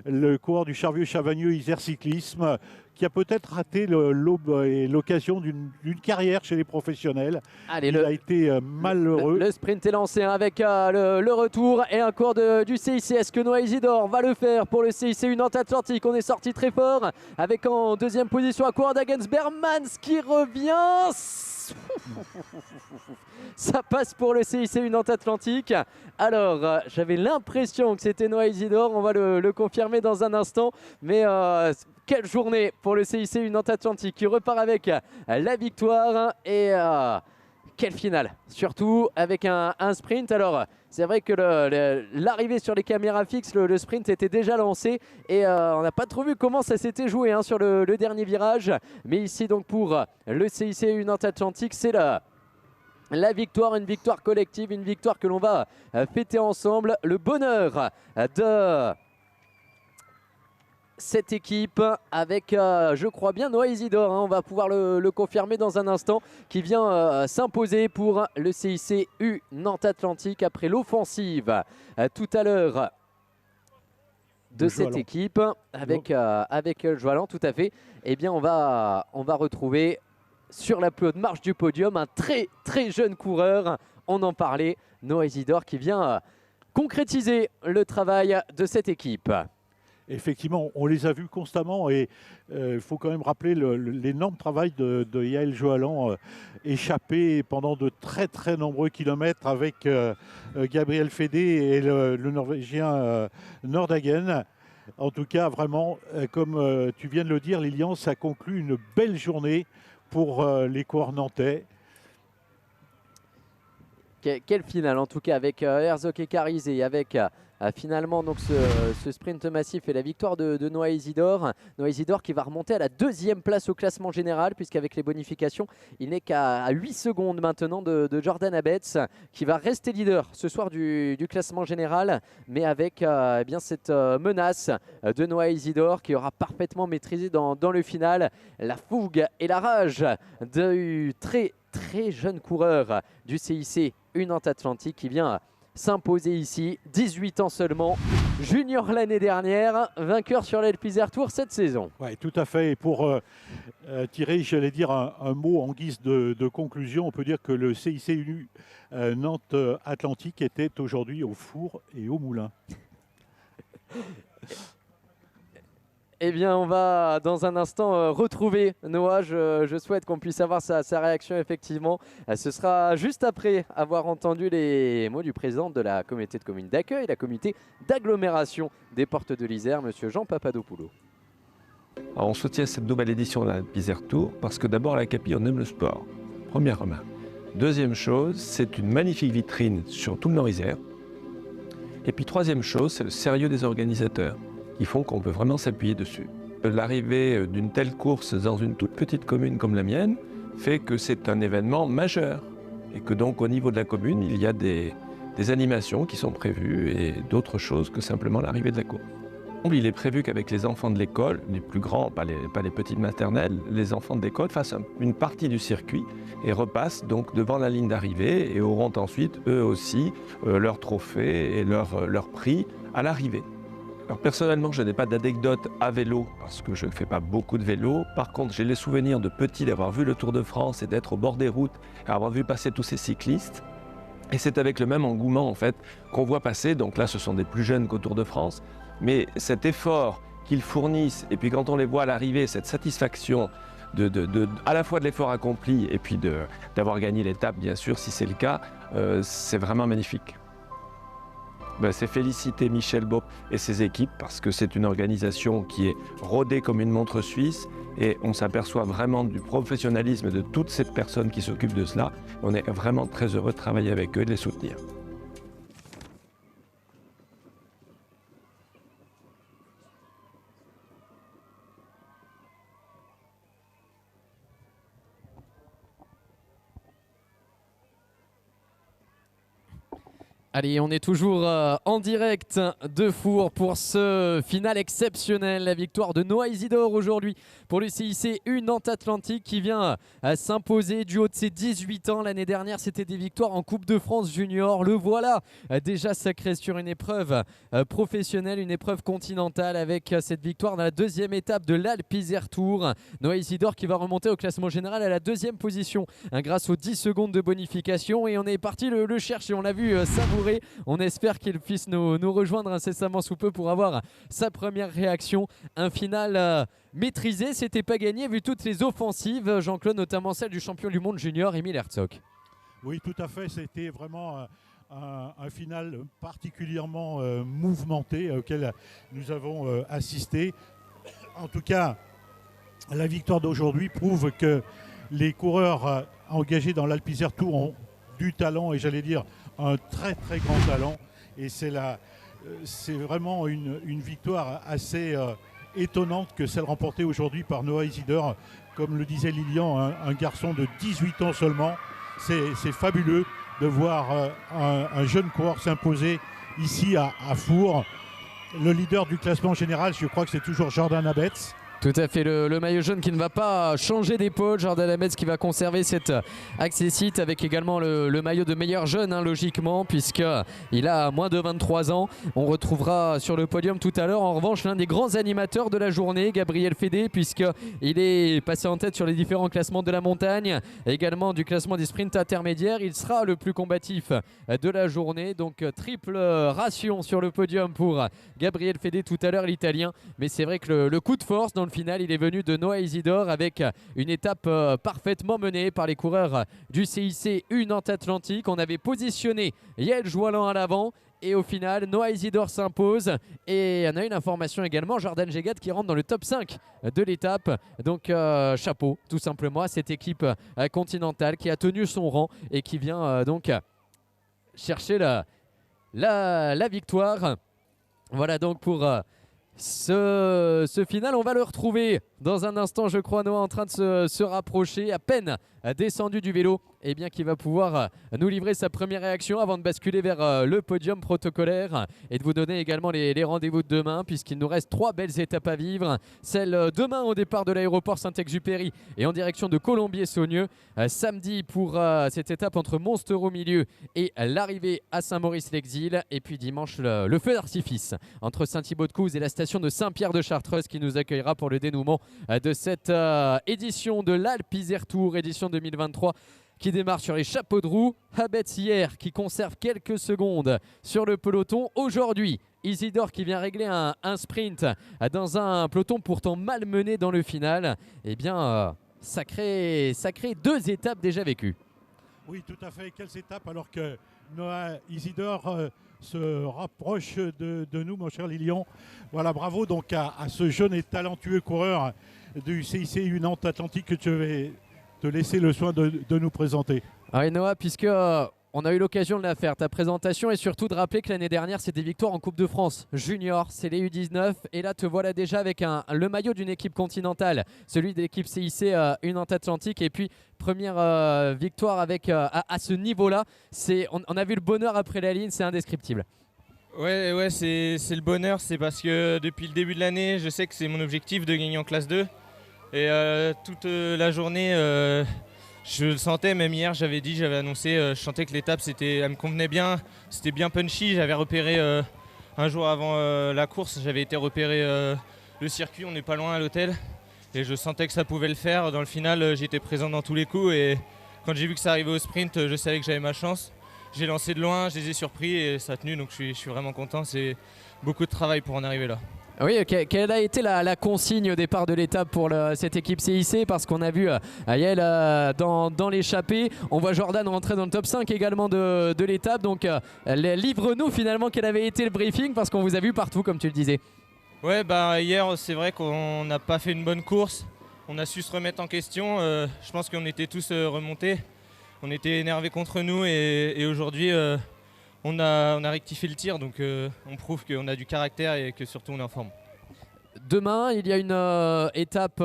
le coureur du Charvieux-Chavagneux Isère Cyclisme, qui a peut-être raté l'aube et l'occasion d'une carrière chez les professionnels. Allez, il a été malheureux. Le sprint est lancé avec le retour et un cours du CIC. Est-ce que Noah Isidore va le faire pour le CIC Nantes Atlantique? On est sorti très fort avec en deuxième position un coureur d'Agensbermans qui revient. Ça passe pour le CIC Nantes Atlantique. Alors, j'avais l'impression que c'était Noah Isidore. On va le confirmer dans un instant. Mais quelle journée pour le CIC Nantes Atlantique qui repart avec la victoire. Et quelle finale, surtout avec un sprint. Alors, c'est vrai que l'arrivée sur les caméras fixes, le sprint était déjà lancé et on n'a pas trop vu comment ça s'était joué sur le dernier virage. Mais ici, donc, pour le CIC Nantes Atlantique, c'est la victoire, une victoire collective, une victoire que l'on va fêter ensemble. Le bonheur de cette équipe avec, je crois bien, Noah Isidore, on va pouvoir le confirmer dans un instant, qui vient s'imposer pour le CIC Nantes Atlantique après l'offensive tout à l'heure de cette équipe avec Joalan, tout à fait. Eh bien, on va retrouver sur la plus haute marche du podium un très très jeune coureur, on en parlait, Noah Isidore, qui vient concrétiser le travail de cette équipe. Effectivement, on les a vus constamment et il faut quand même rappeler l'énorme travail de Yael Johalan, échappé pendant de très très nombreux kilomètres avec Gabriel Fédé et le Norvégien Nordhagen. En tout cas, vraiment, comme tu viens de le dire, Lilian, ça conclut une belle journée pour les coureurs nantais. Quelle finale en tout cas avec Herzog et Carizé, avec finalement donc ce sprint massif et la victoire de Noah Isidore. Noah Isidore qui va remonter à la deuxième place au classement général, puisqu'avec les bonifications, il n'est qu'à 8 secondes maintenant de Jordan Abetz, qui va rester leader ce soir du classement général, mais avec eh bien cette menace de Noah Isidore qui aura parfaitement maîtrisé dans le final la fougue et la rage du très jeune coureur du CIC Nantes Atlantique qui vient s'imposer ici, 18 ans seulement, junior l'année dernière, vainqueur sur l'Elpizer Tour cette saison. Oui, tout à fait. Et pour tirer, j'allais dire, un mot en guise de conclusion, on peut dire que le CIC Nantes Atlantique était aujourd'hui au four et au moulin. Eh bien, on va dans un instant retrouver Noah. Je souhaite qu'on puisse avoir sa réaction, effectivement. Ce sera juste après avoir entendu les mots du président de la communauté de communes d'accueil, la communauté d'agglomération des Portes de l'Isère, monsieur Jean Papadopoulou. Alors on soutient cette nouvelle édition de la l'Elpizer Tour parce que d'abord, à la CAPI, on aime le sport. Première remarque. Deuxième chose, c'est une magnifique vitrine sur tout le Nord-Isère. Et puis troisième chose, c'est le sérieux des organisateurs, qui font qu'on peut vraiment s'appuyer dessus. L'arrivée d'une telle course dans une toute petite commune comme la mienne fait que c'est un événement majeur et que donc au niveau de la commune, il y a des animations qui sont prévues et d'autres choses que simplement l'arrivée de la course. Il est prévu qu'avec les enfants de l'école, les plus grands, pas les petites maternelles, les enfants de l'école fassent une partie du circuit et repassent donc devant la ligne d'arrivée et auront ensuite eux aussi leur trophée et leur prix à l'arrivée. Alors personnellement, je n'ai pas d'anecdote à vélo parce que je ne fais pas beaucoup de vélo. Par contre, j'ai les souvenirs de petit d'avoir vu le Tour de France et d'être au bord des routes et avoir vu passer tous ces cyclistes. Et c'est avec le même engouement en fait qu'on voit passer, donc là ce sont des plus jeunes qu'au Tour de France, mais cet effort qu'ils fournissent et puis quand on les voit à l'arrivée, cette satisfaction à la fois de l'effort accompli et puis d'avoir gagné l'étape bien sûr si c'est le cas, c'est vraiment magnifique. C'est féliciter Michel Bopp et ses équipes parce que c'est une organisation qui est rodée comme une montre suisse et on s'aperçoit vraiment du professionnalisme de toutes ces personnes qui s'occupent de cela. On est vraiment très heureux de travailler avec eux et de les soutenir. Allez, on est toujours en direct de Four pour ce final exceptionnel. La victoire de Noah Isidore aujourd'hui pour le CIC U Nantes Atlantique qui vient s'imposer du haut de ses 18 ans. L'année dernière, c'était des victoires en Coupe de France Junior. Le voilà déjà sacré sur une épreuve professionnelle, une épreuve continentale avec cette victoire dans la deuxième étape de l'Alpe Isère Tour. Noah Isidore qui va remonter au classement général à la deuxième position grâce aux 10 secondes de bonification. Et on est parti le chercher, on l'a vu savourer. On espère qu'il puisse nous rejoindre incessamment sous peu pour avoir sa première réaction. Un final maîtrisé, c'était pas gagné vu toutes les offensives, Jean-Claude, notamment celle du champion du monde junior, Emile Herzog. Oui, tout à fait, c'était vraiment un final particulièrement mouvementé auquel nous avons assisté. En tout cas, la victoire d'aujourd'hui prouve que les coureurs engagés dans l'Alpe Isère Tour ont du talent et j'allais dire un très très grand talent. Et c'est vraiment une victoire assez étonnante que celle remportée aujourd'hui par Noah Isidore. Comme le disait Lilian, un garçon de 18 ans seulement. C'est fabuleux de voir un jeune coureur s'imposer ici à Four. Le leader du classement général, je crois que c'est toujours Jordan Abetz. Tout à fait, le maillot jaune qui ne va pas changer d'épaule. Jordan Abetz qui va conserver cette accessite avec également le maillot de meilleur jeune, logiquement, puisqu'il a moins de 23 ans. On retrouvera sur le podium tout à l'heure, en revanche, l'un des grands animateurs de la journée, Gabriel Fédé, puisqu'il est passé en tête sur les différents classements de la montagne, également du classement des sprints intermédiaires. Il sera le plus combatif de la journée, donc triple ration sur le podium pour Gabriel Fédé tout à l'heure, l'Italien. Mais c'est vrai que le coup de force dans le final, il est venu de Noah Isidore avec une étape parfaitement menée par les coureurs du CIC U Nantes Atlantique. On avait positionné Yael Joalan à l'avant et au final, Noah Isidore s'impose. Et on a une information également, Jordan Gégat qui rentre dans le top 5 de l'étape. Donc chapeau tout simplement à cette équipe continentale qui a tenu son rang et qui vient donc chercher la victoire. Voilà donc pour ce final. On va le retrouver dans un instant, je crois, Noah en train de se rapprocher, à peine descendu du vélo, et bien qui va pouvoir nous livrer sa première réaction avant de basculer vers le podium protocolaire et de vous donner également les rendez-vous de demain, puisqu'il nous reste 3 belles étapes à vivre. Celle demain au départ de l'aéroport Saint-Exupéry et en direction de Colombier-Saunieux. Samedi pour cette étape entre Monster au milieu et l'arrivée à Saint-Maurice-l'Exil. Et puis dimanche, le feu d'artifice entre Saint-Thibaud-de-Couze et la station de Saint-Pierre-de-Chartreuse qui nous accueillera pour le dénouement de cette édition de l'Alpe Isère Tour, édition 2023, qui démarre sur les chapeaux de roue. Abetz hier qui conserve quelques secondes sur le peloton. Aujourd'hui, Isidore qui vient régler un sprint dans un peloton pourtant malmené dans le final. Eh bien, sacré 2 étapes déjà vécues. Oui, tout à fait. Quelles étapes alors que Noah Isidore se rapproche de nous, mon cher Lilian. Voilà, bravo donc à ce jeune et talentueux coureur du CIC U Nantes Atlantique que je vais te laisser le soin de nous présenter. Ah oui, Noah, puisque on a eu l'occasion de la faire, ta présentation, et surtout de rappeler que l'année dernière, c'est des victoires en Coupe de France junior, c'est les U19, et là te voilà déjà avec le maillot d'une équipe continentale, celui de l'équipe CIC U Nantes Atlantique, et puis première victoire avec à ce niveau-là. On a vu le bonheur après la ligne, c'est indescriptible. Ouais, c'est le bonheur, c'est parce que depuis le début de l'année, je sais que c'est mon objectif de gagner en classe 2, et toute la journée, je le sentais. Même hier, j'avais annoncé, je sentais que l'étape, elle me convenait bien, c'était bien punchy. J'avais repéré un jour avant la course, j'avais été repérer le circuit, on n'est pas loin à l'hôtel, et je sentais que ça pouvait le faire. Dans le final, j'étais présent dans tous les coups, et quand j'ai vu que ça arrivait au sprint, je savais que j'avais ma chance. J'ai lancé de loin, je les ai surpris et ça a tenu, donc je suis vraiment content. C'est beaucoup de travail pour en arriver là. Oui, quelle a été la consigne au départ de l'étape pour cette équipe CIC? Parce qu'on a vu Yael dans l'échappée. On voit Jordan rentrer dans le top 5 également de l'étape. Donc livre-nous finalement quel avait été le briefing, parce qu'on vous a vu partout comme tu le disais. Ouais, hier c'est vrai qu'on n'a pas fait une bonne course. On a su se remettre en question. Je pense qu'on était tous remontés. On était énervés contre nous et aujourd'hui on a rectifié le tir, donc on prouve qu'on a du caractère et que surtout on est en forme. Demain, il y a une étape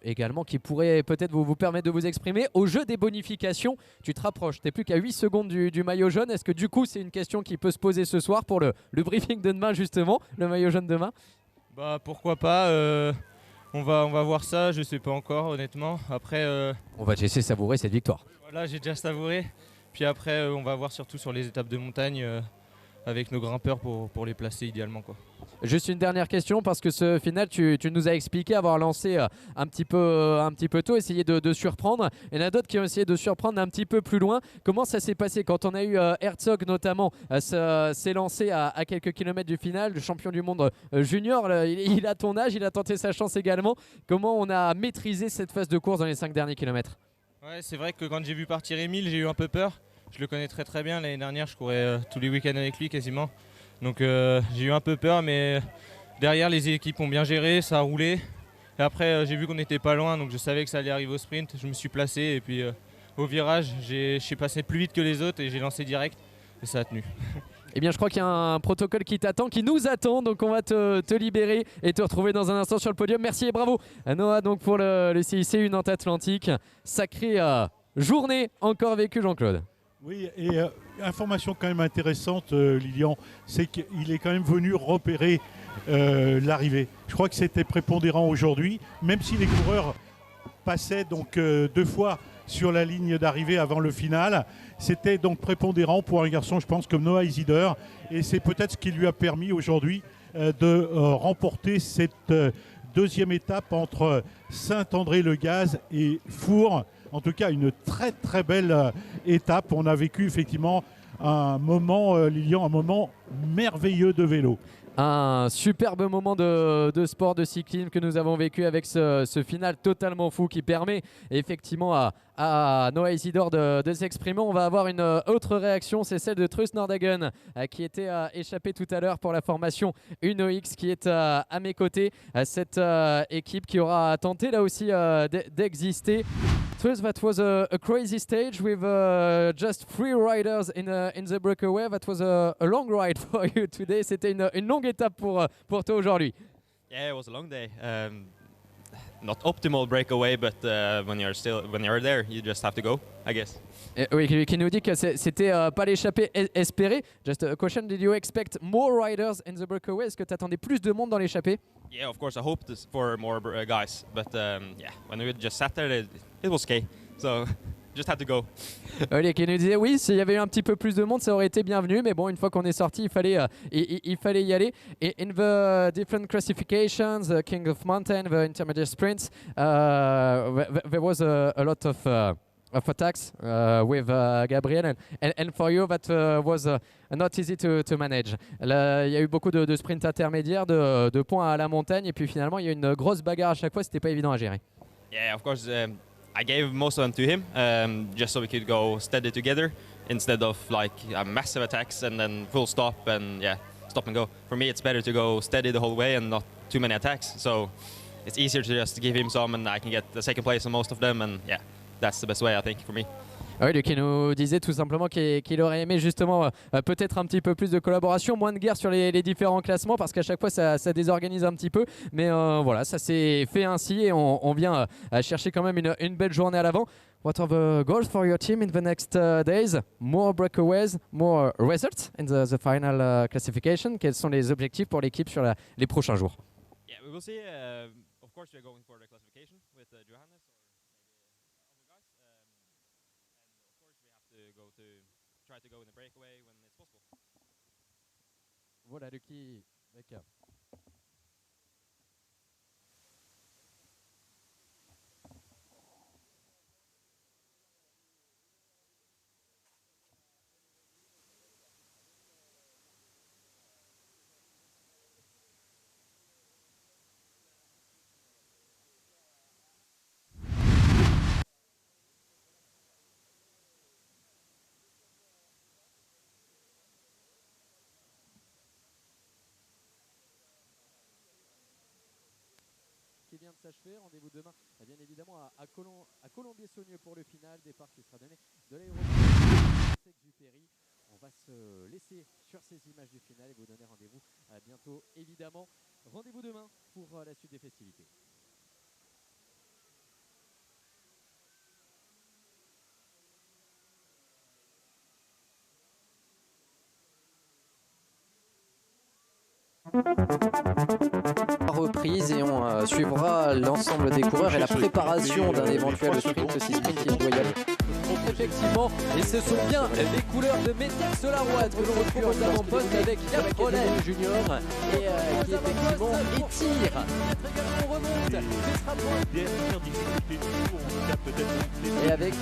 également qui pourrait peut-être vous permettre de vous exprimer. Au jeu des bonifications, tu te rapproches, tu n'es plus qu'à 8 secondes du maillot jaune. Est-ce que du coup c'est une question qui peut se poser ce soir pour le briefing de demain justement, le maillot jaune demain? Bah pourquoi pas, on va voir ça, je sais pas encore honnêtement. Après, on va te laisser savourer cette victoire. Voilà, j'ai déjà savouré. Puis après, on va voir surtout sur les étapes de montagne avec nos grimpeurs pour les placer idéalement, quoi. Juste une dernière question, parce que ce final, tu nous as expliqué avoir lancé un petit peu tôt, essayer de surprendre. Il y en a d'autres qui ont essayé de surprendre un petit peu plus loin. Comment ça s'est passé quand on a eu Herzog notamment s'est lancé à quelques kilomètres du final, le champion du monde junior, il a ton âge, il a tenté sa chance également. Comment on a maîtrisé cette phase de course dans les 5 derniers kilomètres? Ouais, c'est vrai que quand j'ai vu partir Émile, j'ai eu un peu peur. Je le connais très bien, l'année dernière je courais tous les week-ends avec lui quasiment. Donc j'ai eu un peu peur, mais derrière les équipes ont bien géré, ça a roulé. Et après j'ai vu qu'on n'était pas loin, donc je savais que ça allait arriver au sprint. Je me suis placé et puis au virage, je suis passé plus vite que les autres et j'ai lancé direct et ça a tenu. Eh bien, je crois qu'il y a un protocole qui t'attend, qui nous attend, donc on va te libérer et te retrouver dans un instant sur le podium. Merci et bravo à Noah donc pour le CIC Nantes Atlantique. Sacrée journée encore vécue, Jean-Claude. Oui, et information quand même intéressante, Lilian, c'est qu'il est quand même venu repérer l'arrivée. Je crois que c'était prépondérant aujourd'hui, même si les coureurs passaient donc 2 fois sur la ligne d'arrivée avant le final. C'était donc prépondérant pour un garçon, je pense, comme Noah Isidore. Et c'est peut-être ce qui lui a permis aujourd'hui de remporter cette deuxième étape entre Saint-André-le-Gaz et Fours. En tout cas, une très belle étape. On a vécu effectivement un moment, Lilian, un moment merveilleux de vélo. Un superbe moment de sport, de cyclisme que nous avons vécu avec ce final totalement fou qui permet effectivement à Noah Isidore de s'exprimer. On va avoir une autre réaction, c'est celle de Truls Nordhagen qui était échappé tout à l'heure pour la formation UNOX, qui est à mes côtés. Cette équipe qui aura tenté là aussi d'exister. Truls, that was a crazy stage with just 3 riders in the breakaway. That was a long ride for you today. C'était une longue étape pour toi aujourd'hui. Yeah, it was a long day. Not optimal breakaway, but when you're there, you just have to go, I guess. Oui, qui nous dit que c'était pas l'échappée espérée. Just a question, did you expect more riders in the breakaway? Est-ce que tu attendais plus de monde dans l'échappée? Yeah, of course, I hoped for more guys, but yeah, when we just sat there, it was okay. So just had to go. Qui nous disait oui, s'il y avait eu un petit peu plus de monde, ça aurait été bienvenu, mais bon, une fois qu'on est sorti, il fallait y aller. Et in the different classifications, the King of Mountain, the intermediate sprints, there was a lot of attacks with Gabriel, and for you that was not easy to manage. Là, il y a eu beaucoup de sprints intermédiaires, de points à la montagne, et puis finalement il y a eu une grosse bagarre à chaque fois, c'était pas évident à gérer. Yeah, of course. I gave most of them to him just so we could go steady together instead of like massive attacks and then full stop and yeah, stop and go. For me, it's better to go steady the whole way and not too many attacks. So it's easier to just give him some and I can get the second place on most of them and yeah, that's the best way I think for me. Oui, lui qui nous disait tout simplement qu'il aurait aimé justement peut-être un petit peu plus de collaboration, moins de guerre sur les différents classements, parce qu'à chaque fois ça désorganise un petit peu, mais voilà, ça s'est fait ainsi et on vient chercher quand même une belle journée à l'avant. What are the goals for your team in the next days? More breakaways, more results in the final classification. Quels sont les objectifs pour l'équipe sur les prochains jours? Yeah, we will see. Of course, we are going for the classification with Johannes. Try to go in the breakaway when it's possible. Voilà, Lucky. Qui vient de s'achever. Rendez-vous demain, bien évidemment, à Colombier-Saunier pour le final. Départ qui sera donné de l'aéroport Exupéry. On va se laisser sur ces images du final et vous donner rendez-vous bientôt, évidemment. Rendez-vous demain pour la suite des festivités. Reprise et on suivra l'ensemble des coureurs et la préparation d'un éventuel sprint, si sprint il doit y aller. Donc effectivement, et ce sont bien les couleurs de Métex Solarois que l'on retrouve notamment en poste avec Gap Rollet Junior et qui effectivement étire. On remonte, et avec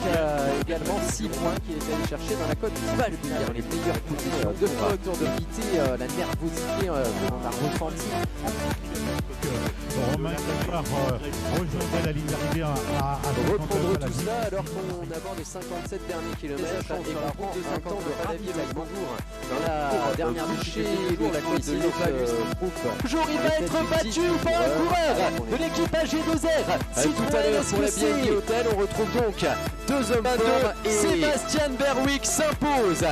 également 6 points qu'il est allé chercher dans la Côte d'Ivoire, les meilleures positions de autour de quitter la nervosité que l'on a ressentie. Romain Clément rejoindrait la ligne d'arrivée à reprendre tout cela alors qu'on aborde les 57 derniers kilomètres et qu'on prend un temps de ravitaillement dans la dernière bouchée pour la coïncide de groupe. Toujours il va être battu par un coureur de l'équipe AG2R. Tout à l'heure pour la BNB Hotel, on retrouve donc deux hommes forts et Sébastien Berwick s'impose.